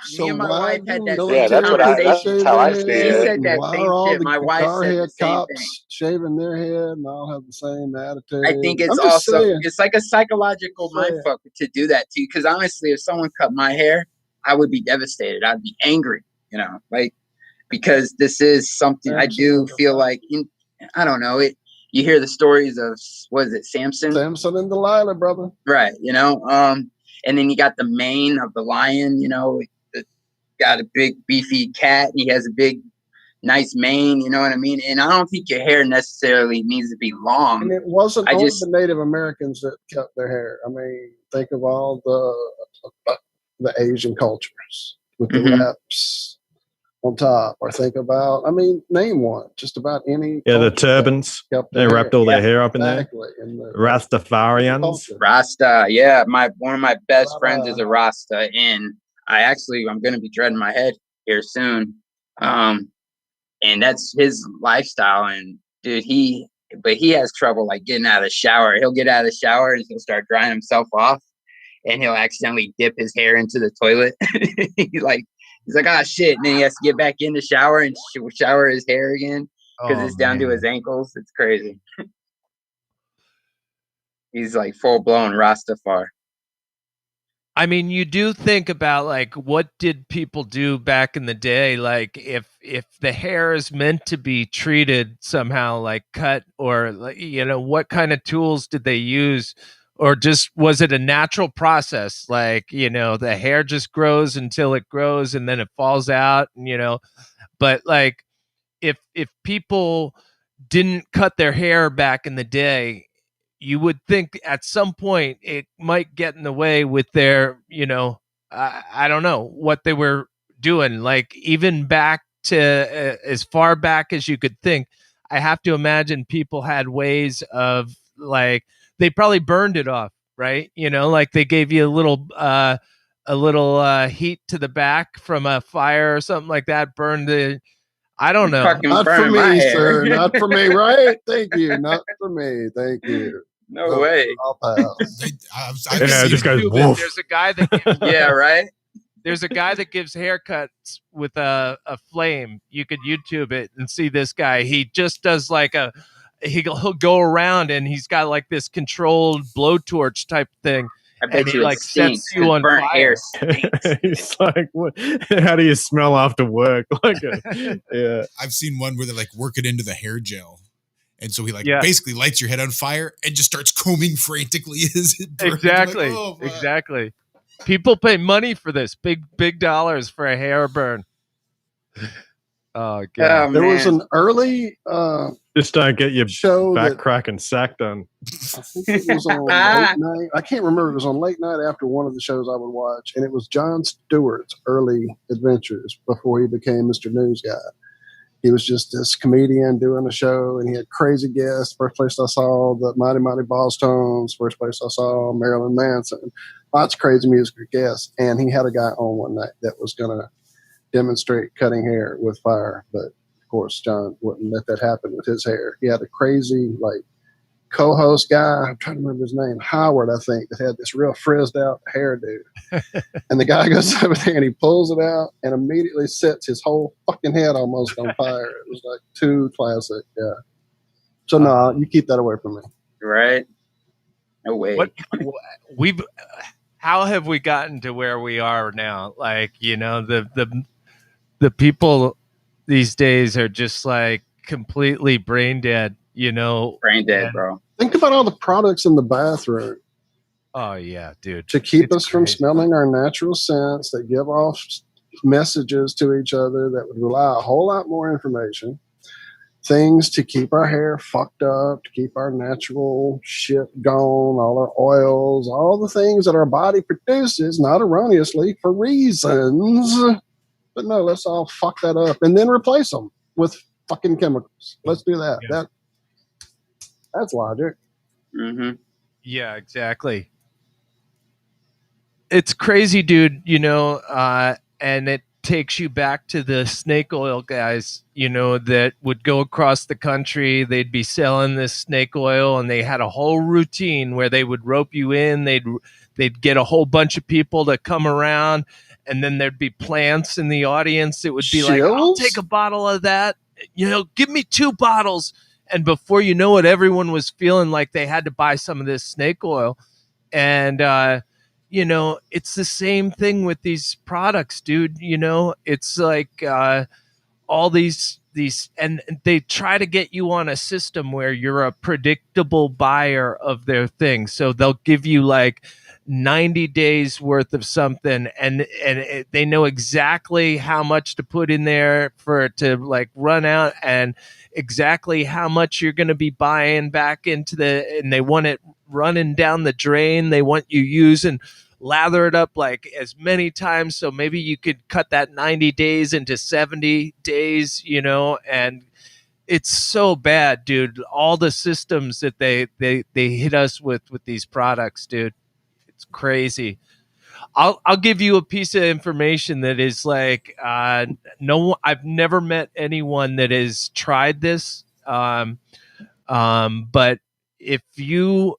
So me and my wife had that same conversation. That's how I see it. She said that same shit. My wife said the same thing. Shaving their head and all have the same attitude. I think it's also it's like a psychological mindfuck to do that to you. Because honestly, if someone cut my hair, I would be devastated. I'd be angry, you know, like, because this is something I do feel like, I don't know, you hear the stories of, what is it, Samson and Delilah, brother. Right, you know, and then you got the mane of the lion, you know, got a big beefy cat, and he has a big nice mane, you know what I mean? And I don't think your hair necessarily needs to be long. And it wasn't only the Native Americans that kept their hair. I mean, think of all the Asian cultures with the wraps on top, or think about, I mean, name one, just about any. Yeah, the turbans. They wrapped all their hair up in there. And the Rastafarians. Rasta, yeah. One of my best friends is a Rasta, and I'm going to be dreading my head here soon. And that's his lifestyle. And dude, he has trouble like getting out of the shower. He'll get out of the shower and he'll start drying himself off, and he'll accidentally dip his hair into the toilet. He's like, ah, shit. And then he has to get back in the shower and shower his hair again because it's down to his ankles. It's crazy. He's like full blown Rastafari. I mean, you do think about like, what did people do back in the day? Like if the hair is meant to be treated somehow, like cut, or, you know, what kind of tools did they use? Or just, was it a natural process? Like, you know, the hair just grows until it grows and then it falls out, and, you know, but like if people didn't cut their hair back in the day, you would think at some point it might get in the way with their, you know, I don't know what they were doing. Like even back to as far back as you could think, I have to imagine people had ways of, like, they probably burned it off, right? You know, like they gave you a little heat to the back from a fire or something like that, burned the, I don't know. Not for me, sir. Not for me, right? Thank you. Not for me. Thank you. No way. I'll pass. This guy's wolf. There's a guy that gives, yeah, right. There's a guy that gives haircuts with a flame. You could YouTube it and see this guy. He just does like he'll go around and he's got like this controlled blowtorch type thing. I bet he like sets you on fire. He's like, what? How do you smell after work? Like, yeah. I've seen one where they like work it into the hair gel. And so he basically lights your head on fire and just starts combing frantically as it burns. Exactly. Like, oh, exactly. People pay money for this. Big dollars for a hair burn. Oh god. There was an early just don't get your show back crack and sack done. I think it was on late night. I can't remember. It was on late night after one of the shows I would watch, and it was Jon Stewart's early adventures before he became Mr. News Guy. He was just this comedian doing a show, and he had crazy guests. First place I saw the Mighty Mighty Boss Tones. First place I saw Marilyn Manson. Lots of crazy musical guests, and he had a guy on one night that was going to demonstrate cutting hair with fire, but of course John wouldn't let that happen with his hair. He had a crazy like co-host guy, I'm trying to remember his name, Howard, I think, that had this real frizzed out hairdo. And the guy goes over there and he pulls it out and immediately sets his whole fucking head almost on fire. It was like too classic. Yeah. So no, you keep that away from me. Right. No way. How have we gotten to where we are now? Like, you know, the people these days are just like completely brain dead, you know. Brain dead, bro. Think about all the products in the bathroom. Oh yeah, dude. To keep us from smelling our natural scents, that give off messages to each other that would rely a whole lot more information. Things to keep our hair fucked up, to keep our natural shit gone, all our oils, all the things that our body produces, not erroneously, for reasons. But no, let's all fuck that up and then replace them with fucking chemicals. Let's do that. Yeah. That's logic. Mm-hmm. Yeah, exactly. It's crazy, dude, you know, and it takes you back to the snake oil guys, you know, that would go across the country. They'd be selling this snake oil, and they had a whole routine where they would rope you in. They'd get a whole bunch of people to come around, and then there'd be plants in the audience. It would be like, I'll take a bottle of that. You know, give me 2 bottles. And before you know it, everyone was feeling like they had to buy some of this snake oil. And, you know, it's the same thing with these products, dude. You know, it's like all these and they try to get you on a system where you're a predictable buyer of their things. So they'll give you like 90 days worth of something, and they know exactly how much to put in there for it to like run out, and exactly how much you're going to be buying back into and they want it running down the drain. They want you using, lather it up like as many times, so maybe you could cut that 90 days into 70 days, you know. And it's so bad, dude, all the systems that they hit us with these products, dude. It's crazy. I'll give you a piece of information that is like no, I've never met anyone that has tried this, but if you,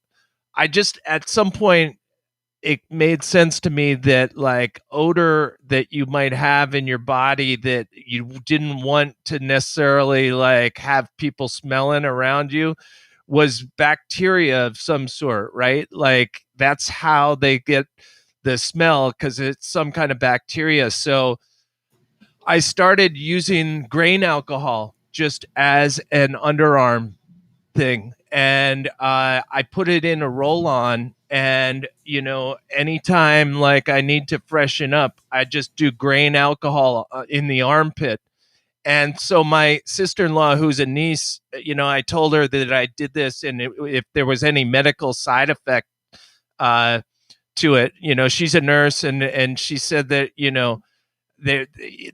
I just, at some point, it made sense to me that like odor that you might have in your body that you didn't want to necessarily like have people smelling around you was bacteria of some sort, right? Like that's how they get the smell, because it's some kind of bacteria. So I started using grain alcohol just as an underarm thing, and I put it in a roll-on, and you know, anytime like I need to freshen up, I just do grain alcohol in the armpit. And so my sister-in-law, who's a niece, you know, I told her that I did this, and if there was any medical side effect uh, to it, you know, she's a nurse, and she said that, you know,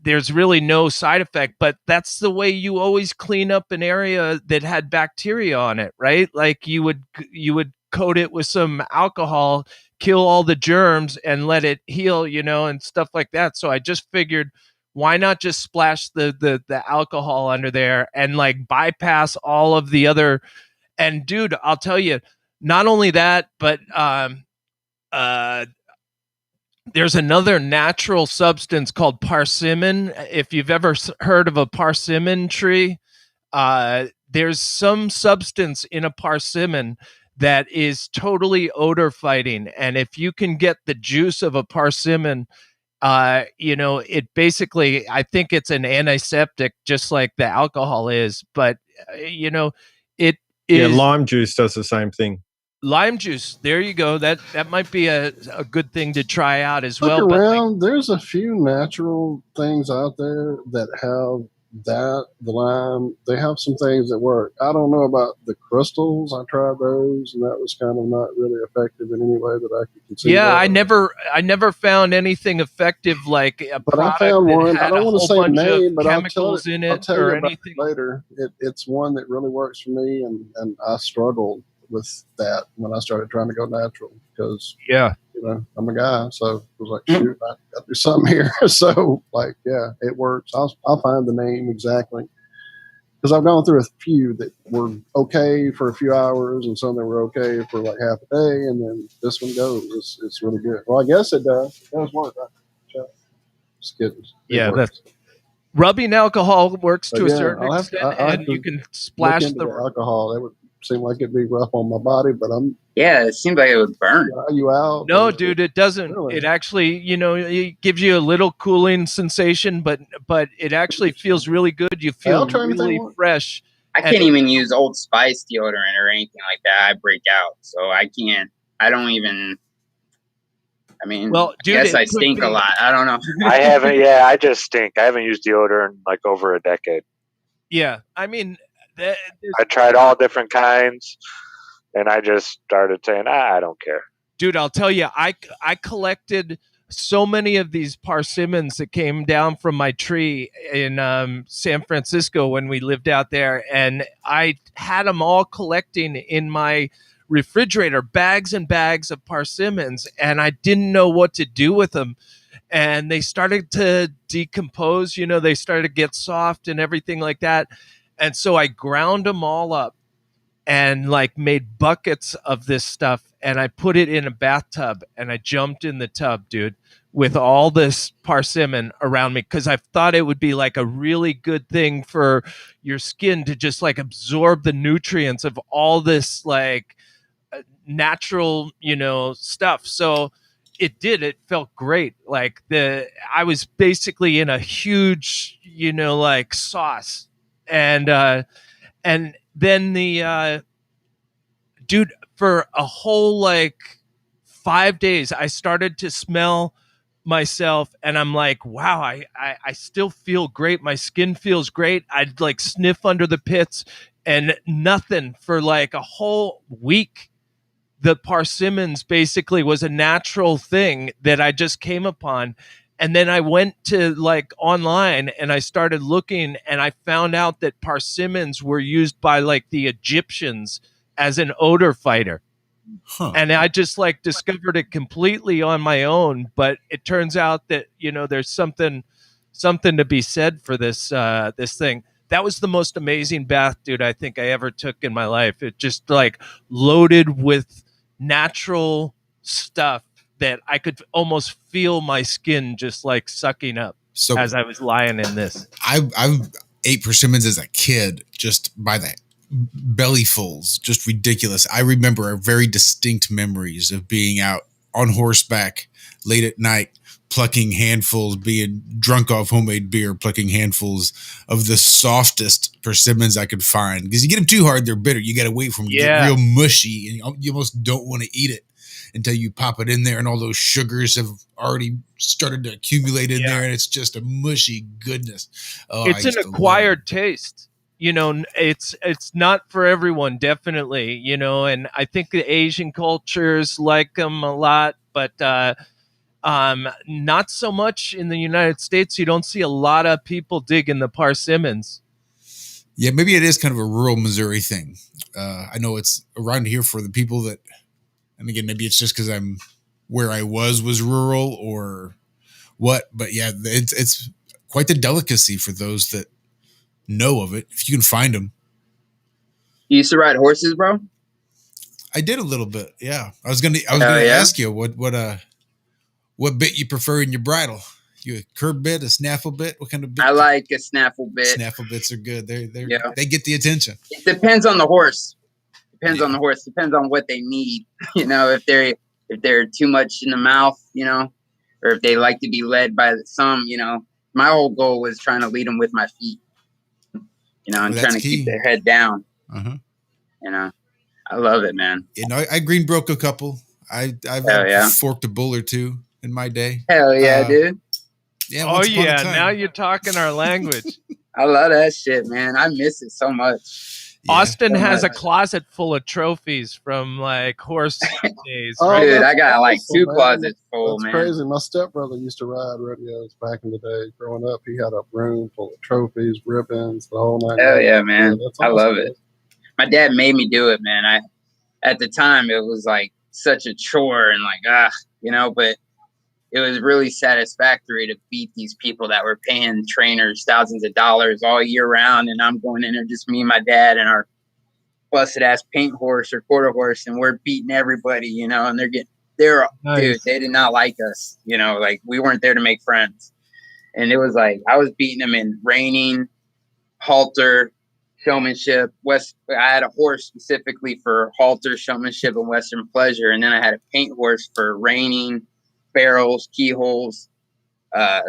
there's really no side effect, but that's the way you always clean up an area that had bacteria on it, right? Like you would coat it with some alcohol, kill all the germs, and let it heal, you know, and stuff like that. So I just figured, why not just splash the alcohol under there and like bypass all of the other. And dude, I'll tell you, not only that, but uh there's another natural substance called persimmon. If you've ever heard of a persimmon tree, there's some substance in a persimmon that is totally odor fighting. And if you can get the juice of a persimmon, you know, it basically, I think it's an antiseptic, just like the alcohol is. But, you know, it is. Yeah, lime juice does the same thing. Lime juice. There you go. That might be a good thing to try out as well. Look But around. There's a few natural things out there that have the lime. They have some things that work. I don't know about the crystals. I tried those, and that was kind of not really effective in any way that I could conceive. Yeah, of. I never found anything effective like a But I product found that one. I had a don't want to whole say the bunch of name, but chemicals in I'll it tell you or about anything. it later. It's one that really works for me, and I struggled with that when I started trying to go natural because Yeah. you know, I'm a guy, so it was like, shoot, I got to do something here. So, like, yeah, it works. I'll find the name exactly because I've gone through a few that were okay for a few hours and some that were okay for like half a day, and then this one goes. It's really good. Well, I guess it does. It does work. Right? Just kidding. Yeah, that's rubbing alcohol works But to a yeah, certain I extent, have and to you can look splash into the the alcohol. That would seem like it'd be rough on my body, but Yeah, it seemed like it would burn. are you out? No, dude, it doesn't. Really? It actually, you know, it gives you a little cooling sensation, but it actually feels really good. You feel I'll try really anything. fresh. I can't even use Old Spice deodorant or anything like that. I break out, so I can't. I don't even. I mean, well, dude, I guess I stink a lot. I don't know. I haven't. Yeah, I just stink. I haven't used deodorant in like over a decade. Yeah, I mean, I tried all different kinds, and I just started saying, I don't care. Dude, I'll tell you, I collected so many of these persimmons that came down from my tree in San Francisco when we lived out there, and I had them all collecting in my refrigerator, bags and bags of persimmons, and I didn't know what to do with them. And they started to decompose, you know, they started to get soft and everything like that. And so I ground them all up and like made buckets of this stuff, and I put it in a bathtub, and I jumped in the tub, dude, with all this persimmon around me, because I thought it would be like a really good thing for your skin to just like absorb the nutrients of all this like natural, you know, stuff. So it did. It felt great. Like I was basically in a huge, like sauce, and then dude, for a whole like 5 days, I started to smell myself, and I'm like, wow, I still feel great. My skin feels great. I'd like sniff under the pits, and nothing for like a whole week. The persimmons basically was a natural thing that I just came upon. And then I went to like online and I started looking, and I found out that persimmons were used by like the Egyptians as an odor fighter. Huh. And I just like discovered it completely on my own. But it turns out that, there's something to be said for this thing. That was the most amazing bath, dude, I think I ever took in my life. It just like loaded with natural stuff that I could almost feel my skin just like sucking up So as I was lying in this. I've ate persimmons as a kid just by the bellyfuls, just ridiculous. I remember very distinct memories of being out on horseback late at night, plucking handfuls, being drunk off homemade beer, plucking handfuls of the softest persimmons I could find. Because you get them too hard, they're bitter. You got to wait for them to get real mushy, and you almost don't want to eat it until you pop it in there, and all those sugars have already started to accumulate in there, and it's just a mushy goodness. Oh, it's an acquired taste. It's not for everyone, definitely, and I think the Asian cultures like them a lot, but not so much in the United States. You don't see a lot of people digging the persimmons. Yeah, maybe it is kind of a rural Missouri thing. I know it's around here for the people that, and again, maybe it's just because I'm where I was rural or what, but yeah, it's quite the delicacy for those that know of it, if you can find them. You used to ride horses, bro? I did a little bit. Yeah. I was gonna ask you what bit you prefer in your bridle. You a curb bit, a snaffle bit? What kind of bit? I like a snaffle bit. Snaffle bits are good. They get the attention. It depends on the horse. Depends on the horse. Depends on what they need. If they're too much in the mouth, or if they like to be led by some, my whole goal was trying to lead them with my feet. And trying to keep their head down. Uh-huh. I love it, man. I green broke a couple. I've forked a bull or two in my day. Hell yeah, dude. Yeah. Oh yeah. Now you're talking our language. I love that shit, man. I miss it so much. Yeah. Austin has a clset full of trophies from like horse days. Dude, I got like two closets full, that's man. Crazy. My stepbrother used to ride rodeos back in the day. Growing up, he had a room full of trophies, ribbons, the whole night. Hell yeah, man. Yeah, I love it. My dad made me do it, man. At the time, it was like such a chore and like, but it was really satisfactory to beat these people that were paying trainers thousands of dollars all year round. And I'm going in there, just me and my dad and our busted ass paint horse or quarter horse. And we're beating everybody, and they're nice. Dude, they did not like us, like we weren't there to make friends. And it was like, I was beating them in reining, halter, showmanship. I had a horse specifically for halter, showmanship, and Western pleasure. And then I had a paint horse for reining, barrels, keyholes, a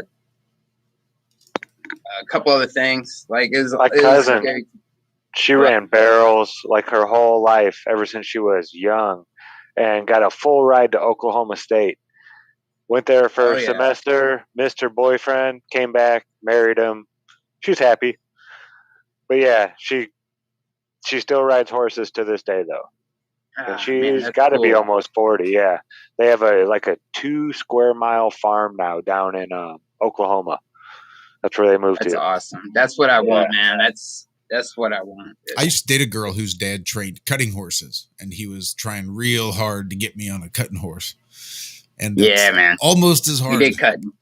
couple other things. Like my cousin, she ran barrels like her whole life ever since she was young, and got a full ride to Oklahoma State. Went there for a semester, missed her boyfriend, came back, married him. She's happy. But yeah, she still rides horses to this day though. And she's got to be almost 40. Yeah, they have a 2 square mile farm now down in Oklahoma. That's where they moved to. That's awesome. That's what I want, man. That's what I want. I used to date a girl whose dad trained cutting horses, and he was trying real hard to get me on a cutting horse. And yeah, man, almost as hard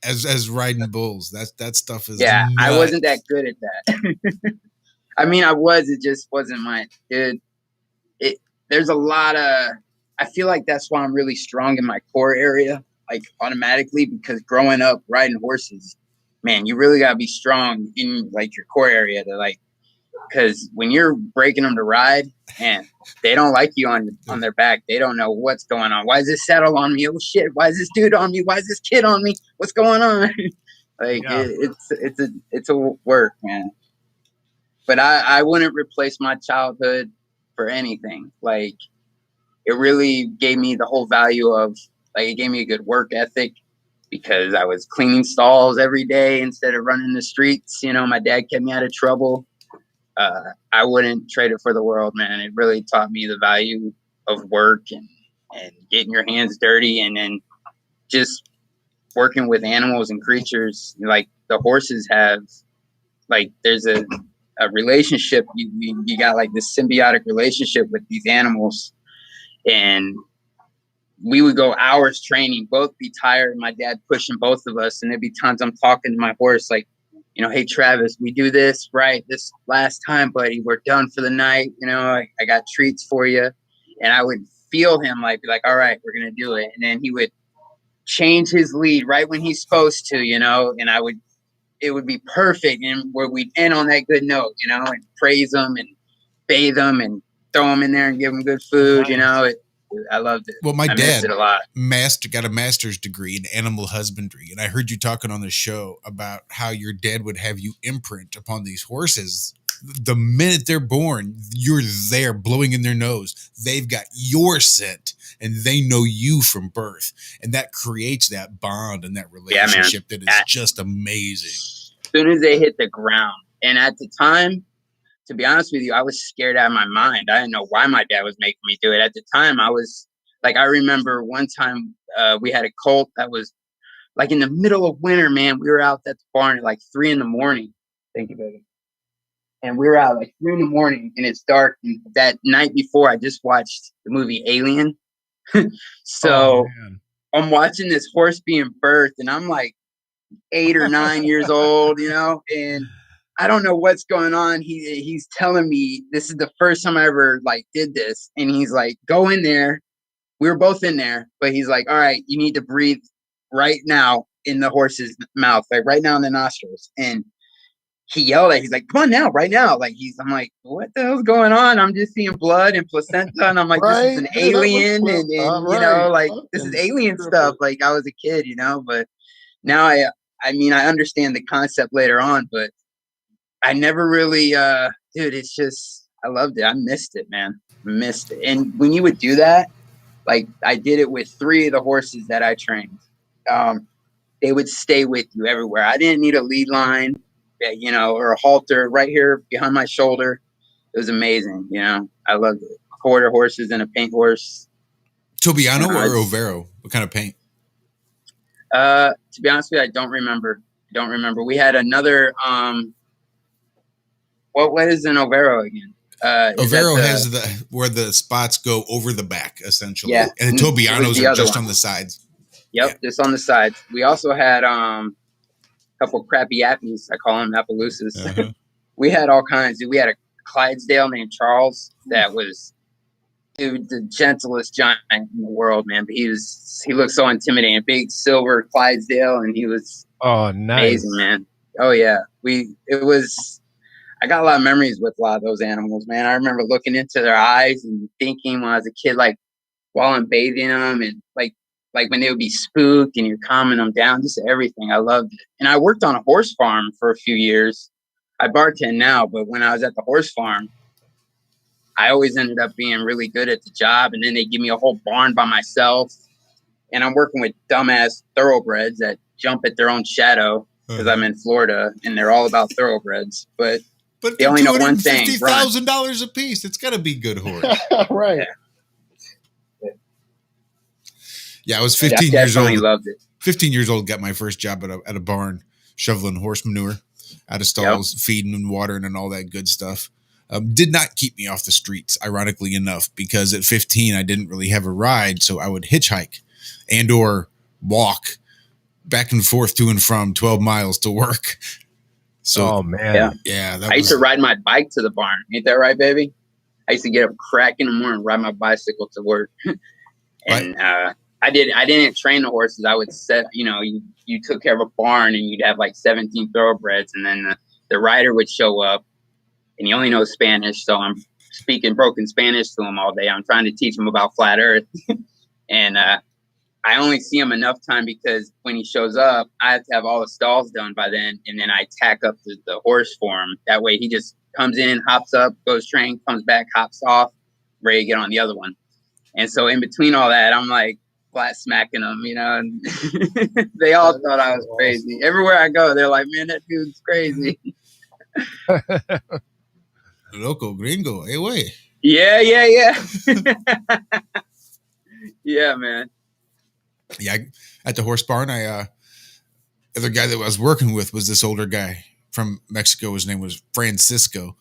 as riding bulls. That stuff is nuts. I wasn't that good at that. I mean, I was. It just wasn't my dude. There's a lot of. I feel like that's why I'm really strong in my core area, like automatically, because growing up riding horses, man, you really gotta be strong in like your core area to like because when you're breaking them to ride, man, they don't like you on their back. They don't know what's going on. Why is this saddle on me? Oh shit! Why is this dude on me? Why is this kid on me? What's going on? Like it's a work, man. But I wouldn't replace my childhood for anything. Like, it really gave me the whole value of, like, it gave me a good work ethic because I was cleaning stalls every day instead of running the streets. You know, my dad kept me out of trouble. I wouldn't trade it for the world, man. It really taught me the value of work and getting your hands dirty, and then just working with animals and creatures. Like the horses have, like, there's a relationship. You got like this symbiotic relationship with these animals, and we would go hours training, both be tired, my dad pushing both of us, and there'd be times I'm talking to my horse like, you know, hey Travis, we do this right this last time, buddy, we're done for the night, you know, I got treats for you. And I would feel him like, be like, all right, we're gonna do it. And then he would change his lead right when he's supposed to, you know, and it would be perfect, and where we'd end on that good note, you know, and praise him and bathe him and throw him in there and give him good food. You know, I loved it. Well, my I dad missed it a lot. got a master's degree in animal husbandry, and I heard you talking on the show about how your dad would have you imprint upon these horses. The minute they're born, you're there blowing in their nose. They've got your scent, and they know you from birth, and that creates that bond and that relationship that is just amazing. As soon as they hit the ground, and at the time, to be honest with you, I was scared out of my mind. I didn't know why my dad was making me do it. At the time, I was like, I remember one time we had a colt that was like in the middle of winter, man. We were out at the barn at like 3 a.m. Thank you, baby. And we were out like 3 a.m. and it's dark. And that night before, I just watched the movie Alien. So I'm watching this horse being birthed, and I'm like 8 or 9 years old, you know, and I don't know what's going on. He's telling me this is the first time I ever like did this. And he's like, go in there. We were both in there, but he's like, all right, you need to breathe right now in the horse's mouth, like right now in the nostrils. And he yelled at, he's like, come on now, right now. Like I'm like, what the hell's going on? I'm just seeing blood and placenta. And I'm like, this is an alien. And you know, like this is alien stuff. Like I was a kid, you know, but now I mean, I understand the concept later on, but I never really, dude, it's just, I loved it. I missed it, man. Missed it. And when you would do that, like I did it with 3 of the horses that I trained. They would stay with you everywhere. I didn't need a lead line, you know, or a halter right here behind my shoulder. It was amazing. You know, I loved it. Quarter horses and a paint horse. Tobiano or Overo? What kind of paint? To be honest with you, I don't remember. We had another, what is an Overo again? Overo has where the spots go over the back, essentially. Yeah. And the Tobianos are just on the sides. Yep, just on the sides. We also had a couple crappy yappies. I call them Appaloosas. Uh-huh. We had all kinds. We had a Clydesdale named Charles that was, dude, the gentlest giant in the world, man. But he looked so intimidating. Big silver Clydesdale, and he was amazing, man. Oh yeah, I got a lot of memories with a lot of those animals, man. I remember looking into their eyes and thinking when I was a kid, like while I'm bathing them, and like when they would be spooked and you're calming them down, just everything. I loved it. And I worked on a horse farm for a few years. I bartend now, but when I was at the horse farm, I always ended up being really good at the job. And then they give me a whole barn by myself. And I'm working with dumbass thoroughbreds that jump at their own shadow because I'm in Florida and they're all about thoroughbreds. But they only know one thing: $50,000 a piece. It's got to be good horse. Right. Yeah, I was 15 years old. Loved it. 15 years old, got my first job at a barn, shoveling horse manure out of stalls, feeding and watering and all that good stuff. Did not keep me off the streets, ironically enough, because at 15, I didn't really have a ride. So I would hitchhike and or walk back and forth to and from 12 miles to work. So, yeah. I used to ride my bike to the barn. Ain't that right, baby? I used to get up crack in the morning and ride my bicycle to work. And I didn't train the horses. I would set, you know, you took care of a barn and you'd have like 17 thoroughbreds, and then the rider would show up and he only knows Spanish. So I'm speaking broken Spanish to him all day. I'm trying to teach him about flat Earth, and I only see him enough time because when he shows up, I have to have all the stalls done by then, and then I tack up the horse for him. That way, he just comes in, hops up, goes train, comes back, hops off, ready to get on the other one. And so in between all that, I'm like flat smacking them, you know. And they all thought I was crazy. Everywhere I go, they're like, "Man, that dude's crazy." Loco gringo, hey way. Yeah. Yeah, man. Yeah, at the horse barn, other guy that I was working with was this older guy from Mexico. His name was Francisco,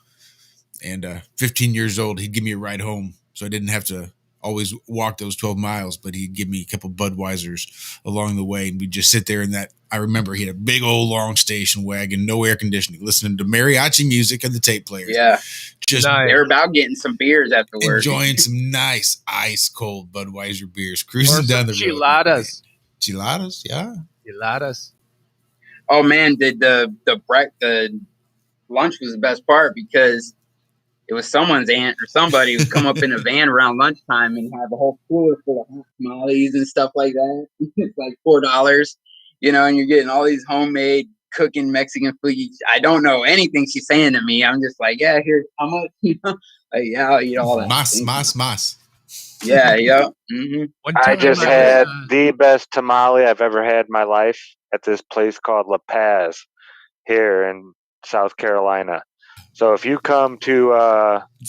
and 15 years old. He'd give me a ride home, so I didn't have to always walk those 12 miles, but he'd give me a couple Budweisers along the way, and we'd just sit there in that. I remember he had a big old long station wagon, no air conditioning, listening to mariachi music and the tape player. Yeah. Just they were about getting some beers afterwards. Enjoying some nice ice cold Budweiser beers, cruising down the road. Chiladas, yeah. Chiladas. Oh man, the lunch was the best part because it was someone's aunt or somebody who'd come up in a van around lunchtime and have a whole cooler full of hot tamales and stuff like that. It's like $4, you know, and you're getting all these homemade cooking Mexican food. I don't know anything she's saying to me. I'm just like, yeah, here, how much? You know, like, yeah, I'll eat all that. Mas. Yeah. Mm-hmm. I just had the best tamale I've ever had in my life at this place called La Paz here in South Carolina. So if you come to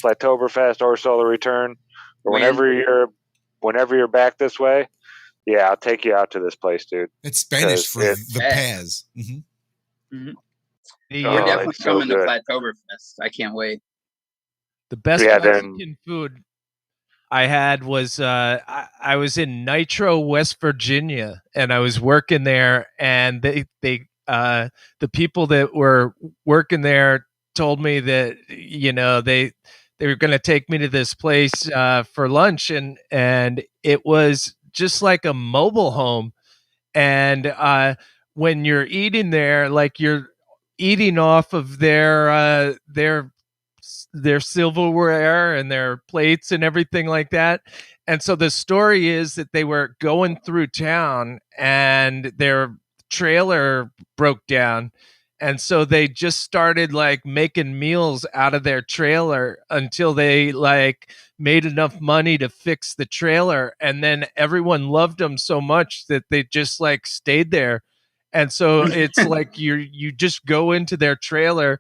Flattoberfest or Solar Return, or whenever you're back this way, yeah, I'll take you out to this place, dude. It's Spanish for the Paz. Mm-hmm. Mm-hmm. We're definitely coming to Flattoberfest. I can't wait. The best Mexican food I had was I was in Nitro, West Virginia, and I was working there, and they the people that were working there told me that, you know, they were going to take me to this place for lunch, and it was just like a mobile home. And when you're eating there, like you're eating off of their silverware and their plates and everything like that. And so the story is that they were going through town and their trailer broke down. And so they just started like making meals out of their trailer until they like made enough money to fix the trailer. And then everyone loved them so much that they just like stayed there. And so it's like you just go into their trailer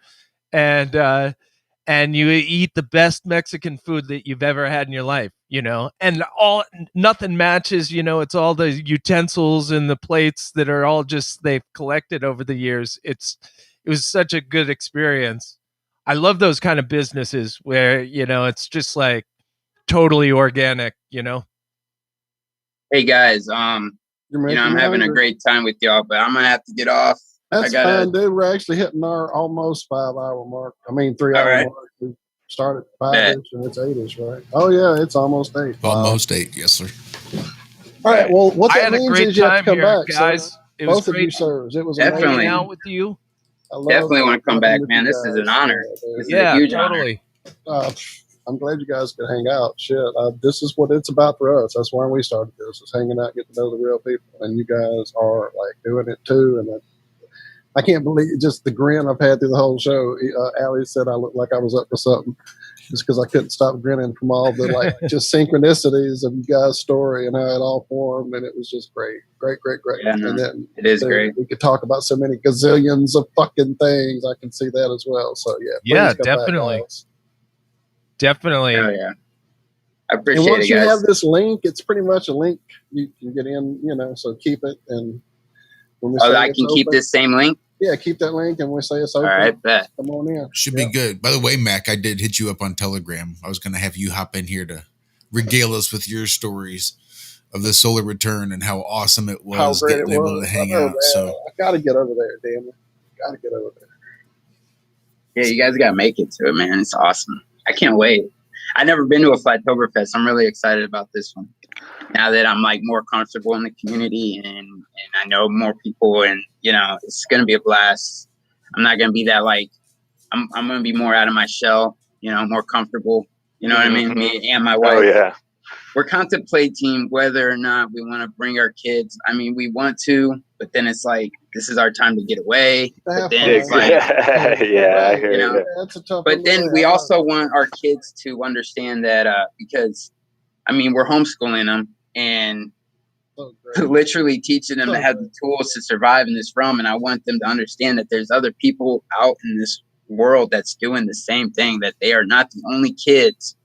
and you eat the best Mexican food that you've ever had in your life, you know, and nothing matches, you know, it's all the utensils and the plates that are all just, they've collected over the years. It was such a good experience. I love those kind of businesses where, you know, it's just like totally organic, you know? Hey guys, I'm having a great time with y'all, but I'm going to have to get off. That's fine, dude. We're actually hitting our almost 5-hour mark. 3-hour mark. We started 5-ish and it's 8-ish, right? Oh, yeah, it's almost 8. Almost 8, yes, sir. All right, well, what that means is you have to come back, guys. So it was both of you, sirs. It was definitely out with you. Definitely want to come back, man. This is an honor. This is a huge honor. I'm glad you guys could hang out. Shit, this is what it's about for us. That's why we started this, is hanging out, getting to know the real people. And you guys are, like, doing it, too. And I can't believe just the grin I've had through the whole show. Allie said I looked like I was up for something just because I couldn't stop grinning from all the, like, just synchronicities of you guys' story and how it all formed. And it was just great. Yeah, and then it is great. We could talk about so many gazillions of fucking things. I can see that as well. So, yeah, definitely. Definitely. Oh, yeah. I appreciate it, guys. Once you have this link, it's pretty much a link you can get in, you know, so keep it. And when we say I can keep this same link? Yeah, keep that link, and we say it's open. All right, bet. Come on in. Should be good. By the way, Mac, I did hit you up on Telegram. I was going to have you hop in here to regale us with your stories of the solar return and how awesome it was getting able to hang out. So I got to get over there, damn it. Got to get over there. Yeah, you guys got to make it to it, man. It's awesome. I can't wait. I've never been to a Flattoberfest. I'm really excited about this one. Now that I'm like more comfortable in the community and I know more people, and you know, it's gonna be a blast. I'm not gonna be that like I'm going to be more out of my shell, more comfortable. You know what I mean? Me and my wife. Oh, yeah. We're contemplating whether or not we want to bring our kids. I mean, we want to, but then it's like, this is our time to get away. But then it's like, yeah, I hear you. That's a tough but one then to we say. also want our kids to understand that because, I mean, we're homeschooling them and literally teaching them to have the tools to survive in this realm. And I want them to understand that there's other people out in this world that's doing the same thing, that they are not the only kids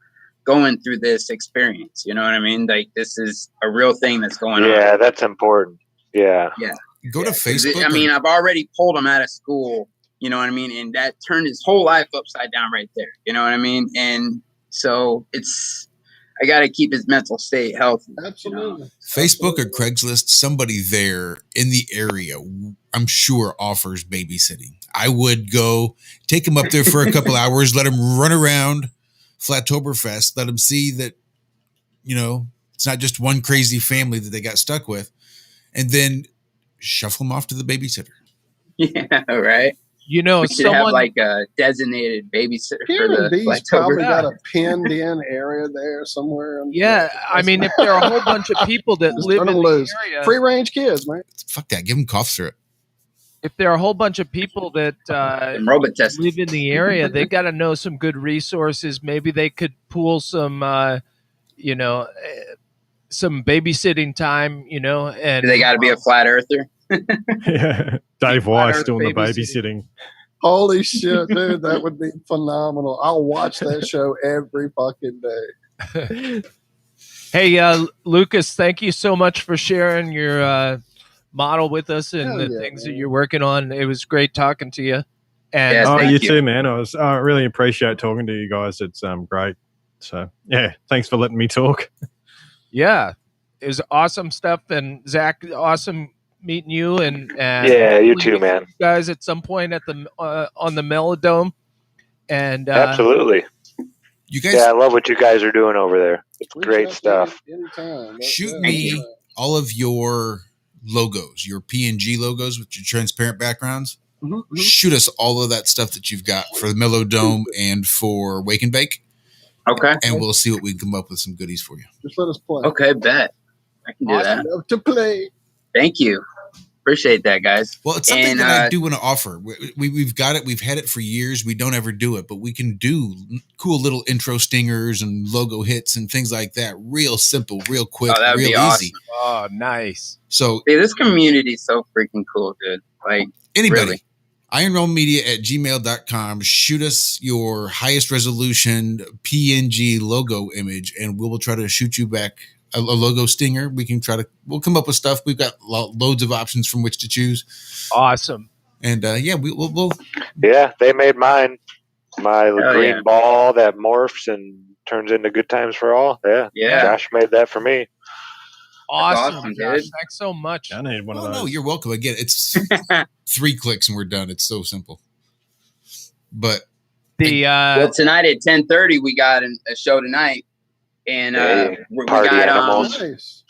going through this experience. You know what I mean? Like, this is a real thing that's going on. Yeah, that's important. Yeah. Go to Facebook. I mean, I've already pulled him out of school, you know what I mean? And that turned his whole life upside down right there. You know what I mean? And so I got to keep his mental state healthy. Absolutely. Facebook or Craigslist, somebody there in the area, I'm sure, offers babysitting. I would go take him up there for a couple hours, let him run around Flattoberfest, let him see that, it's not just one crazy family that they got stuck with, and then shuffle him off to the babysitter. Yeah, right. We should have like a designated babysitter for the B's probably got a pinned in area there somewhere. Yeah, I mean, if there are a whole bunch of people that live in the area, free range kids, man. Fuck that, give them cough syrup. If there are a whole bunch of people that live in the area, they got to know some good resources. Maybe they could pool some, some babysitting time, and they got to be a flat earther. Yeah, Dave Weiss doing the babysitting. Holy shit, dude, that would be phenomenal. I'll watch that show every fucking day. Hey, Lucas, thank you so much for sharing your model with us and things that you're working on. It was great talking to you. And you too, man. I really appreciate talking to you guys. It's great. So yeah, thanks for letting me talk. Yeah, it was awesome stuff. And Zach, awesome meeting you. And yeah, you too, man. You guys at some point at the on the Mellow. And absolutely. You guys, I love what you guys are doing over there. It's great stuff. Shoot me all of your logos, your PNG logos with your transparent backgrounds. Mm-hmm. Shoot us all of that stuff that you've got for the Mellow Dome and for Wake and Bake. Okay. And we'll see what we can come up with some goodies for you. Just let us play. Okay, bet. I can do that. Love to play. Thank you. Appreciate that, guys. Well, it's something that I do want to offer. We've got it. We've had it for years. We don't ever do it, but we can do cool little intro stingers and logo hits and things like that. Real simple, real quick, real easy. Awesome. Oh, nice. So this community is so freaking cool, dude. Like anybody. Really. ironrealmedia@gmail.com. Shoot us your highest resolution PNG logo image, and we will try to shoot you back a logo stinger. We'll come up with stuff. We've got loads of options from which to choose. Awesome. And we'll. Yeah, they made mine. My green ball that morphs and turns into good times for all. Yeah. Josh made that for me. Awesome, Josh. Thanks so much. I need one of those. No, you're welcome. Again, it's 3 clicks and we're done. It's so simple. But well, tonight at 10:30 we got a show tonight, and we party got animals.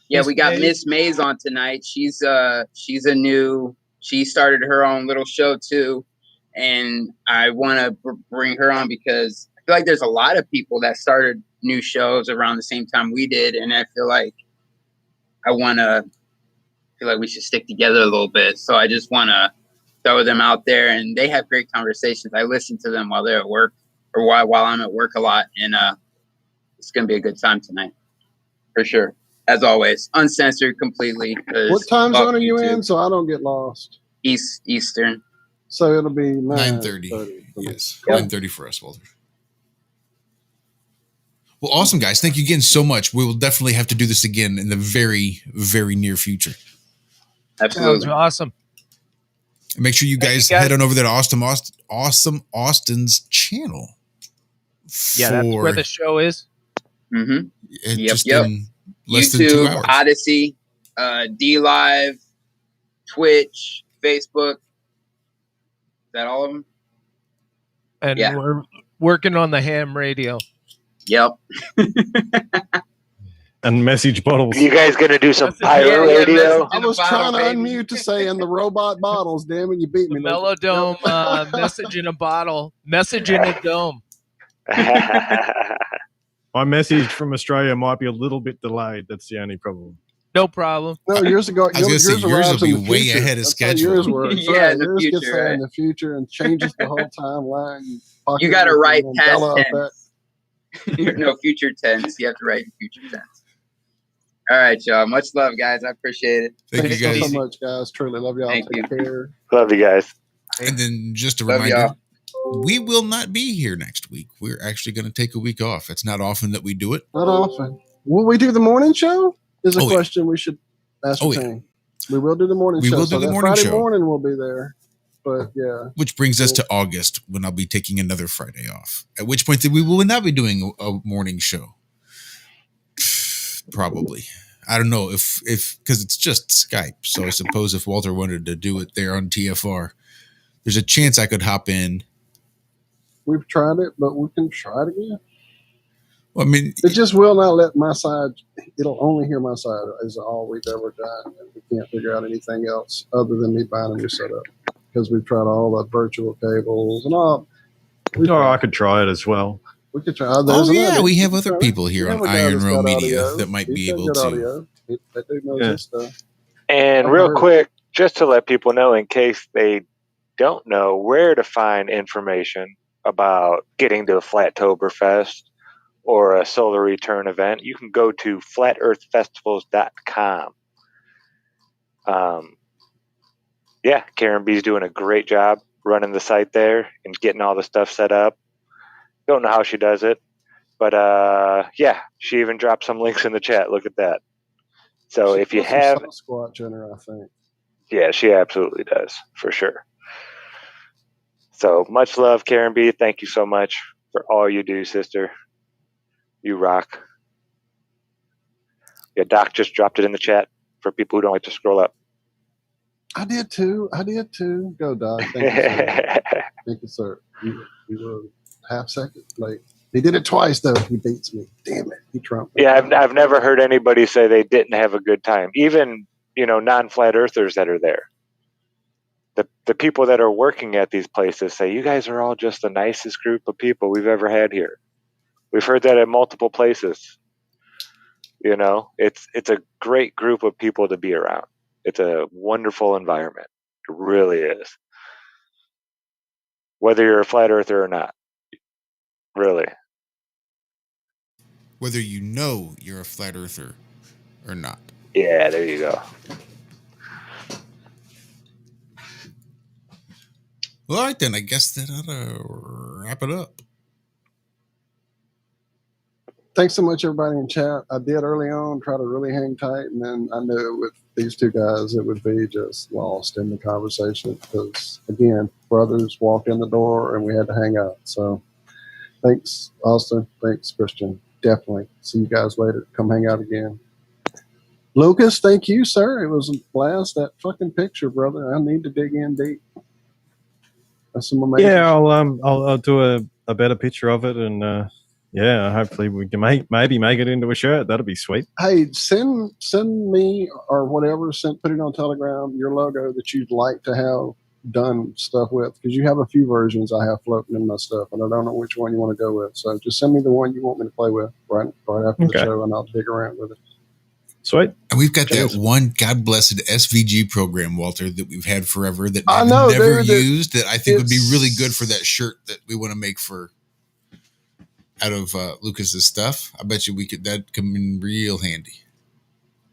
We got Miss Mays on tonight. She started her own little show too, and I want to bring her on because I feel like there's a lot of people that started new shows around the same time we did, and I feel like we should stick together a little bit. So I just want to throw them out there, and they have great conversations. I listen to them while they're at work or while I'm at work a lot, and it's going to be a good time tonight for sure. As always, uncensored completely. What time zone are you in so I don't get lost? Eastern. So it'll be 9:30. Yes, 9:30 for us, Walter. Well, awesome, guys. Thank you again so much. We will definitely have to do this again in the very, very near future. Absolutely. Sounds awesome. And make sure you guys head on over there to Awesome Austin's channel. Yeah, that's where the show is. Mm-hmm. In less YouTube, than 2 hours. Odysee, D-Live, Twitch, Facebook. Is that all of them? And we're working on the ham radio. Yep. and message bottles. You guys gonna do some Yeah, pirate yeah, radio? message I in a was bottle, trying to baby. unmute to say in the robot bottles. Damn it, you beat me. The Mellow Lucas. Dome Yep. message in a bottle. Message in a dome. My message from Australia might be a little bit delayed. That's the only problem. No problem. No, yours ago. I was gonna say yours will arrives be in the way future. ahead of That's how schedule. yours works. Yeah, right. in the Yours gets future, there right? in the future and changes the whole timeline. You got to write past Mandela effect. tense. No, future tense. You have to write in future tense. All right, y'all. Much love, guys. I appreciate it. Thank you Thanks guys. so much, guys. Truly love y'all. Thank Take you. care. Love you guys. And then just a Love reminder, y'all. we will not be here next week. We're actually going to take a week off. It's not often that we do it. Not often. Will we do the morning show? Is a Oh, yeah. question we should ascertain. We will do the morning We show. will do so the that morning Friday show. morning we'll be there. But yeah. Which brings us to August, when I'll be taking another Friday off. At which point we will not be doing a morning show. Probably. I don't know if because it's just Skype. So I suppose if Walter wanted to do it there on TFR, there's a chance I could hop in. We've tried it, but we can try it again. Well, I mean, it just will not let my side. It'll only hear my side is all we've ever done. And we can't figure out anything else other than me buying a new setup because we've tried all the virtual cables and all. I could try it as well. We could try. Oh yeah, we have other people here on Iron Row Media audio. that might He's be got able good to. audio. That dude knows his stuff. And I've real heard. quick, just to let people know, in case they don't know where to find information about getting to a Flattoberfest or a Solar Return event, you can go to flatearthfestivals.com. Yeah, Karen B's doing a great job running the site there and getting all the stuff set up. Don't know how she does it, but yeah, she even dropped some links in the chat. Look at that. So She if you puts some have, Sasquatch in her, I think. yeah, she absolutely does, for sure. So much love, Karen B. Thank you so much for all you do, sister. You rock. Yeah, Doc just dropped it in the chat for people who don't like to scroll up. I did too. Go, Doc. Thank you, sir. Thank you, sir. You were half second late. He did it twice, though. He beats me. Damn it. He trumped me. Yeah, I've never heard anybody say they didn't have a good time. Even, non-flat earthers that are there. The people that are working at these places say, you guys are all just the nicest group of people we've ever had here. We've heard that at multiple places. It's a great group of people to be around. It's a wonderful environment. It really is. Whether you're a flat earther or not. Really. Whether you know you're a flat earther or not. Yeah, there you go. Well, all right, then. I guess that ought to wrap it up. Thanks so much, everybody in chat. I did early on try to really hang tight, and then I knew with these two guys it would be just lost in the conversation because, again, brothers walked in the door and we had to hang out. So thanks, Austin. Thanks, Christian. Definitely. See you guys later. Come hang out again. Lucas, thank you, sir. It was a blast. That fucking picture, brother. I need to dig in deep. That's some amazing. Yeah, I'll do a better picture of it, and yeah, hopefully we can maybe make it into a shirt. That'd be sweet. Hey, send me or whatever. Put it on Telegram. Your logo that you'd like to have done stuff with, because you have a few versions I have floating in my stuff, and I don't know which one you want to go with. So just send me the one you want me to play with right after the show, and I'll dig around with it. Sweet. And we've got that one God blessed SVG program, Walter, that we've had forever that I I've know, never dude, used that I think would be really good for that shirt that we want to make for out of Lucas's stuff. I bet you that'd come in real handy.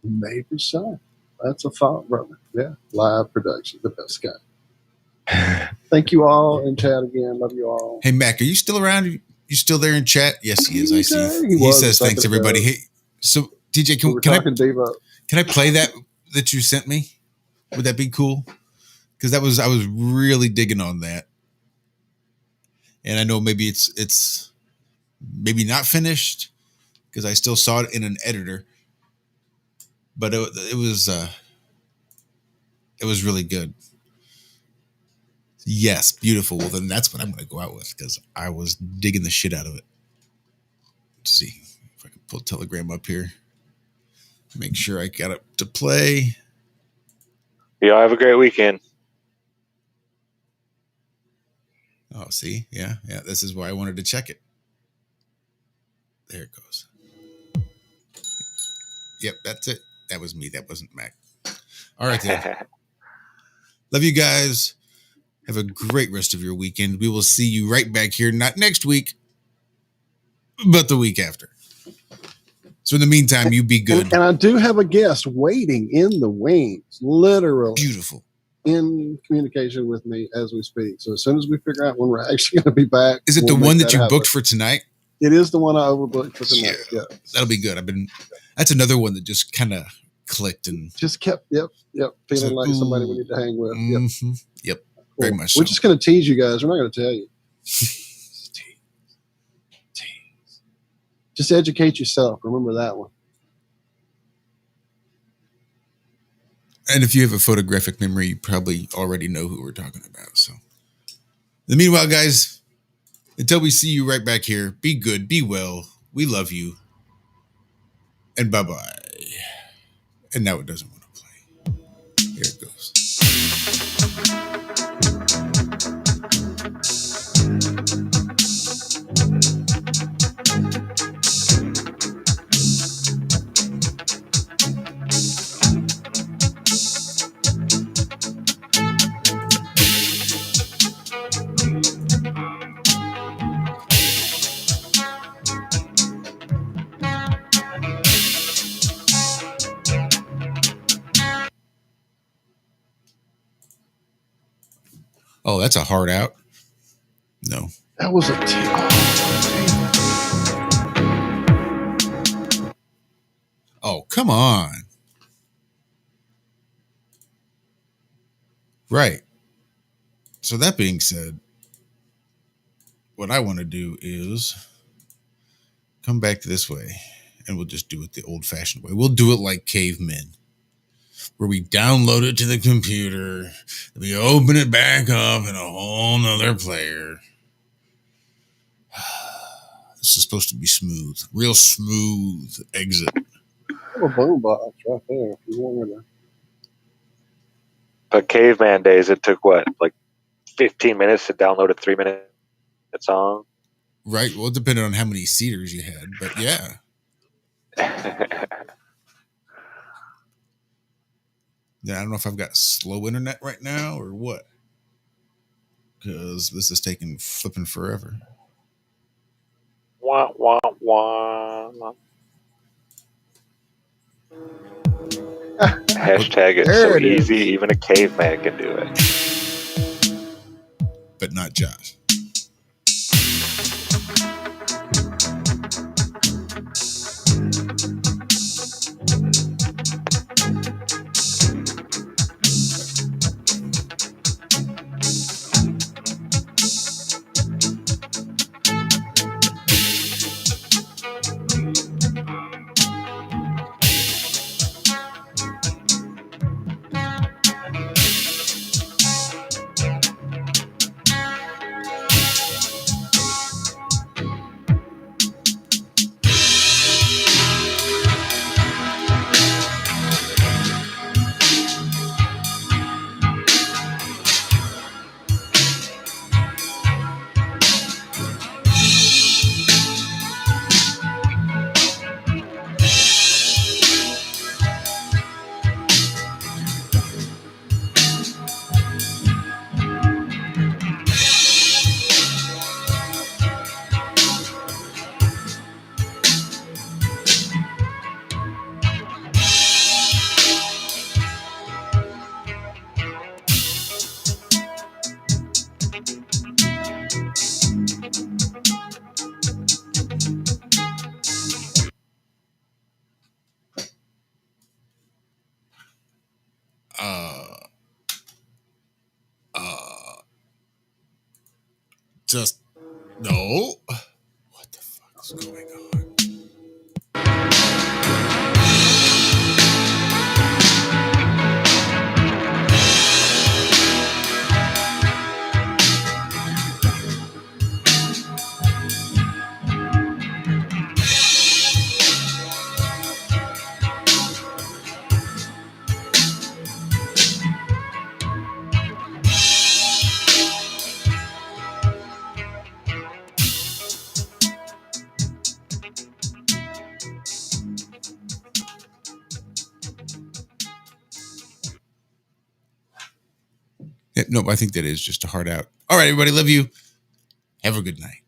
Maybe so. That's a thought, brother. Yeah. Live production, the best guy. Thank you all in chat again. Love you all. Hey, Mac, are you still around? You still there in chat? Yes, he is. I see. He says thanks, everybody. Hey, so DJ, can I play that you sent me? Would that be cool? Because I was really digging on that, and I know maybe it's maybe not finished because I still saw it in an editor, but it was really good. Yes, beautiful. Well, then that's what I'm going to go out with because I was digging the shit out of it. Let's see if I can pull Telegram up here. Make sure I got it to play. Y'all have a great weekend. Oh, see? Yeah. This is why I wanted to check it. There it goes. Yep, that's it. That was me. That wasn't Mac. All right, then. Love you guys. Have a great rest of your weekend. We will see you right back here, not next week, but the week after. So in the meantime, you be good. And I do have a guest waiting in the wings, literally. Beautiful. In communication with me as we speak. So as soon as we figure out when we're actually going to be back. Is it the one that you booked for tonight? It is the one I overbooked for tonight. Yeah. That'll be good. That's another one that just kind of clicked and just kept, feeling like somebody we need to hang with. Mm-hmm. Yep. Cool. Very much We're so. just going to tease you guys. We're not going to tell you. Just educate yourself. Remember that one. And if you have a photographic memory, you probably already know who we're talking about. So, meanwhile, guys, until we see you right back here, be good, be well. We love you. And bye-bye. And now it doesn't want to play. Here it goes. Oh, that's a hard out. No. That was a Oh, come on. Right. So that being said, what I want to do is come back this way and we'll just do it the old-fashioned way. We'll do it like cavemen, where we download it to the computer, we open it back up in a whole nother player. This is supposed to be smooth, real smooth exit. little boombox right there. If you want to. But caveman days, it took what, like 15 minutes to download a 3-minute song? Right. Well, it depended on how many seaters you had, but yeah. Yeah, I don't know if I've got slow internet right now or what, because this is taking flipping forever. Wah, wah, wah. Hashtag it's so easy, even a caveman can do it. But not Josh. Just no. What the fuck is going on? Nope, I think that is just a heart out. All right, everybody. Love you. Have a good night.